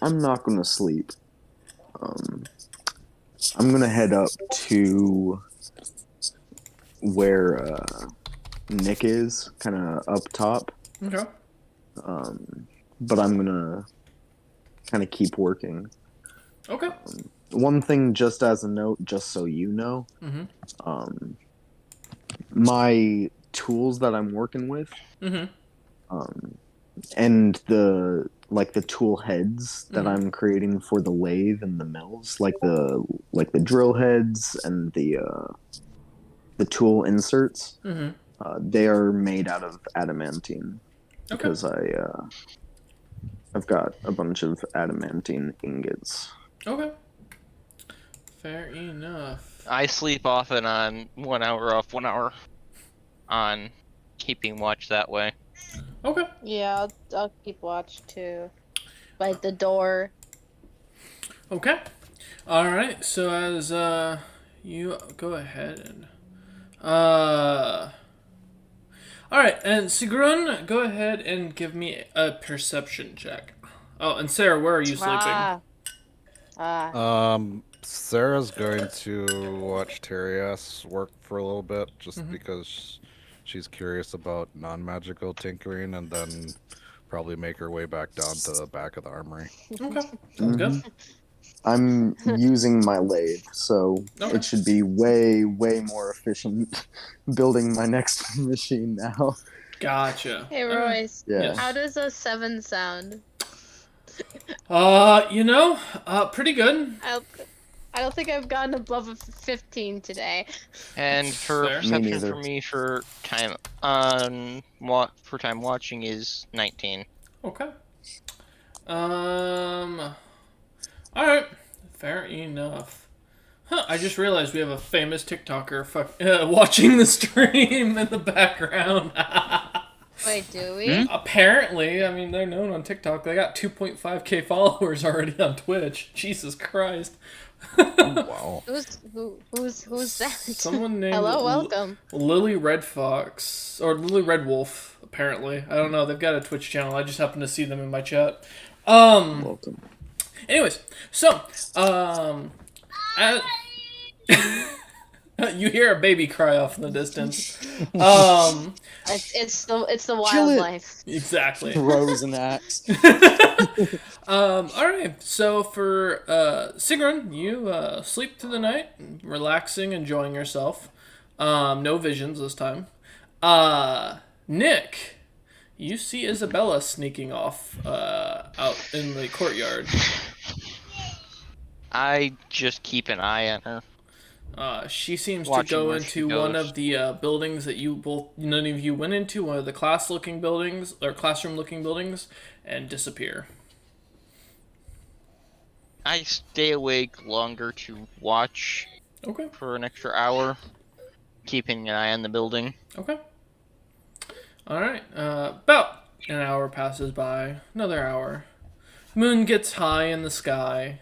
I'm not gonna sleep. I'm gonna head up to where Nick is, kind of up top. Okay. But I'm gonna kind of keep working. Okay. One thing, just as a note, just so you know, Mm-hmm. My tools that I'm working with, Mm-hmm. and the tool heads that I'm creating for the lathe and the mills, like the drill heads and the tool inserts, Mm-hmm. they are made out of adamantine Okay. because I've got a bunch of adamantine ingots. Okay. Fair enough. I sleep often on 1 hour off, 1 hour on keeping watch that way. Okay. Yeah, I'll keep watch too. By the door. Okay. Alright, so as you go ahead and alright, and Sigrun, go ahead and give me a perception check. Oh, and Sarah, where are you sleeping? Sarah's going to watch Terias work for a little bit, just because she's curious about non-magical tinkering, and then probably make her way back down to the back of the armory. Okay. Sounds good. I'm using my lathe, so Okay. it should be way, way more efficient building my next machine now. Gotcha. Hey Royce, Yeah. how does a 7 sound? Pretty good. I don't think I've gotten above a 15 today. And for Fair. Me perception neither. for me for time for time watching is 19. Okay. Alright. Fair enough. Huh, I just realized we have a famous TikToker watching the stream in the background. Wait, do we? Apparently, I mean, they're known on TikTok. They got 2.5k followers already on Twitch. Jesus Christ. Wow. Who's that? Someone named Hello, welcome. Lily Red Fox, or Lily Red Wolf, apparently. I don't know, they've got a Twitch channel. I just happened to see them in my chat. Welcome. Anyways, so, you hear a baby cry off in the distance. It's the Kill it. wildlife. Exactly. Throws an axe. Alright, so for Sigrun, you sleep through the night, relaxing, enjoying yourself. No visions this time. Nick, you see Isabella sneaking off out in the courtyard. I just keep an eye on her. She seems to Watching go where she into one goes. of the buildings that none of you went into, one of the classroom-looking buildings, and disappear. I stay awake longer to watch Okay. for an extra hour, keeping an eye on the building. Okay. All right. About an hour passes by. Another hour. Moon gets high in the sky,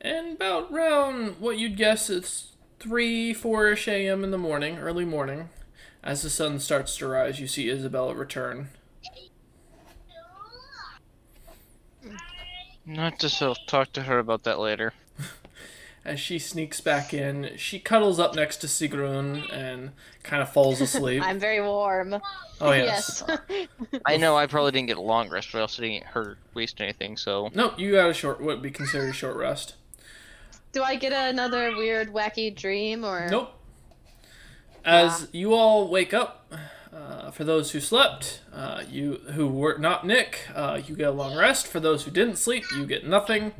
and about round what you'd guess is 3-4ish a.m. in the morning, early morning. As the sun starts to rise, you see Isabella return. Not to talk to her about that later. As she sneaks back in, she cuddles up next to Sigrun and kind of falls asleep. I'm very warm. Oh, yes. I know I probably didn't get a long rest, but I also didn't get hurt, waste anything, so... Nope, you got what would be considered a short rest. Do I get another weird, wacky dream, or? Nope. As you all wake up, for those who slept, you who were not Nick, you get a long rest. For those who didn't sleep, you get nothing.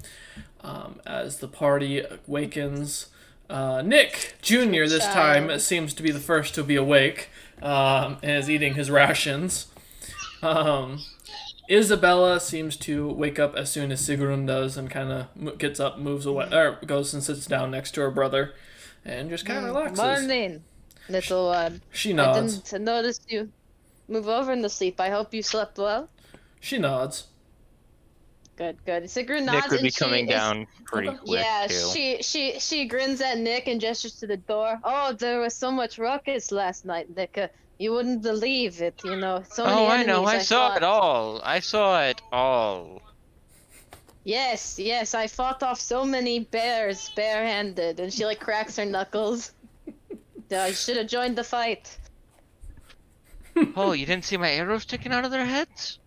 As the party awakens, Nick Jr. this time seems to be the first to be awake and is eating his rations. Isabella seems to wake up as soon as Sigrun does and kind of gets up, moves away, or goes and sits down next to her brother and just kind of relaxes. Morning, little one. She I nods. didn't notice you move over in the sleep. I hope you slept well. She nods. Good. Sigrun nods Nick would be and coming she is- down pretty quick, Yeah, too. she grins at Nick and gestures to the door. Oh, there was so much ruckus last night, Nick. You wouldn't believe it, you know. So many Oh, I know, enemies I saw fought. it all. I saw it all. Yes, I fought off so many bears barehanded, and she like cracks her knuckles. I should have joined the fight. Oh, you didn't see my arrows sticking out of their heads?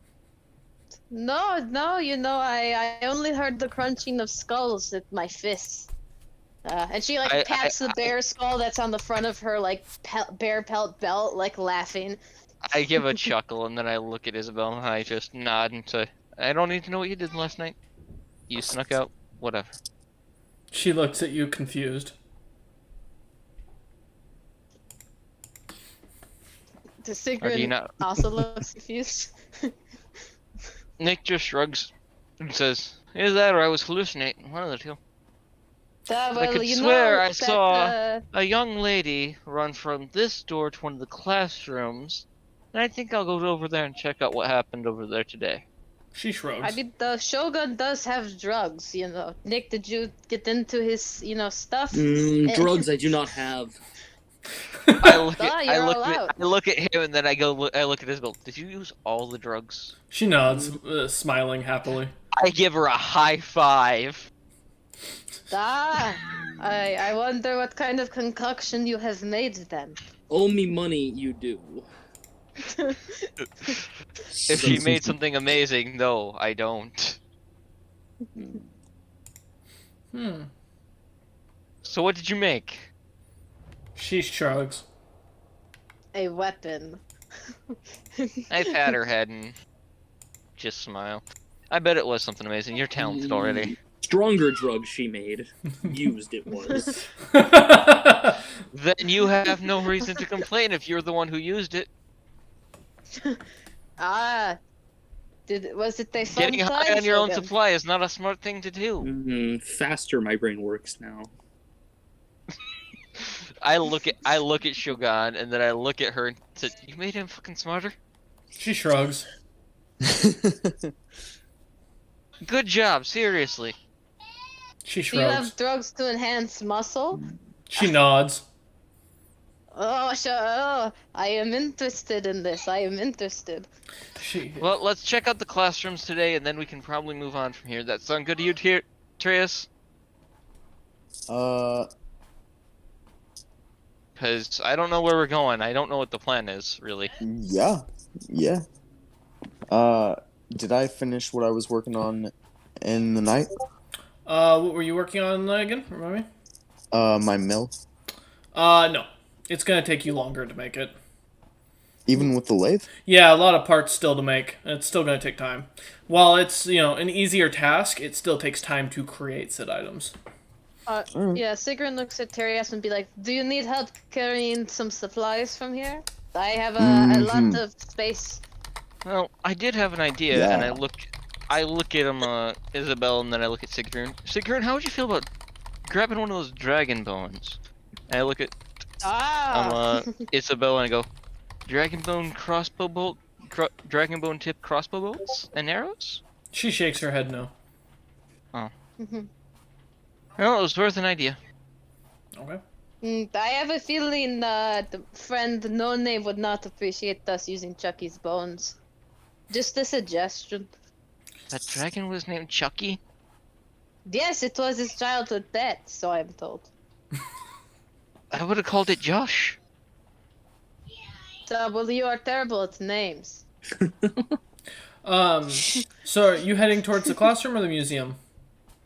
No, you know, I only heard the crunching of skulls with my fists. And she like pats the bear skull that's on the front of her like bear pelt belt, like laughing. I give a chuckle and then I look at Isabel and I just nod and say, I don't need to know what you did last night. You snuck out, whatever. She looks at you confused. The Or do you Sigrun not? also looks confused. Nick just shrugs and says, either that or I was hallucinating, one of the two. Well, I could you swear know I that, saw a young lady run from this door to one of the classrooms, and I think I'll go over there and check out what happened over there today. She shrugs. I mean, the Shogun does have drugs, you know. Nick, did you get into his, you know, stuff? Drugs I do not have. I look Ah, at you're I look allowed. at I look at him and then I look at Isabel. Did you use all the drugs? She nods, smiling happily. I give her a high five. I wonder what kind of concoction you have made then. Owe me money, you do. If she made something amazing, no, I don't. So what did you make? She shrugs. A weapon. I pat her head and just smile. I bet it was something amazing. You're talented already. Stronger drugs she made. Used it was. Then you have no reason to complain if you're the one who used it. Was it a fun Getting high time, on your own Shogun? supply is not a smart thing to do. Faster my brain works now. I look at Shogun and then I look at her and say, "You made him fucking smarter. She shrugs. Good job, seriously." She Do you shrugs. have drugs to enhance muscle? She nods. Oh, sure. Oh, I am interested in this. I am interested. She. Well, let's check out the classrooms today, and then we can probably move on from here. That sound good to you, Trius? Because I don't know where we're going. I don't know what the plan is, really. Yeah. Did I finish what I was working on in the night? What were you working on again? Remind me. My mill. No. It's gonna take you longer to make it. Even with the lathe? Yeah, a lot of parts still to make. It's still gonna take time. While it's an easier task, it still takes time to create said items. Yeah, Sigrun looks at Terias and be like, "Do you need help carrying some supplies from here? I have a lot of space." Well, I did have an idea, Yeah. and I look at Isabel, and then I look at Sigrun. Sigrun, how would you feel about grabbing one of those dragon bones? And I look at Isabel, and I go, dragon bone crossbow bolt, dragon bone tip crossbow bolts and arrows. She shakes her head no. Well, it was worth an idea. Okay. I have a feeling the friend No Name would not appreciate us using Chucky's bones. Just a suggestion. That dragon was named Chucky. Yes, it was his childhood pet, so I'm told. I would have called it Josh. So, well, you are terrible at names. So are you heading towards the classroom or the museum,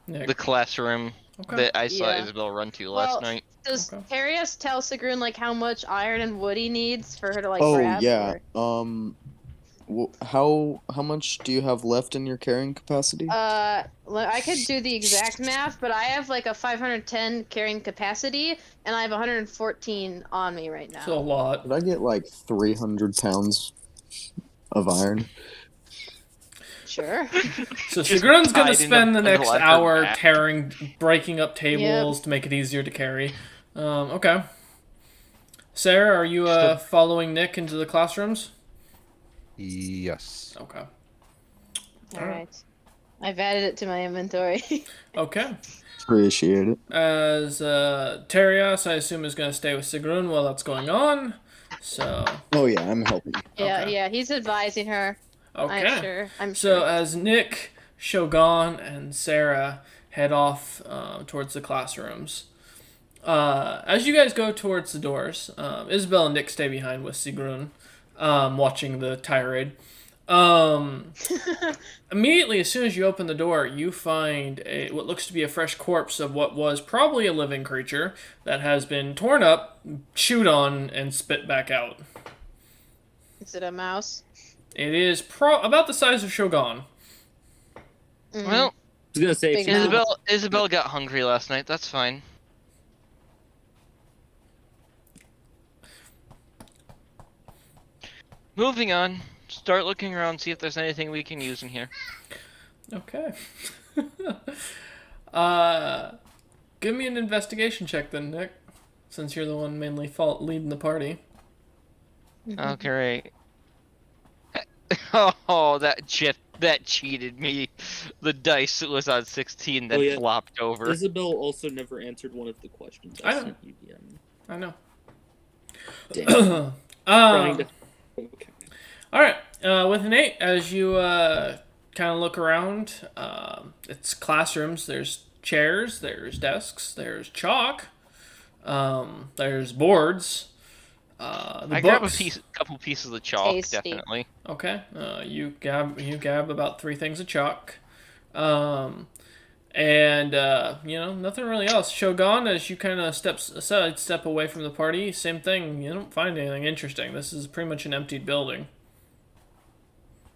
Nick? The classroom Okay. that I saw Yeah. Isabel run to last night. Does Okay. Terias tell Sigrun like how much iron and wood he needs for her to like Oh grab? yeah. or- How much do you have left in your carrying capacity? I could do the exact math, but I have like a 510 carrying capacity, and I have 114 on me right now. It's a lot. Did I get like 300 pounds of iron? Sure. So Just Sigrun's gonna tied in spend the a next bundle at her hour back. breaking up tables to make it easier to carry. Okay. Sarah, are you following Nick into the classrooms? Yes. Okay. All right. I've added it to my inventory. Okay. Appreciate it. As Terias, I assume, is going to stay with Sigrun while that's going on. So, Oh yeah, I'm helping. Yeah, Okay. yeah, he's advising her. okay. I'm sure. I'm So sure. as Nick, Shogun, and Sarah head off towards the classrooms, as you guys go towards the doors, Isabel and Nick stay behind with Sigrun, watching the tirade. Immediately, as soon as you open the door, you find what looks to be a fresh corpse of what was probably a living creature that has been torn up, chewed on, and spit back out. Is it a mouse? It is about the size of Shogun. Mm. Well, I was gonna say, Big if you- mouth. Isabel got hungry last night. That's fine. Moving on. Start looking around, see if there's anything we can use in here. Okay. Give me an investigation check then, Nick, since you're the one mainly leading the party. Okay. Oh, that cheated me. The dice was on 16, then Oh, yeah. flopped over. Isabel also never answered one of the questions I I know. sent you. DM. I know. Damn. Trying Um, to- Okay. all right. With an 8, as you kind of look around, it's classrooms. There's chairs. There's desks. There's chalk. There's boards. The I grab books. couple pieces of chalk, Tasty. definitely. Okay. You grab about 3 things of chalk. And nothing really else. Shogun, as you kind of step away from the party, same thing. You don't find anything interesting. This is pretty much an emptied building.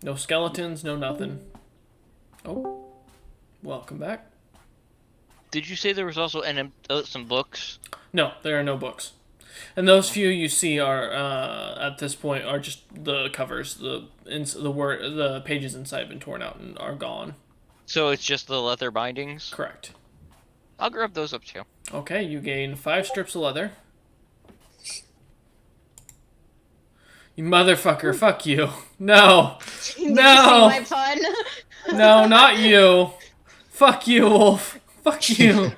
No skeletons, no nothing. Oh, welcome back. Did you say there was also some books? No, there are no books. And those few you see are at this point are just the covers. The pages inside have been torn out and are gone. So it's just the leather bindings? Correct. I'll grab those up too. Okay, you gain 5 strips of leather. You motherfucker, fuck you. No. Did you No. see my pun? No, not you. Fuck you, Wolf. Fuck you.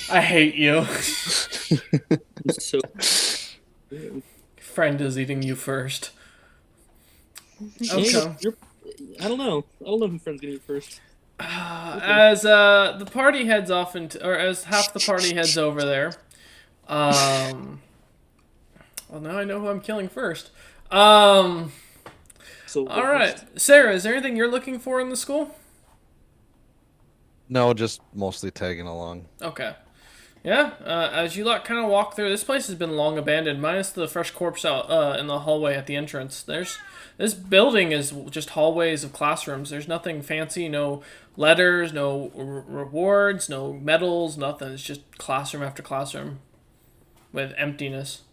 I hate you. I'm so. Friend is eating you first. Yeah, Okay. I don't know. I don't know who friend's gonna eat first. As the party heads off or as half the party heads over there. Well, now I know who I'm killing first. So. All right, Sarah, is there anything you're looking for in the school? No, just mostly tagging along. Okay. Yeah, as you lot kind of walk through, this place has been long abandoned, minus the fresh corpse out in the hallway at the entrance. This building is just hallways of classrooms. There's nothing fancy, no letters, no rewards, no medals, nothing. It's just classroom after classroom with emptiness.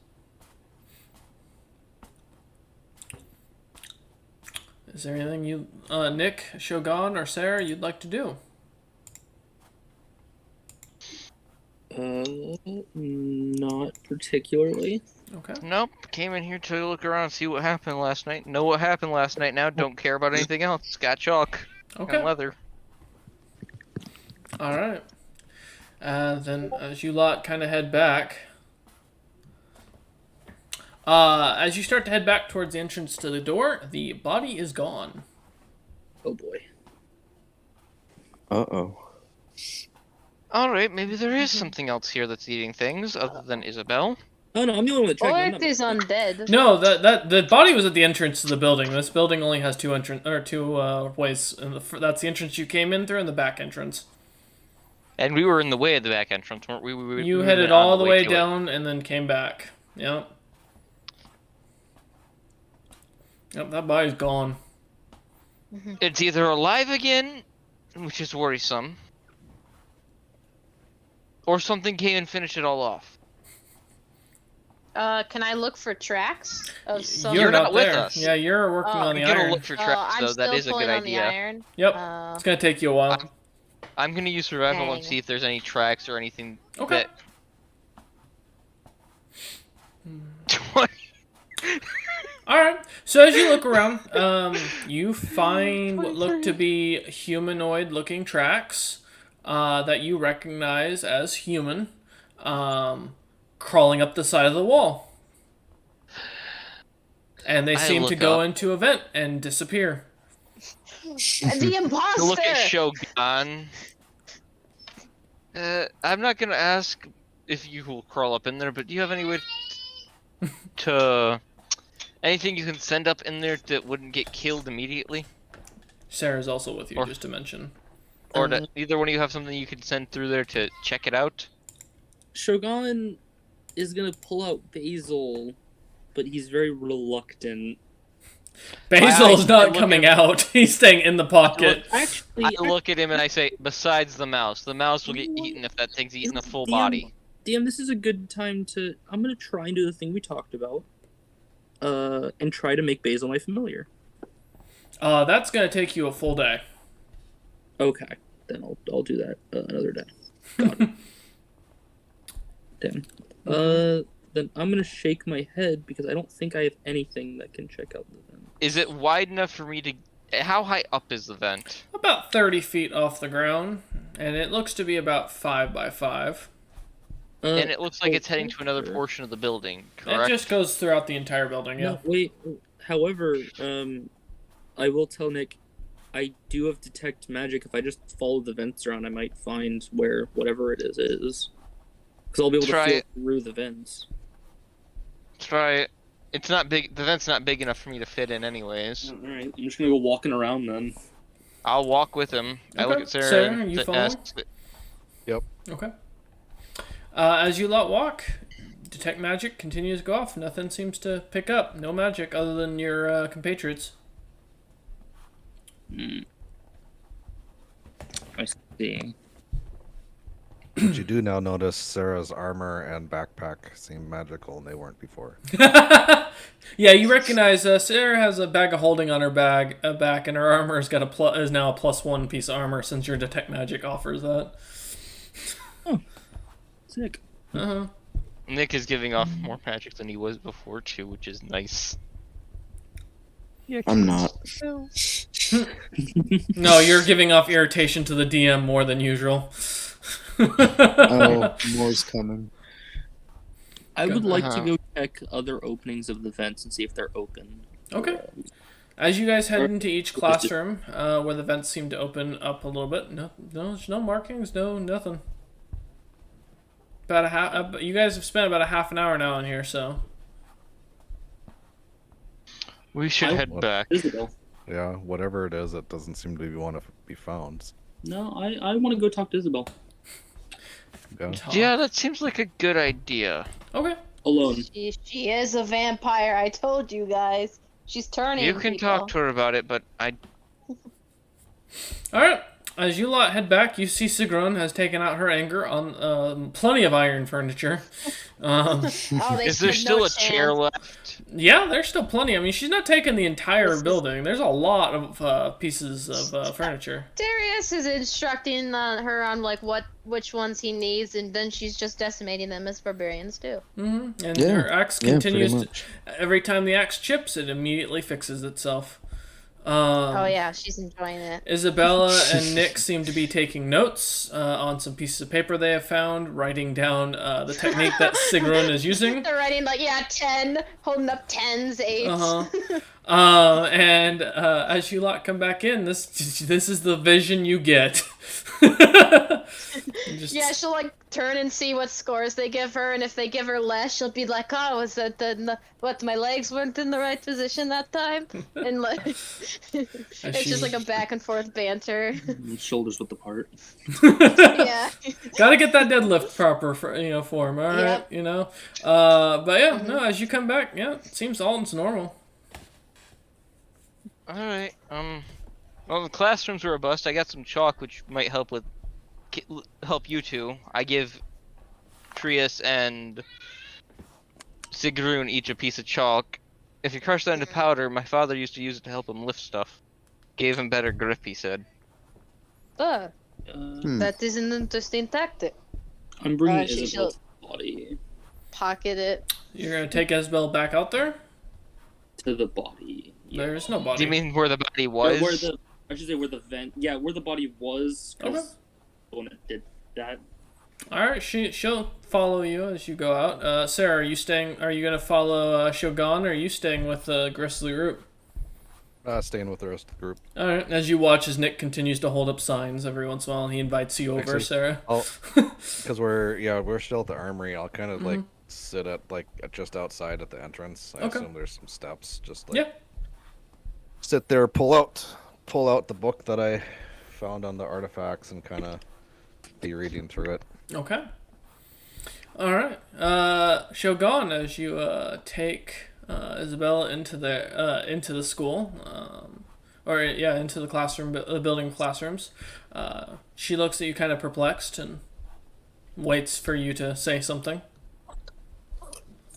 Is there anything you, Nick, Shogun, or Sarah, you'd like to do? Not particularly. Okay. Nope. Came in here to look around, see what happened last night. Know what happened last night now. Don't care about anything else. Got chalk Okay. and leather. All right. Then as you lot kind of head back, as you start to head back towards the entrance to the door, the body is gone. Oh boy. Uh-oh. All right, maybe there is something else here that's eating things other than Isabel. Oh no, I'm the only one that checked. Or I'm it not- is undead. No, the body was at the entrance to the building. This building only has two ways. And that's the entrance you came in through and the back entrance. And we were in the way of the back entrance, weren't we? You we headed went on all the way to it. down and then came back. Yep. Yep, that body's gone. It's either alive again, which is worrisome, or something came and finished it all off. Can I look for tracks of some? You're not with there. us. Yeah, you're working Oh. on the I'm gonna iron. look for traps, I'm though. That still is a pulling good on the idea. iron. Yep. Uh, It's gonna take you a while. I'm gonna use survival and Dang. see if there's any tracks or anything Okay. that. Alright, so as you look around, you find what look to be humanoid-looking tracks that you recognize as human, crawling up the side of the wall. And they I seem to look go up. into a vent and disappear. the imposter. Look at Shogun. I'm not gonna ask if you will crawl up in there, but do you have any way to anything you can send up in there that wouldn't get killed immediately? Sarah's also with you, Or- just to mention. Or do either one of you have something you could send through there to check it out? Shogun is gonna pull out Basil, but he's very reluctant. Basil's I not look coming at- out. He's staying in the pocket. Actually, I look at him and I say, besides the mouse will get eaten if that thing's eaten a full body. DM, this is a good time to. I'm gonna try and do the thing we talked about. And try to make Basil my familiar. That's gonna take you a full day. Okay, then I'll do that another day. Got it. Damn. Then I'm gonna shake my head because I don't think I have anything that can check out the vent. Is it wide enough for me to... How high up is the vent? About 30 feet off the ground, and it looks to be about 5 by 5. And it looks like it's heading to another Sure. portion of the building, It correct? just goes throughout the entire building, yeah. No, wait. However, I will tell Nick, I do have detect magic. If I just follow the vents around, I might find where whatever it is. Because I'll be able Try to feel it. through the vents. Try it. It's not big. The vent's not big enough for me to fit in anyways. All right, I'm just gonna go walking around then. I'll walk with him. I look Okay. at Sarah, Sarah, and you t- follow? ask, Okay. As you lot walk, detect magic continues to go off. Nothing seems to pick up. No magic other than your compatriots. I see. But you do now notice Sarah's armor and backpack seem magical, and they weren't before. Yeah, you recognize Sarah has a bag of holding on her back, and her armor has got is now a +1 piece of armor since your detect magic offers that. Sick. Nick is giving off more magic than he was before too, which is nice. I'm not. No, you're giving off irritation to the DM more than usual. Oh, more's coming. I would like to Uh-huh. go check other openings of the vents and see if they're open. Okay. As you guys head into each classroom, where the vents seem to open up a little bit, no, there's no markings, no nothing. About a half. You guys have spent about a half an hour now in here, so. We should I- head back. Isabel. Yeah, whatever it is, it doesn't seem to want to be found. No, I want to go talk to Isabel. Yeah. Talk. Yeah, that seems like a good idea. Okay. Alone. She is a vampire. I told you guys. She's turning. You can people. talk to her about it, but I All right. As you lot head back, you see Sigrun has taken out her anger on plenty of iron furniture. Oh, they is there stood still no a chair chance. left? Yeah, there's still plenty. I mean, she's not taking the entire This is- building. There's a lot of pieces of furniture. Darius is instructing her on like which ones he needs, and then she's just decimating them as barbarians do. And Yeah. her axe Yeah, continues. pretty Every time the axe chips, it immediately fixes itself. Oh yeah, she's enjoying it. Isabella and Nick seem to be taking notes on some pieces of paper they have found, writing down the technique that Sigrun is using. They're writing like 10, holding up 10s, 8s. And as you lot come back in, this is the vision you get. Just- Yeah, she'll like turn and see what scores they give her, and if they give her less, she'll be like, "Oh, is that what? My legs weren't in the right position that time," and like, it's just like a back and forth banter. Shoulders width apart. Yeah. Gotta get that deadlift proper for form. All right, Yep. But yeah, no. As you come back, yeah, it seems Alton's normal. Alright, well, the classrooms are robust. I got some chalk, which might help you two. I give Trius and Sigrun each a piece of chalk. If you crush that into powder, my father used to use it to help him lift stuff. Gave him better grip, he said. Oh, Uh, that is an interesting tactic. I'm bringing she Isabel to the body. Pocket it. You're gonna take Isabel back out there? To the body. Yeah. There's no body. Do you mean where the body Or was? where the I should say where the vent. Yeah, where the body was. 'Cause Okay. the one that did that. All right, she'll follow you as you go out. Sarah, are you staying? Are you gonna follow Shogun, or are you staying with the Grizzly group? Staying with the rest of the group. All right. As you watch, as Nick continues to hold up signs every once in a while, and he invites you over, Actually, Sarah. Because we're still at the armory. I'll kind of like sit at just outside at the entrance. I Okay. assume there's some steps. Just like Yeah. sit there, pull out the book that I found on the artifacts, and kind of be reading through it. Okay. All right. Shogun, as you take Isabella into the school, into the classroom, the building of classrooms, she looks at you kind of perplexed and waits for you to say something.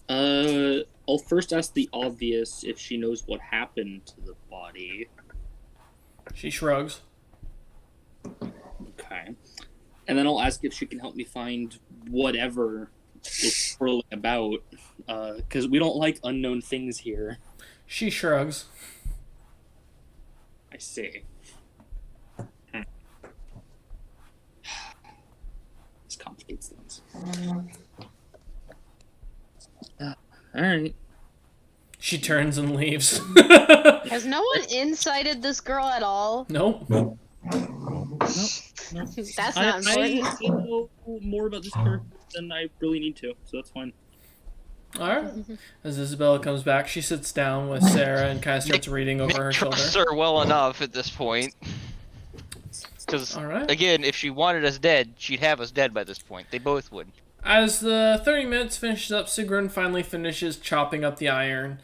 I'll first ask the obvious if she knows what happened to the body. She shrugs. Okay. And then I'll ask if she can help me find whatever it's swirling about. Because we don't like unknown things here. She shrugs. I see. This complicates things. Alright. She turns and leaves. Has no one incited this girl at all? Nope. That's not important. I know more about this character than I really need to, so that's fine. All right. As Isabella comes back, she sits down with Sarah and kind of starts reading over her shoulder. Trusts her well enough at this point. Because, All right. again, if she wanted us dead, she'd have us dead by this point. They both would. As the 30 minutes finishes up, Sigrun finally finishes chopping up the iron,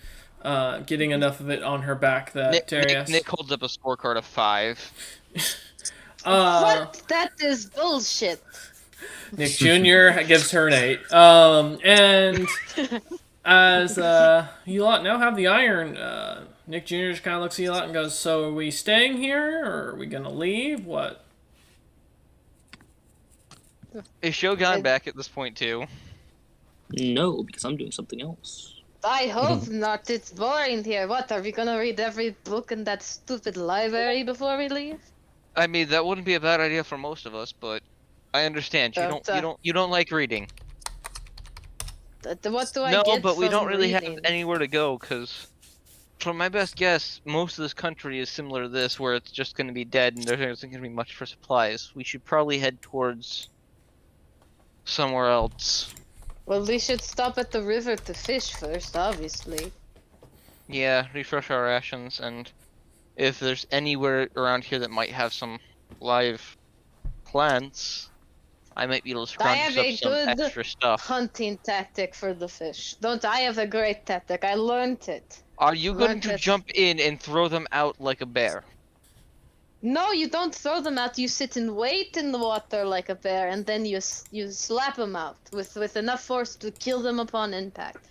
getting enough of it on her back that Darius... Nick holds up a scorecard of 5. What? That is bullshit. Nick Jr. gives her an 8. And as you lot now have the iron, Nick Jr. just kind of looks at you lot and goes, "So are we staying here, or are we going to leave? What?" Is Shogun back at this point, too? No, because I'm doing something else. I hope not. It's boring here. What, are we gonna read every book in that stupid library before we leave? I mean, that wouldn't be a bad idea for most of us, but I understand. You don't like reading. What do I No, get but we from don't really reading? have anywhere to go, because from my best guess, most of this country is similar to this, where it's just going to be dead and there isn't going to be much for supplies. We should probably head towards somewhere else. Well, we should stop at the river to fish first, obviously. Yeah, refresh our rations, and if there's anywhere around here that might have some live plants, I might be able to I have scrounge a up some good extra stuff. hunting tactic for the fish. Don't I have a great tactic? I learned it. Are you going Learned to it. jump in and throw them out like a bear? No, you don't throw them out. You sit and wait in the water like a bear, and then you slap them out with enough force to kill them upon impact.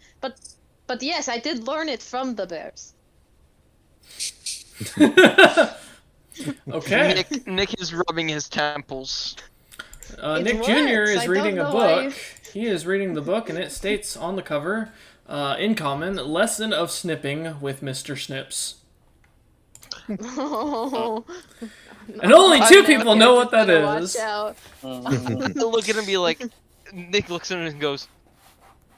But yes, I did learn it from the bears. Okay. Nick is rubbing his temples. It Nick works. Jr. I is don't reading a know why book. He is reading the book, and it states on the cover, in common, Lesson of Snipping with Mr. Snips. Oh. And only I two know, people kids, know what that better watch is. out. I look at him and be like, Nick looks at him and goes,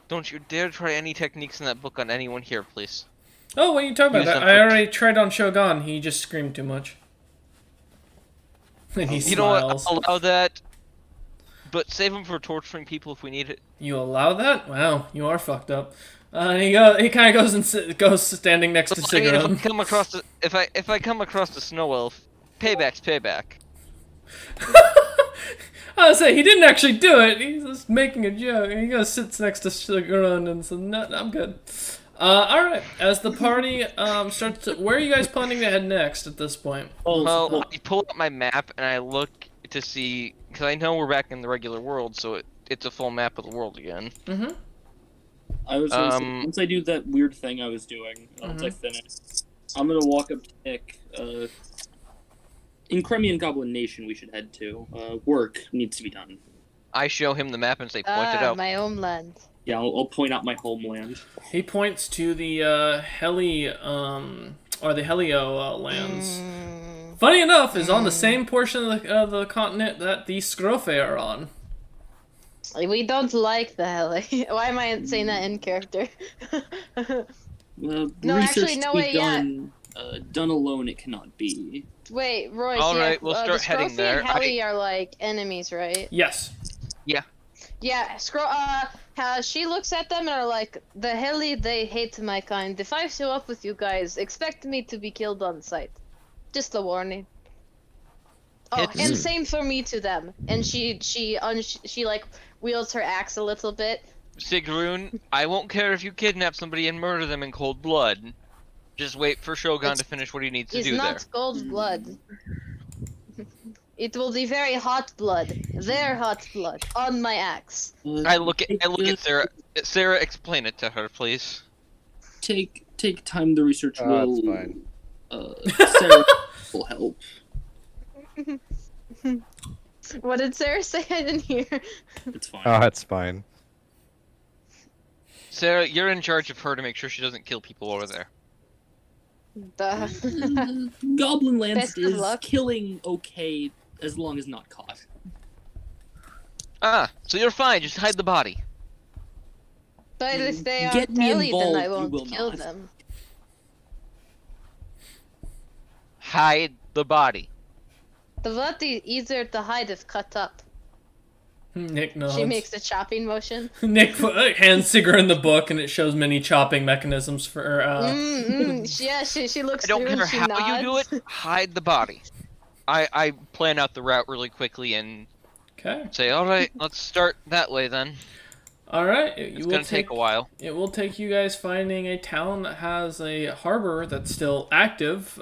"Don't you dare try any techniques in that book on anyone here, please." Oh, what are you talking Use about? them I for- already tried on Shogun. He just screamed too much. And he You know what? smiles. I'll allow that, but save him for torturing people if we need it. You allow that? Wow, you are fucked up. He kind of goes and goes standing next to I mean, if I Sigrun. come across the, if I come across the snow elf, payback's payback. I was say he didn't actually do it. He's just making a joke. And he goes sits next to Sigrun and says, "No, I'm good." All right. As the party starts to, where are you guys planning to head next at this point? Well, I pull up my map and I look to see, because I know we're back in the regular world, so it's a full map of the world again. Mm-hmm. I was gonna say, once I do that weird thing I was doing, once I finish, I'm gonna walk up to Nick. In Crimean Goblin Nation, we should head to. Work needs to be done. I show him the map and say, "Point it out." My homeland. Yeah, I'll point out my homeland. He points to the Heli or the Helio lands. Funny enough, is on the same portion of the continent that the Scrofe are on. We don't like the heli. Why am I saying that in character? No, Research actually, no, to be wait, yeah. done. Done alone, it cannot be. Wait, Royce. All yeah, right, we'll start the heading Scrofi there. and Heli are like enemies, right? Yes. Yeah, she looks at them and are like, the Heli, they hate my kind. If I show up with you guys, expect me to be killed on sight. Just a warning. Oh, and same for me to them. And she like wields her axe a little bit. Sigrun, I won't care if you kidnap somebody and murder them in cold blood. Just wait for Shogun to finish what he needs to It's do there. not cold blood. It will be very hot blood. Their hot blood on my axe. I look at Sarah. Sarah, explain it to her, please. Take time to research. That's fine. Sarah will help. What did Sarah say? I didn't hear. It's fine. Oh, that's fine. Sarah, you're in charge of her to make sure she doesn't kill people over there. Goblin Lands Best of is luck. killing okay as long as not caught. Ah, so you're fine. Just hide the body. But if they are Get me Heli, then I involved, you won't will kill not. them. Hide the body. The blood is easier to hide if cut up. Nick nods. She makes the chopping motion. Nick hands Sigrun the book, and it shows many chopping mechanisms for. Yeah, she looks I don't through care and she how nods. you do it. Hide the body. I plan out the route really quickly and Okay. say, all right, let's start that way then. All right. It's gonna take a while. It will take you guys finding a town that has a harbor that's still active,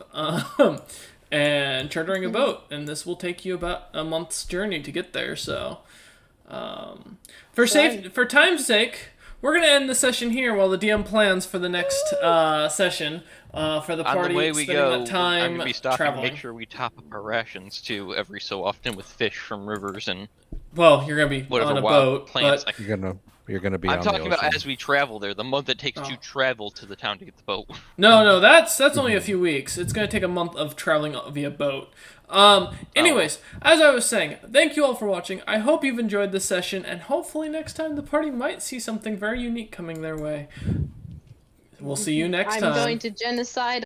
and chartering a boat. And this will take you about a month's journey to get there. So, for time's sake, we're gonna end the session here while the DM plans for the next session. For the party, On the way we spending go, that time I'm gonna be stopping. traveling. Make sure we top up our rations too every so often with fish from rivers and Well, you're gonna be whatever on a wild boat, plants. but You're gonna be I'm on talking the about ocean. as we travel there. The month it takes to travel to the town to get the boat. no, that's only a few weeks. It's gonna take a month of traveling via boat. Anyways, as I was saying, thank you all for watching. I hope you've enjoyed this session, and hopefully next time the party might see something very unique coming their way. We'll see you next time. I'm going to genocide